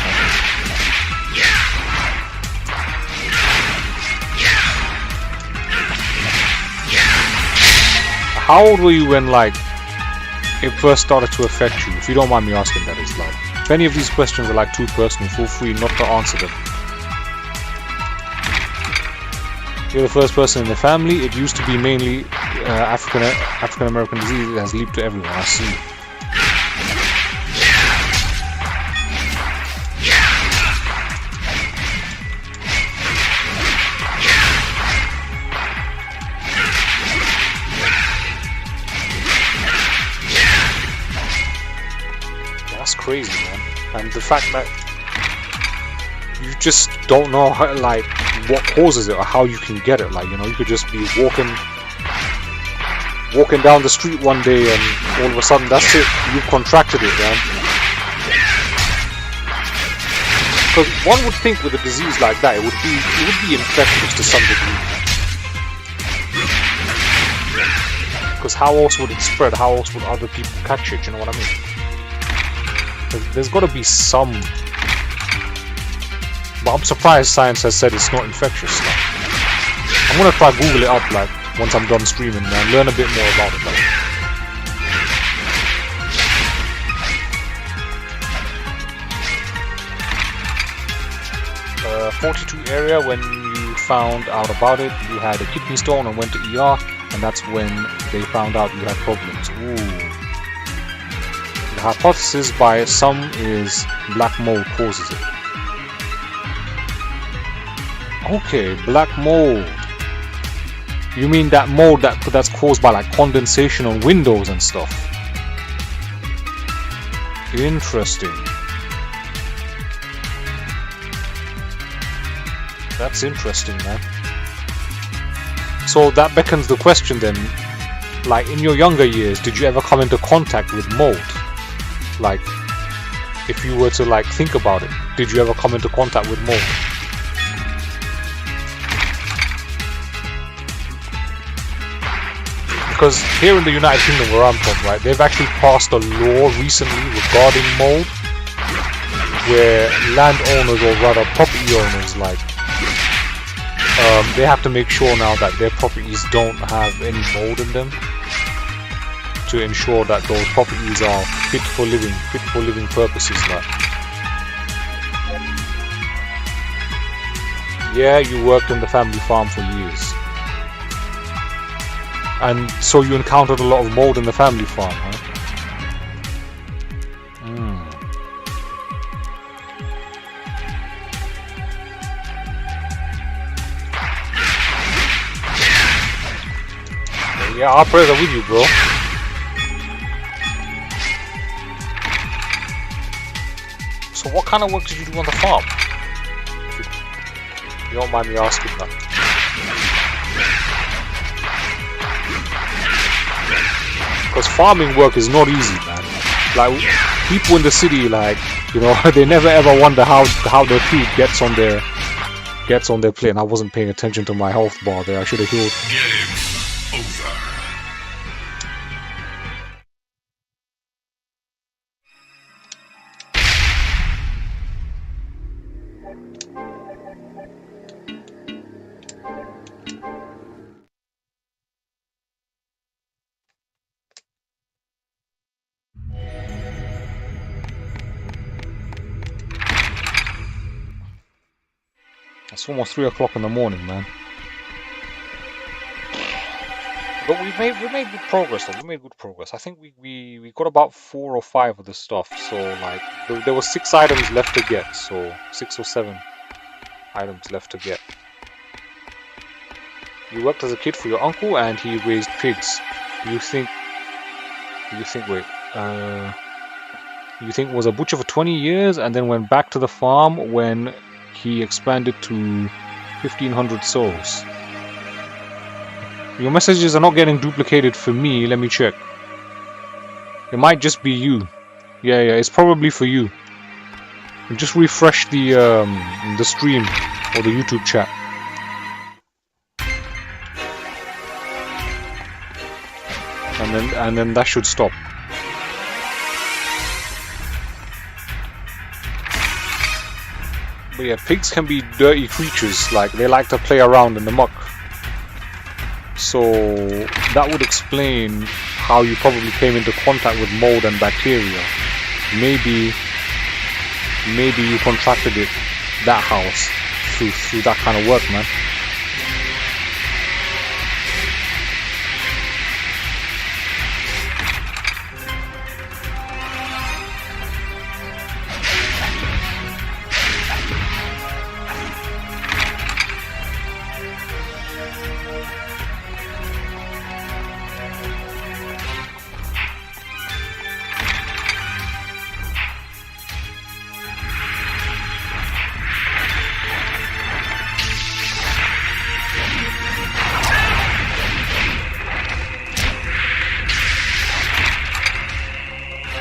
How old were you when like it first started to affect you? If you don't mind me asking, that is like. If any of these questions are like too personal, feel free not to answer them. You're the first person in the family. It used to be mainly African American disease. It has leaped to everyone. I see. That's crazy, man. And the fact that you just don't know how, like, what causes it or how you can get it. Like, you know, you could just be walking down the street one day and all of a sudden that's it, you've contracted it, man. Because one would think with a disease like that it would be infectious to some degree. Because how else would it spread? How else would other people catch it? You know what I mean? There's got to be some. But I'm surprised science has said it's not infectious. I'm gonna try Google it up like once I'm done streaming and learn a bit more about it. Like. 42 area, when you found out about it, you had a kidney stone and went to ER, and that's when they found out you had problems. Ooh. The hypothesis by some is black mold causes it. Okay, black mold. You mean that mold that's caused by like condensation on windows and stuff? Interesting. That's interesting, man. So that beckons the question then, like in your younger years, did you ever come into contact with mold? Like, if you were to like think about it, did you ever come into contact with mold? Because here in the United Kingdom where I'm from, right, they've actually passed a law recently regarding mold, where landowners, or rather property owners, like they have to make sure now that their properties don't have any mold in them, to ensure that those properties are fit for living purposes. Like, yeah, you worked in the family farm for years, and so you encountered a lot of mold in the family farm, huh? Yeah, our prayers are with you, bro. So what kind of work did you do on the farm? You don't mind me asking that. Because farming work is not easy, man. Like, people in the city, like, you know, they never ever wonder how their food gets on their plate. And I wasn't paying attention to my health bar there. I should have healed. Game over. It's almost 3 o'clock in the morning, man. But we made good progress, though. We made good progress. I think we got about 4 or 5 of the stuff. So like there were 6 items left to get. So 6 or 7 items left to get. You worked as a kid for your uncle, and he raised pigs. You think was a butcher for 20 years, and then went back to the farm when he expanded to 1,500 souls. Your messages are not getting duplicated for me. Let me check. It might just be you. Yeah, it's probably for you. And just refresh the stream or the YouTube chat. And then that should stop. But yeah, pigs can be dirty creatures. Like, they like to play around in the muck. So that would explain how you probably came into contact with mold and bacteria. Maybe you contracted it, that house, through that kind of work, man.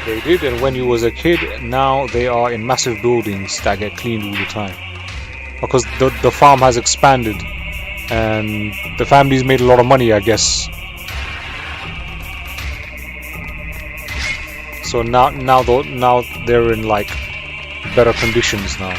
They did, and when you was a kid, now they are in massive buildings that get cleaned all the time. Because the farm has expanded, and the family's made a lot of money, I guess. So now they're in like better conditions now.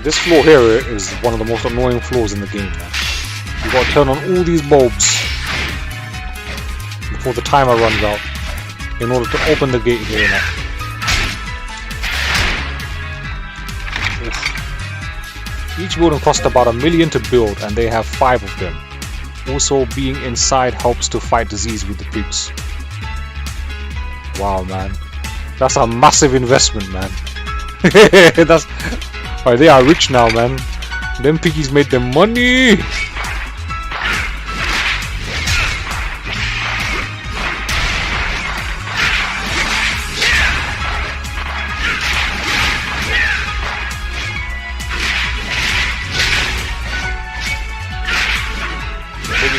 This floor here is one of the most annoying floors in the game, man. You gotta turn on all these bulbs before the timer runs out in order to open the gate here now. Each building cost about $1 million to build, and they have 5 of them. Also, being inside helps to fight disease with the pigs. Wow, man. That's a massive investment, man. That's... Alright, they are rich now, man. Them piggies made them money.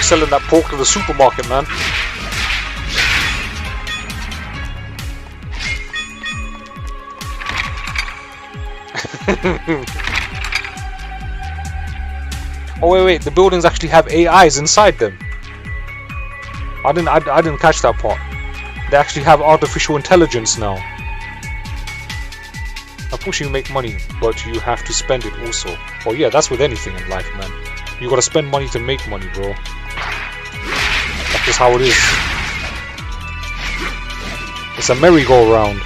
selling that pork to the supermarket, man. Oh wait, the buildings actually have AIs inside them. I didn't catch that part. They actually have artificial intelligence now. Of course you make money, but you have to spend it also. Oh yeah, that's with anything in life, man. You gotta spend money to make money, bro. That's just how it is. It's a merry-go-round.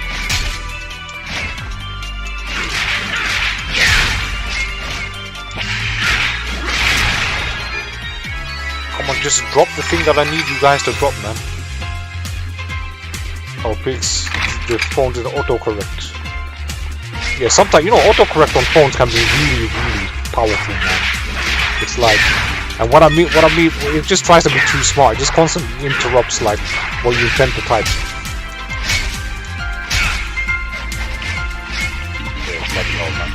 Come on, just drop the thing that I need you guys to drop, man. Oh, please. The phone did autocorrect. Yeah, sometimes, you know, autocorrect on phones can be really, really powerful, man. It's like, and what I mean, it just tries to be too smart. It just constantly interrupts, like, what you intend to type. Yeah, bloody hell, man.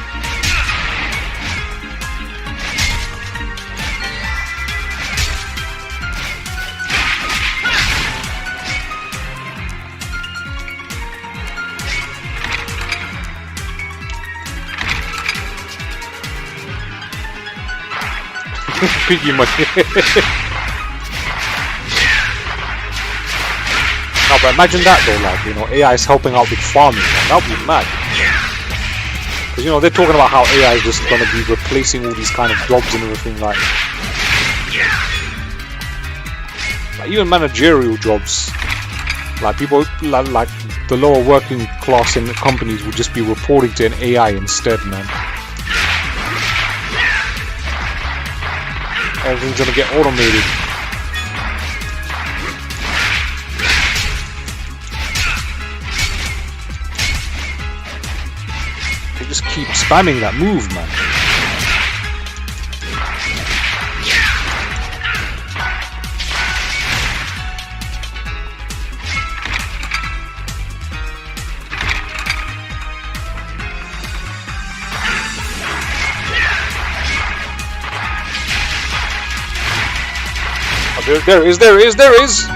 Piggy money. No, but imagine that though, like, you know, AI is helping out with farming, man. That would be mad. Because, you know, they're talking about how AI is just going to be replacing all these kind of jobs and everything, like even managerial jobs. Like people, like the lower working class in the companies would just be reporting to an AI instead, man. Everything's gonna get automated. They just keep spamming that move, man. There is.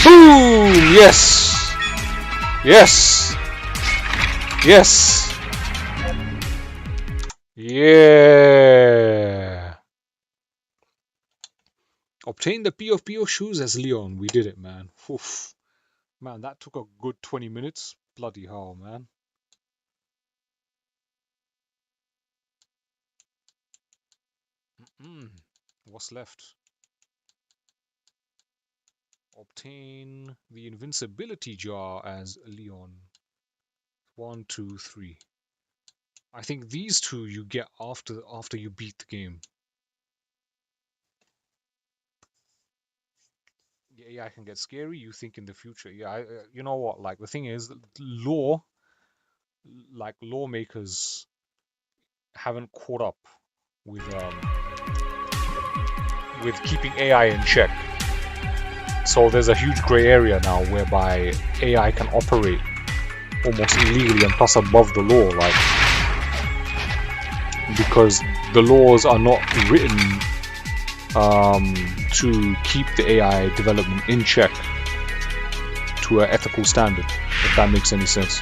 Boom! Yes! Yes! Yes! Yeah! Obtain the PO shoes as Leon. We did it, man. Oof. Man, that took a good 20 minutes. Bloody hell, man. What's left? Obtain the invincibility jar as Leon. 1, 2, 3. I think these two you get after you beat the game. Yeah, I can get scary. You think in the future? Yeah, you know what? Like the thing is, lawmakers haven't caught up with keeping AI in check. So there's a huge grey area now whereby AI can operate almost illegally and plus above the law, like, because the laws are not written to keep the AI development in check to an ethical standard, if that makes any sense.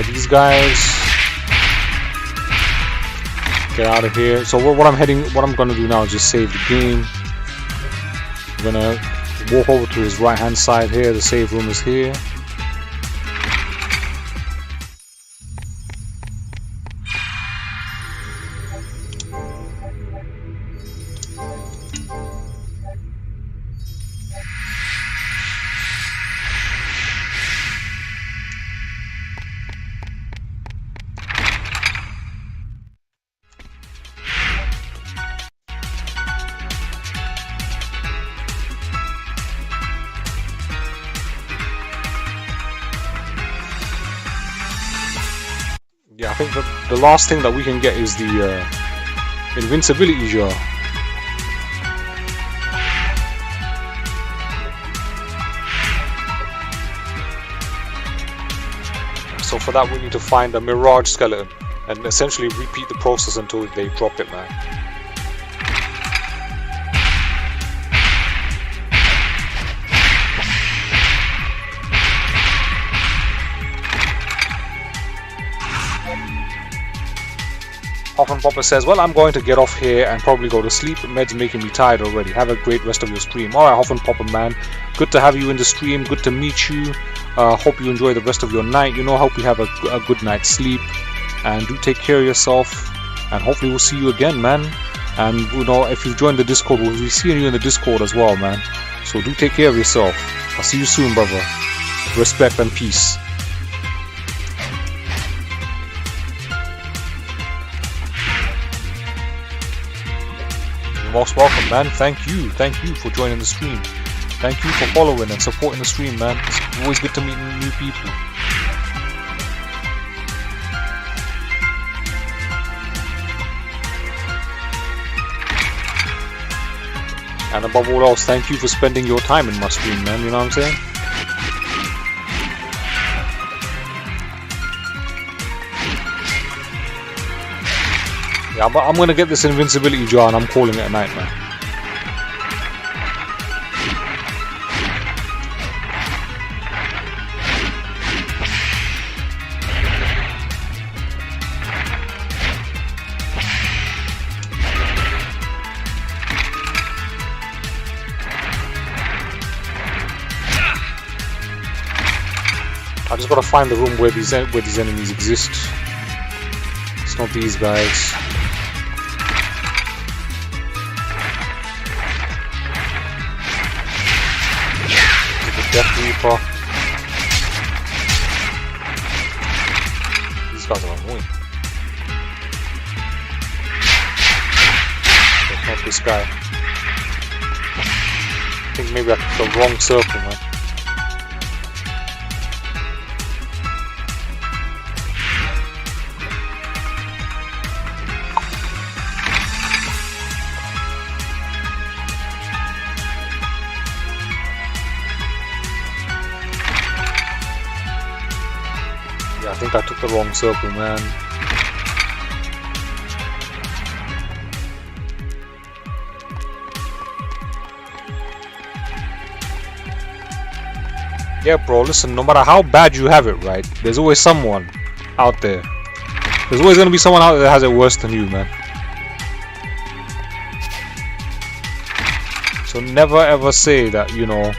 These guys, get out of here. So what I'm gonna do now is just save the game. I'm gonna walk over to his right hand side here. The save room is here. Yeah, I think the last thing that we can get is the invincibility jar. So for that we need to find a mirage skeleton and essentially repeat the process until they drop it, man. Hoffman Popper says, well, I'm going to get off here and probably go to sleep. Med's making me tired already. Have a great rest of your stream. Alright, Hoffman Popper, man. Good to have you in the stream. Good to meet you. Hope you enjoy the rest of your night. You know, hope you have a good night's sleep. And do take care of yourself. And hopefully we'll see you again, man. And, you know, if you've joined the Discord, we'll be seeing you in the Discord as well, man. So do take care of yourself. I'll see you soon, brother. Respect and peace. Most welcome, man. Thank you for joining the stream. Thank you for following and supporting the stream, man. It's always good to meet new people. And above all else, thank you for spending your time in my stream, man. You know what I'm saying? Yeah, but I'm gonna get this invincibility jar and I'm calling it a night, man. I just gotta find the room where these enemies exist. It's not these guys. Death Reaper. These guys are annoying. It's not this guy. I think maybe I took the wrong circle, man. I think I took the wrong circle, man. Yeah, bro, listen, no matter how bad you have it, right, there's always someone out there. There's always gonna be someone out there that has it worse than you, man. So never ever say that, you know,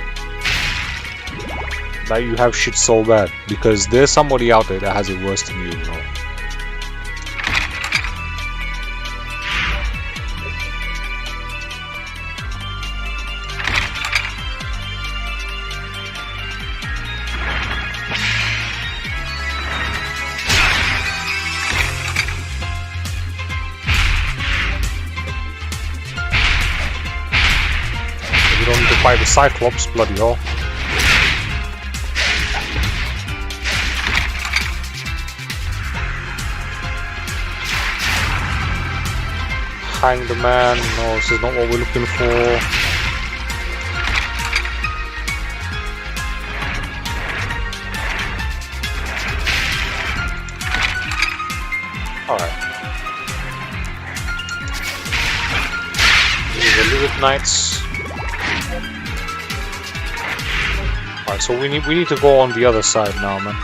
that you have shit so bad, because there's somebody out there that has it worse than you, you know. You don't need to fight the Cyclops, bloody hell. Hang the man. No, this is not what we're looking for. Alright. These are the Lyric Knights. Alright, so we need to go on the other side now, man.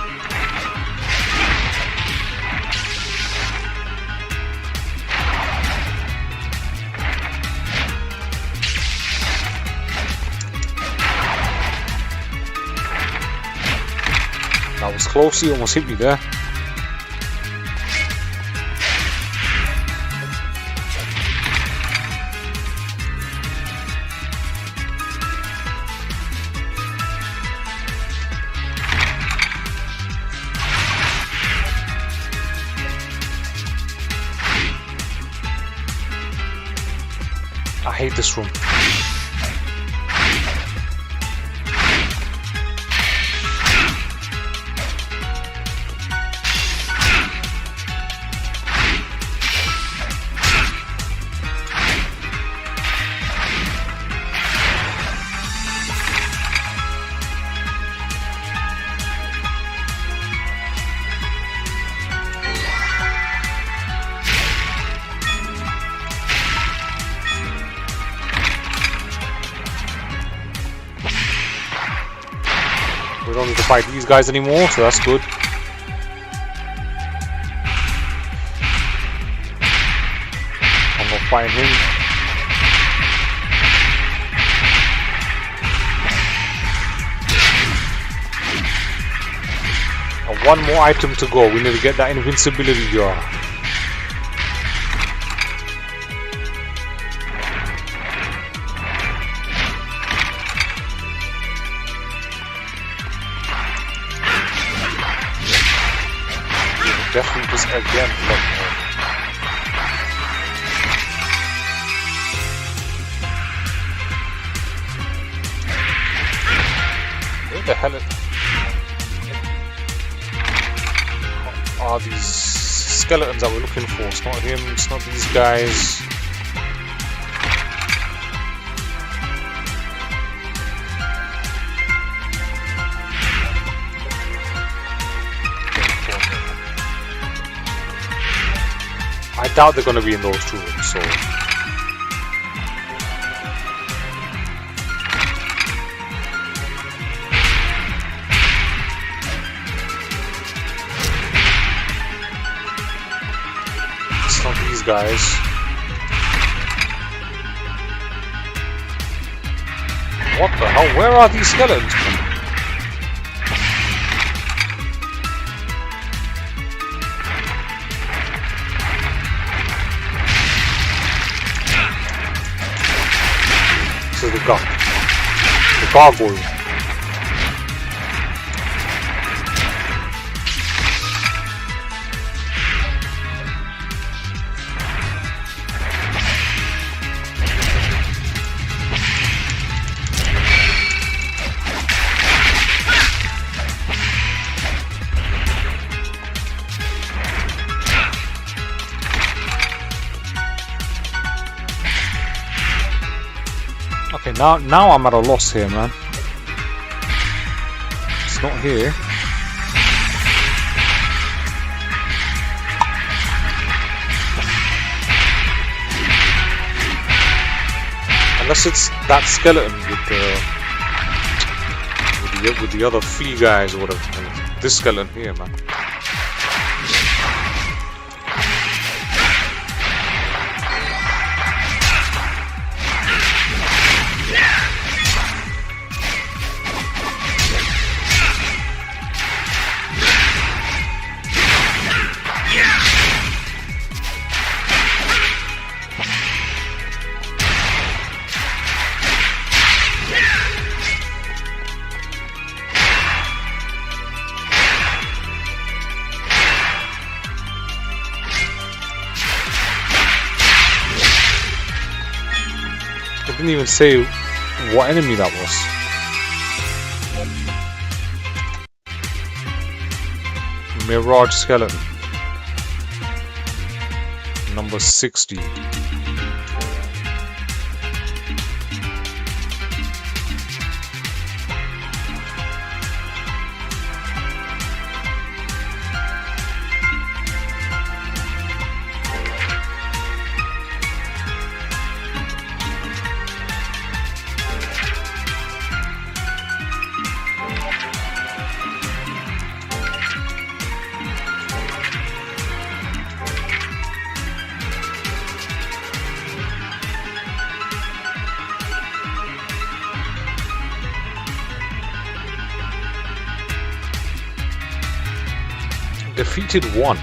That was close, he almost hit me there. I hate this room. fight these guys anymore, so that's good. I'm not fighting him. And one more item to go. We need to get that invincibility jar. Definitely this again. Where the hell are these skeletons that we're looking for? It's not him, it's not these guys. I doubt they're going to be in those two rooms, so... It's not these guys. What the hell? Where are these skeletons? The gargoyle. Okay, now I'm at a loss here, man. It's not here. Unless it's that skeleton with the other 3 guys or whatever. And this skeleton here, man. Didn't even say what enemy that was. Mirage skeleton. Number 60. Defeated 1.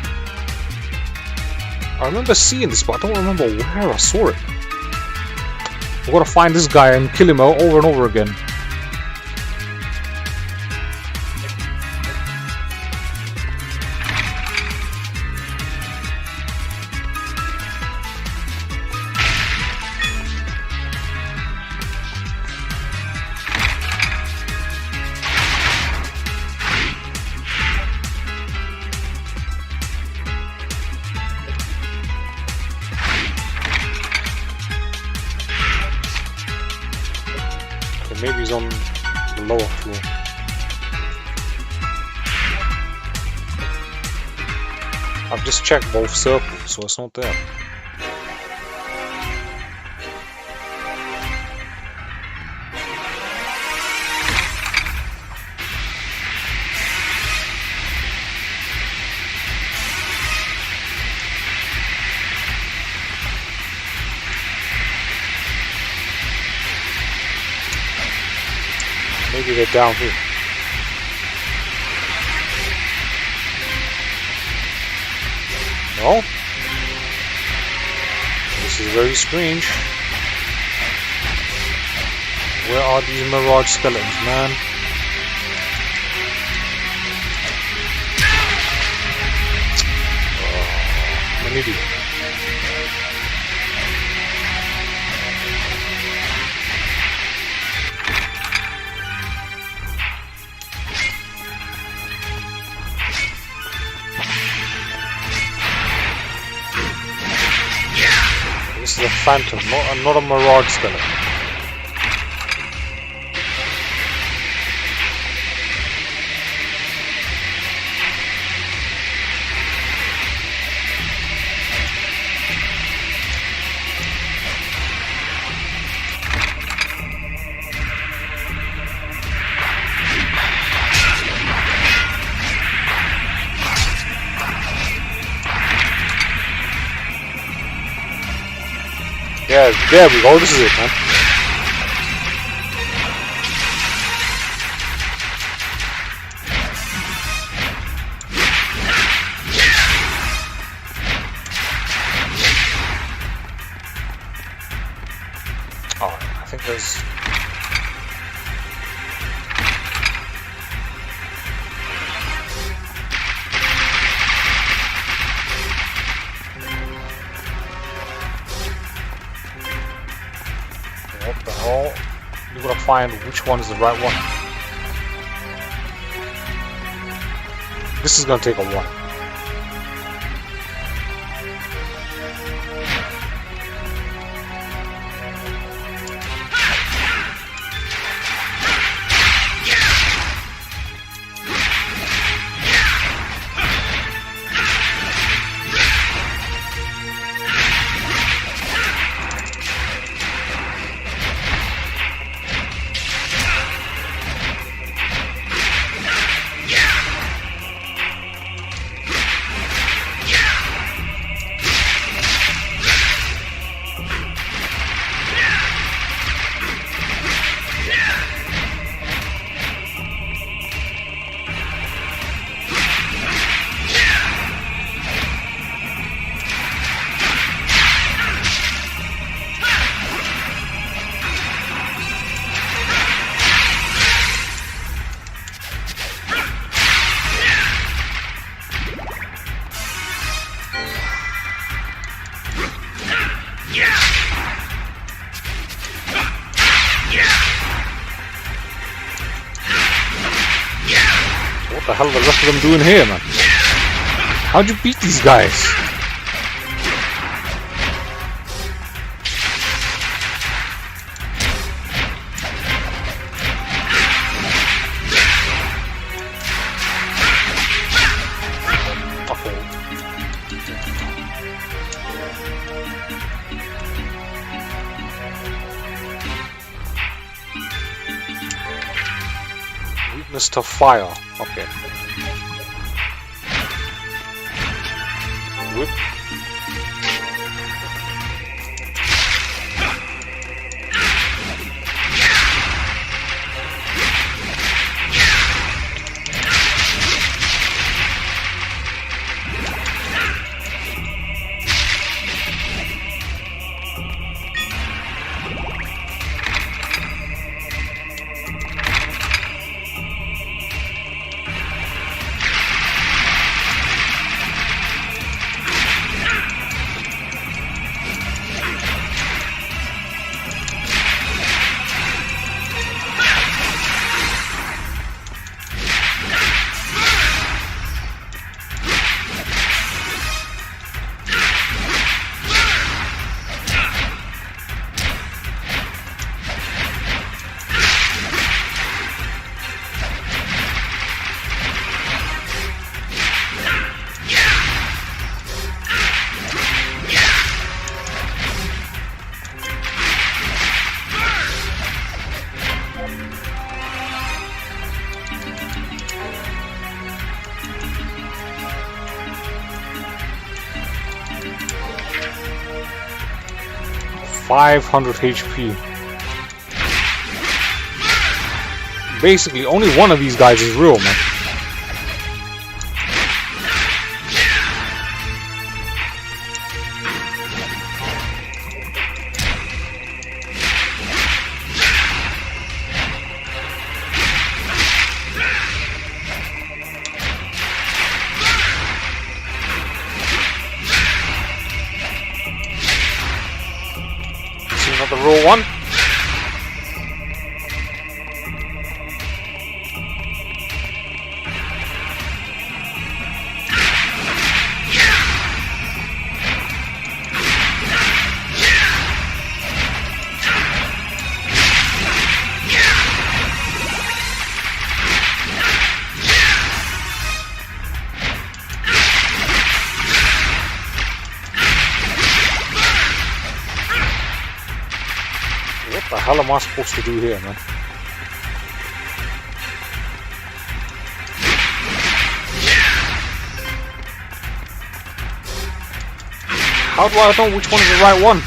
I remember seeing this, but I don't remember where I saw it. I gotta find this guy and kill him over and over again. Maybe he's on the lower floor. I've just checked both circles, so it's not there. Maybe they're down here. No? This is very strange. Where are these mirage skeletons, man? I'm an idiot. This is a phantom, not a mirage skeleton. Yeah, there we go, this is it, man. Oh, I think there's... What the hell? You gotta find which one is the right one. This is gonna take a while. What the hell are the rest of them doing here, man? How'd you beat these guys? Okay. Weakness to fire. Okay. Whip. $500 HP. basically only one of these guys is real, man. See another real one. What the hell am I supposed to do here, man? How do I know which one is the right one?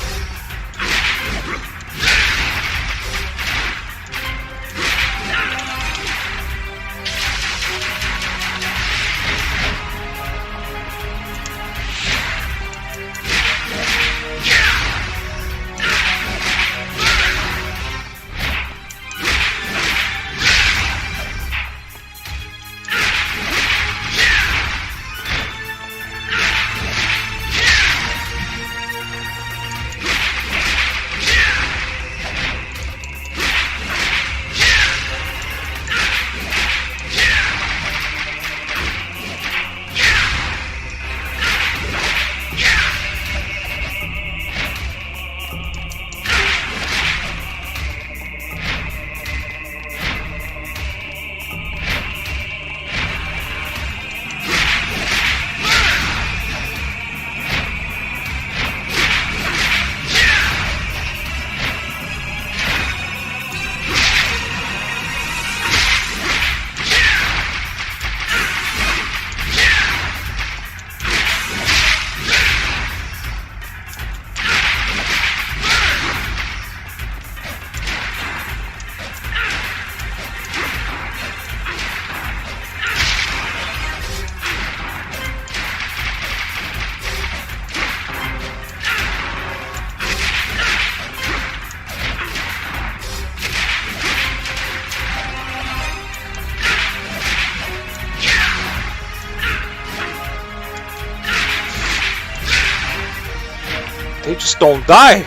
They just don't die.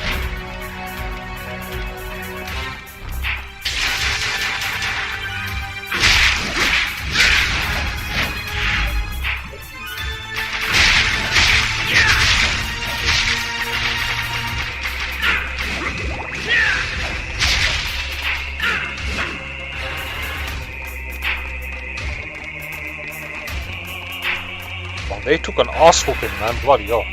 Well, they took an ass whooping, man. Bloody hell.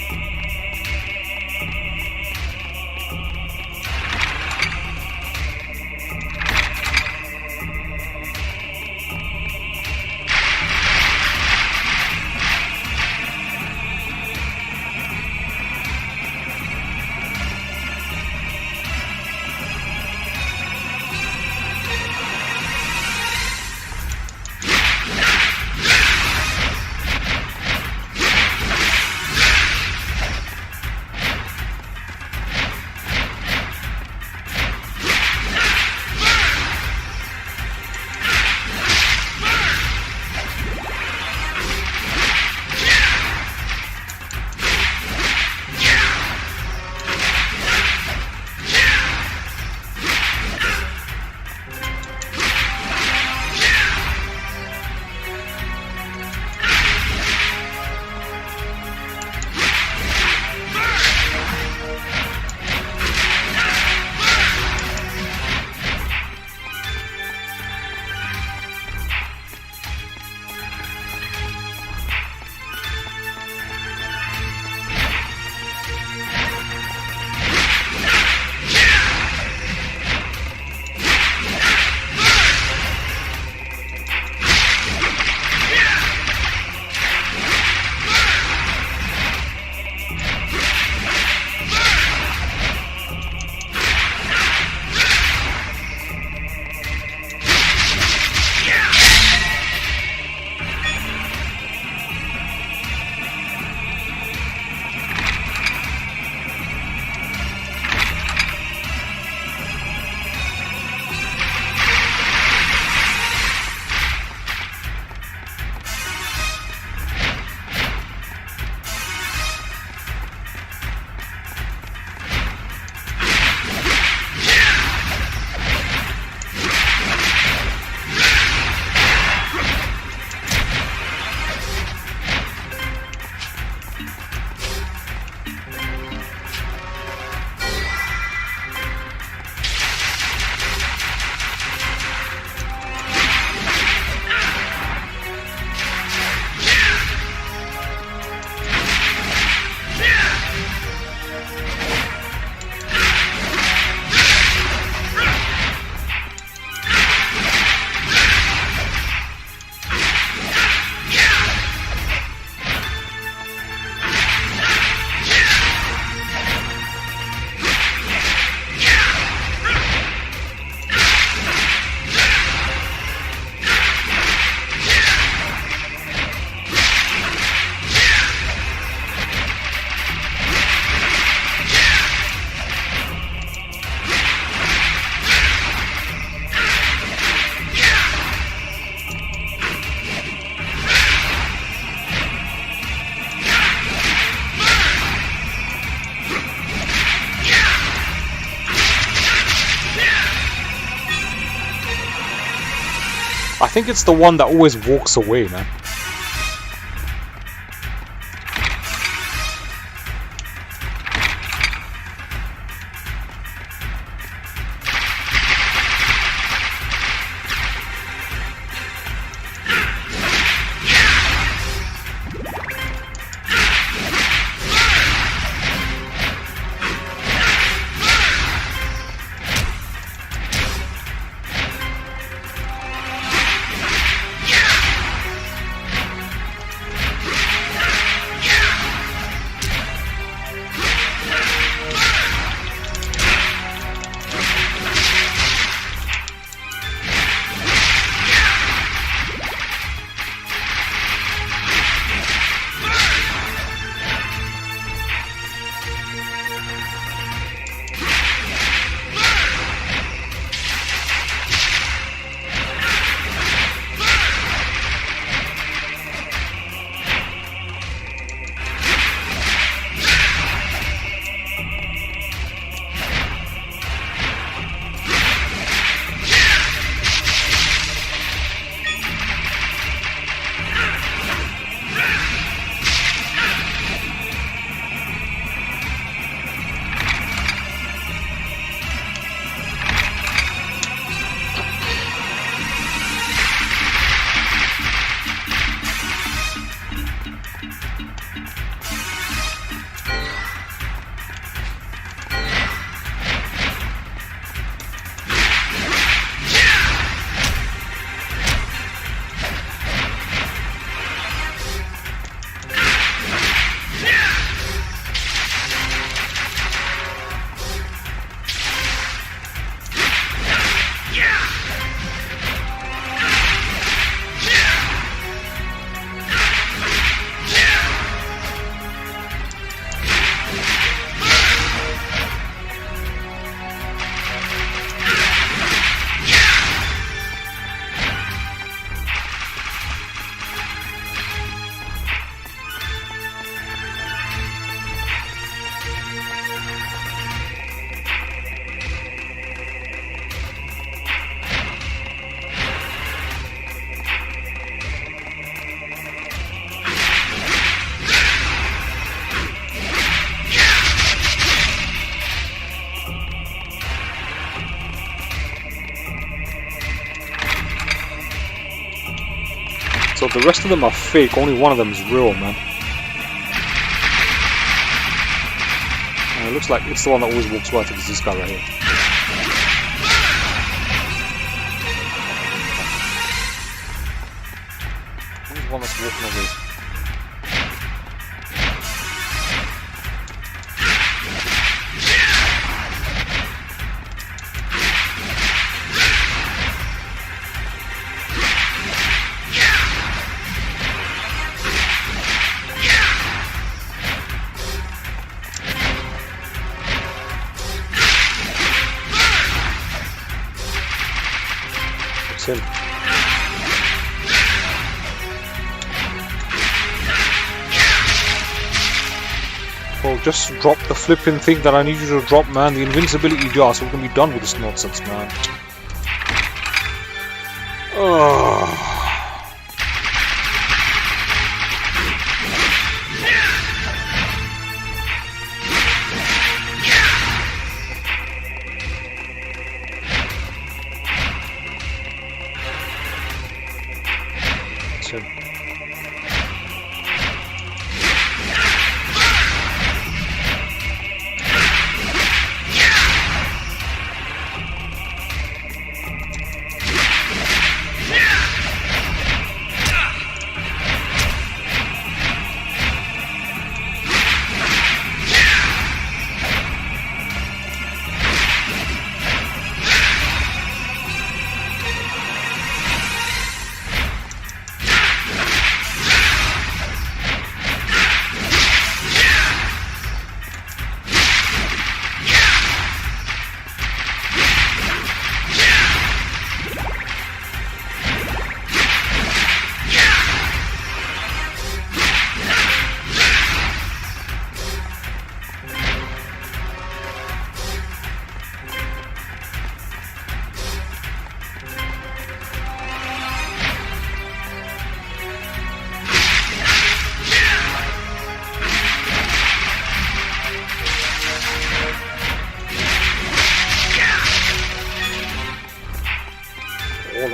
I think it's the one that always walks away, man. So the rest of them are fake, only one of them is real, man. And it looks like it's the one that always walks by. I think it's this guy right here. Who's the one that's walking away? Him. Well, just drop the flipping thing that I need you to drop, man. The invincibility jar, so we can be done with this nonsense, man. Ugh.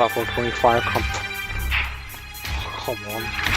that for 25. Come on.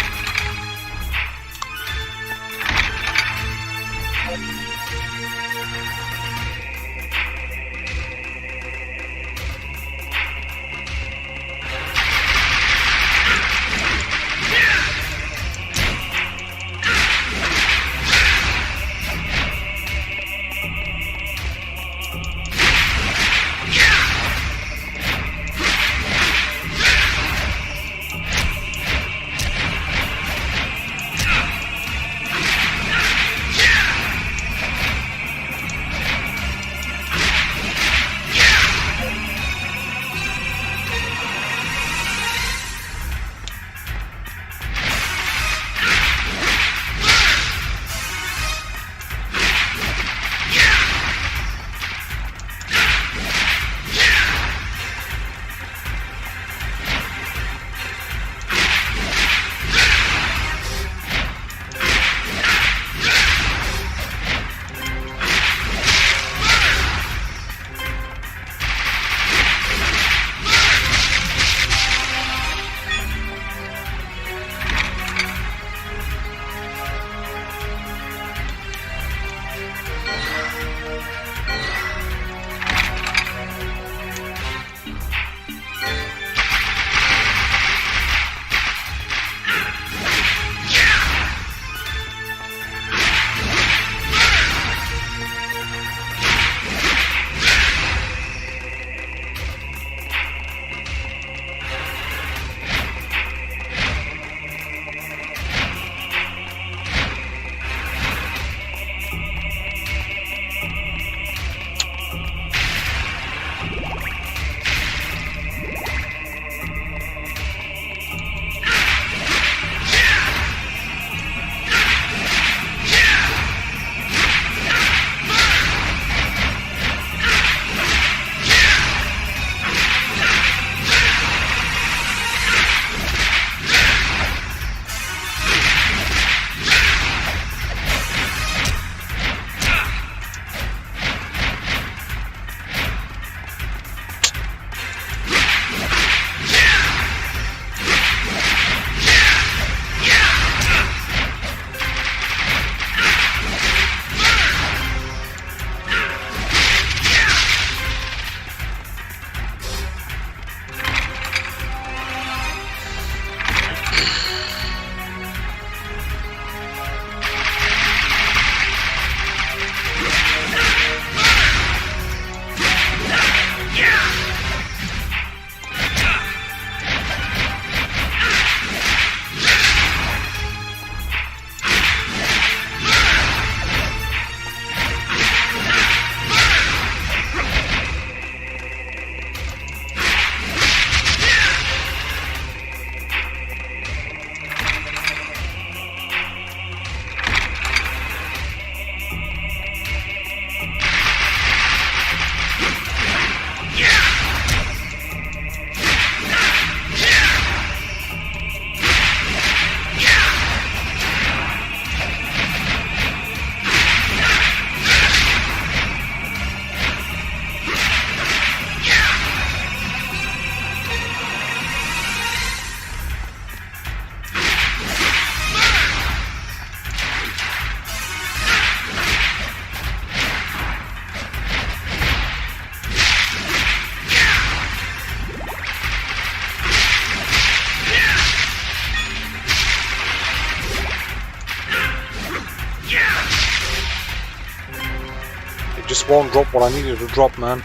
Just won't drop what I needed to drop, man.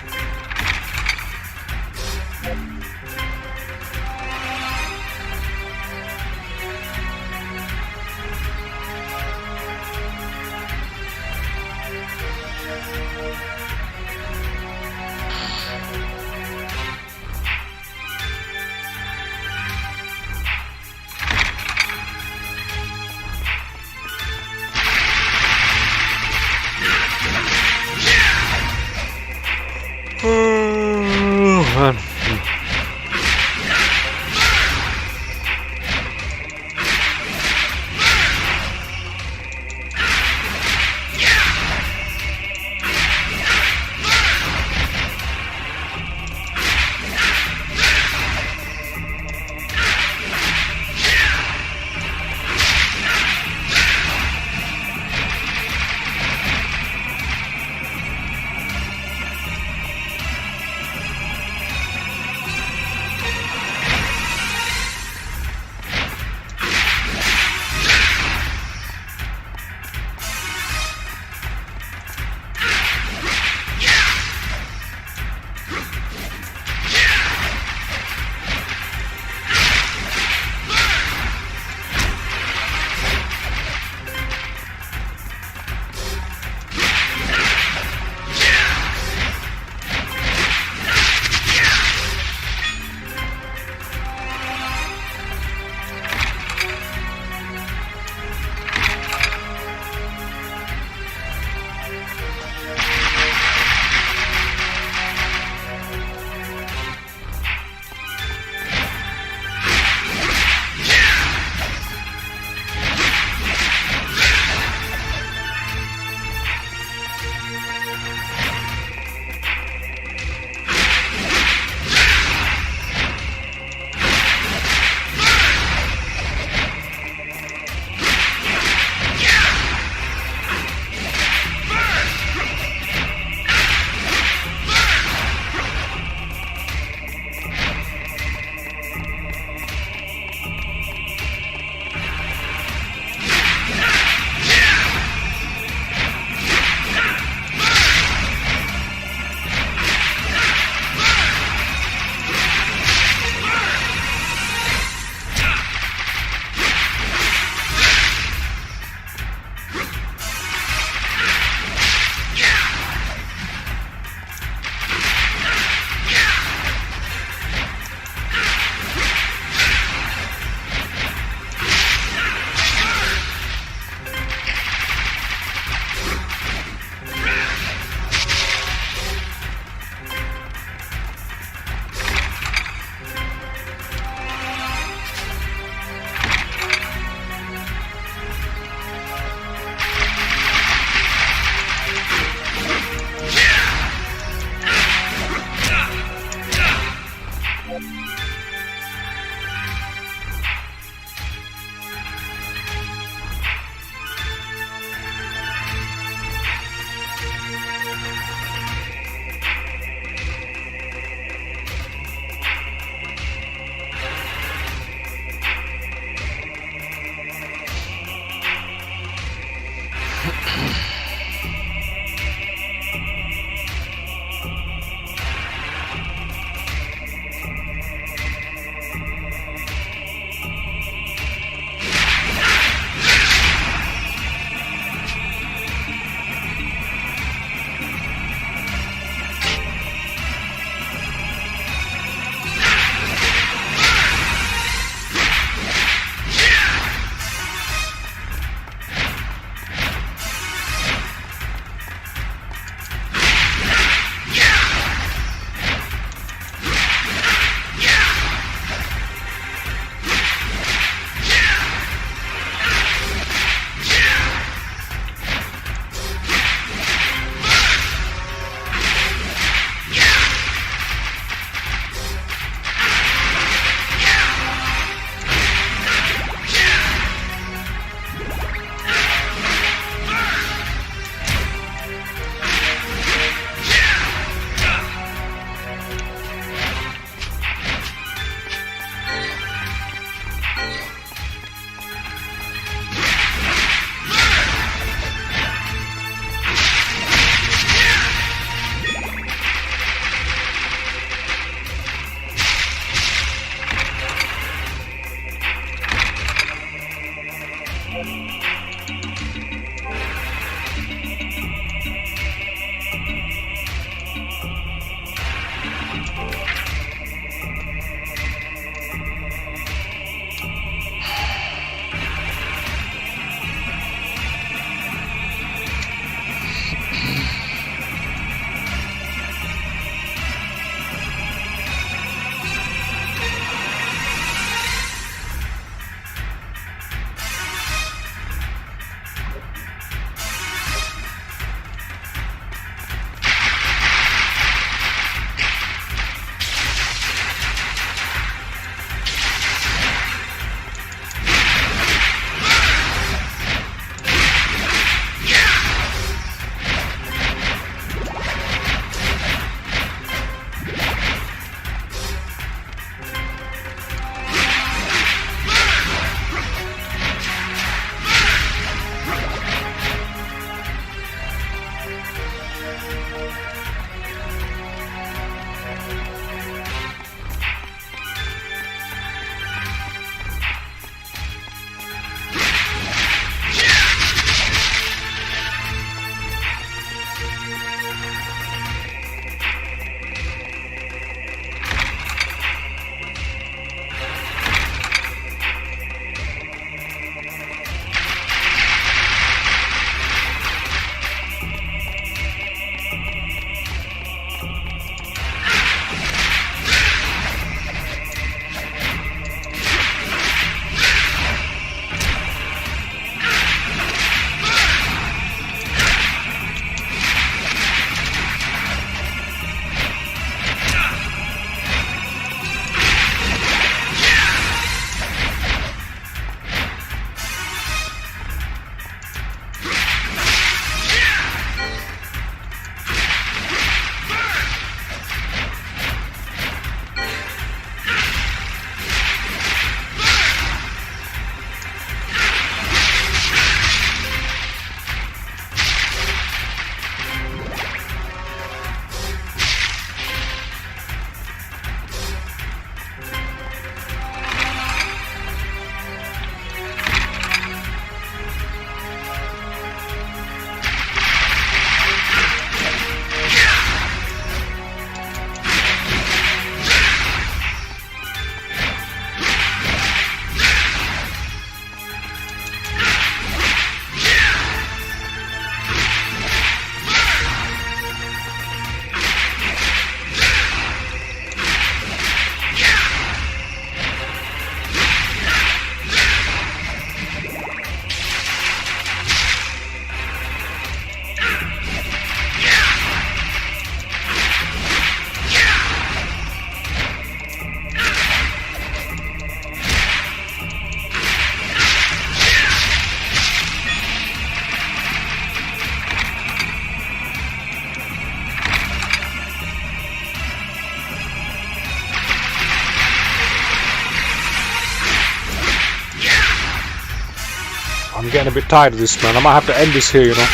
I'm getting a bit tired of this, man. I might have to end this here, you know.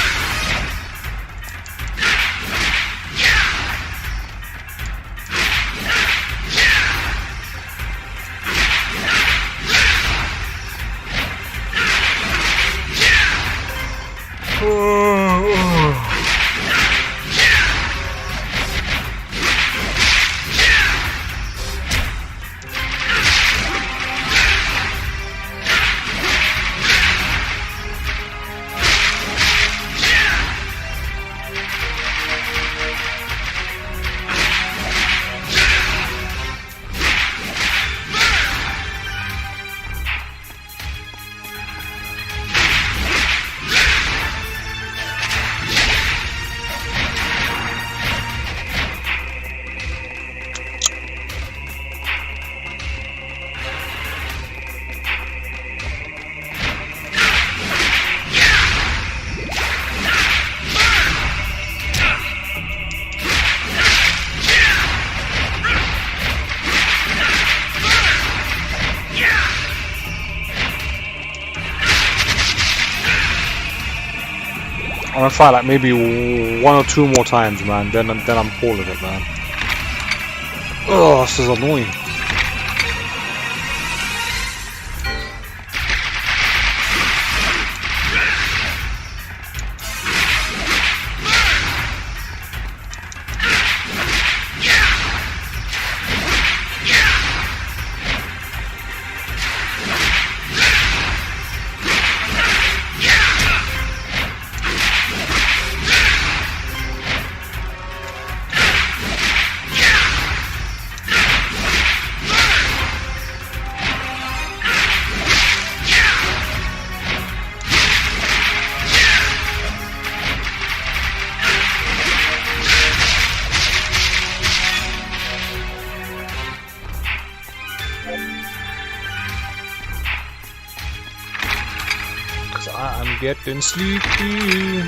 I'm gonna try like maybe 1 or 2 more times, man. Then I'm calling it, man. Oh, this is annoying. I'm getting sleepy.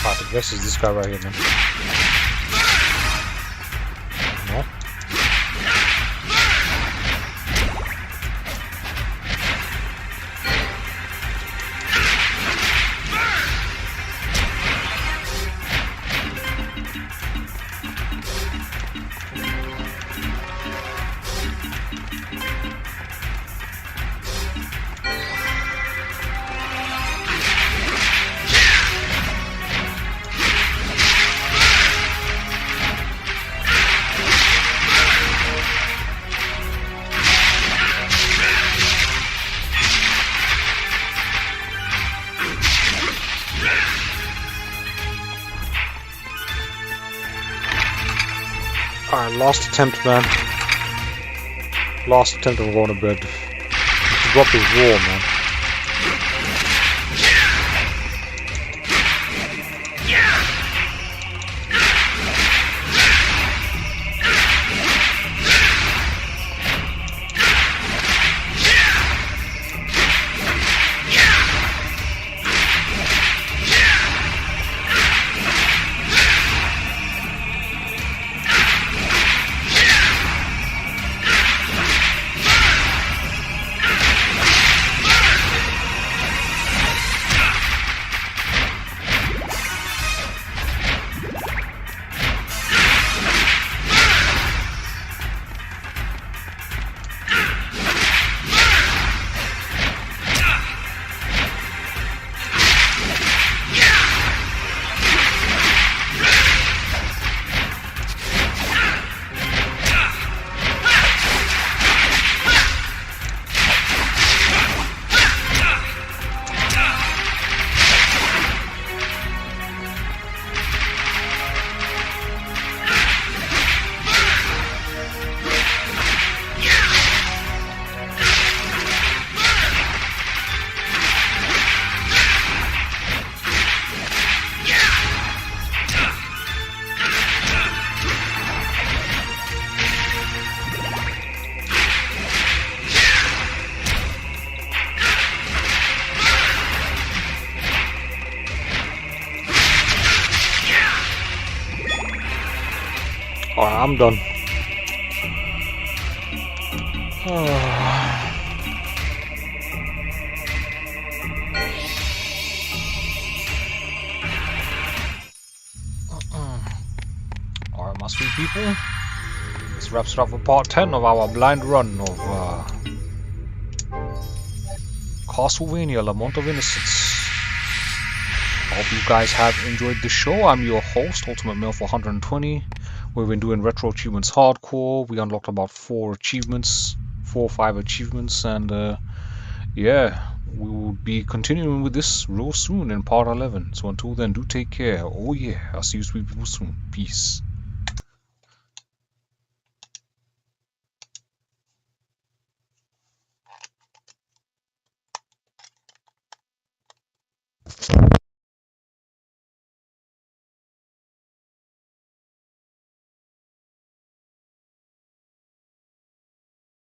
I guess it's this guy right here, man. No? Alright, last attempt, man. Last attempt of going to bed. The drop is raw, man. Alright, I'm done. Alright, my sweet people. This wraps it up for part 10 of our blind run of Castlevania Lament of Innocence. I hope you guys have enjoyed the show. I'm your host, Ultimate Male for 120. We've been doing Retro Achievements Hardcore. We unlocked about 4 or 5 achievements, and yeah, we will be continuing with this real soon in part 11. So until then, do take care. Oh yeah, I'll see you sweet people soon. Peace.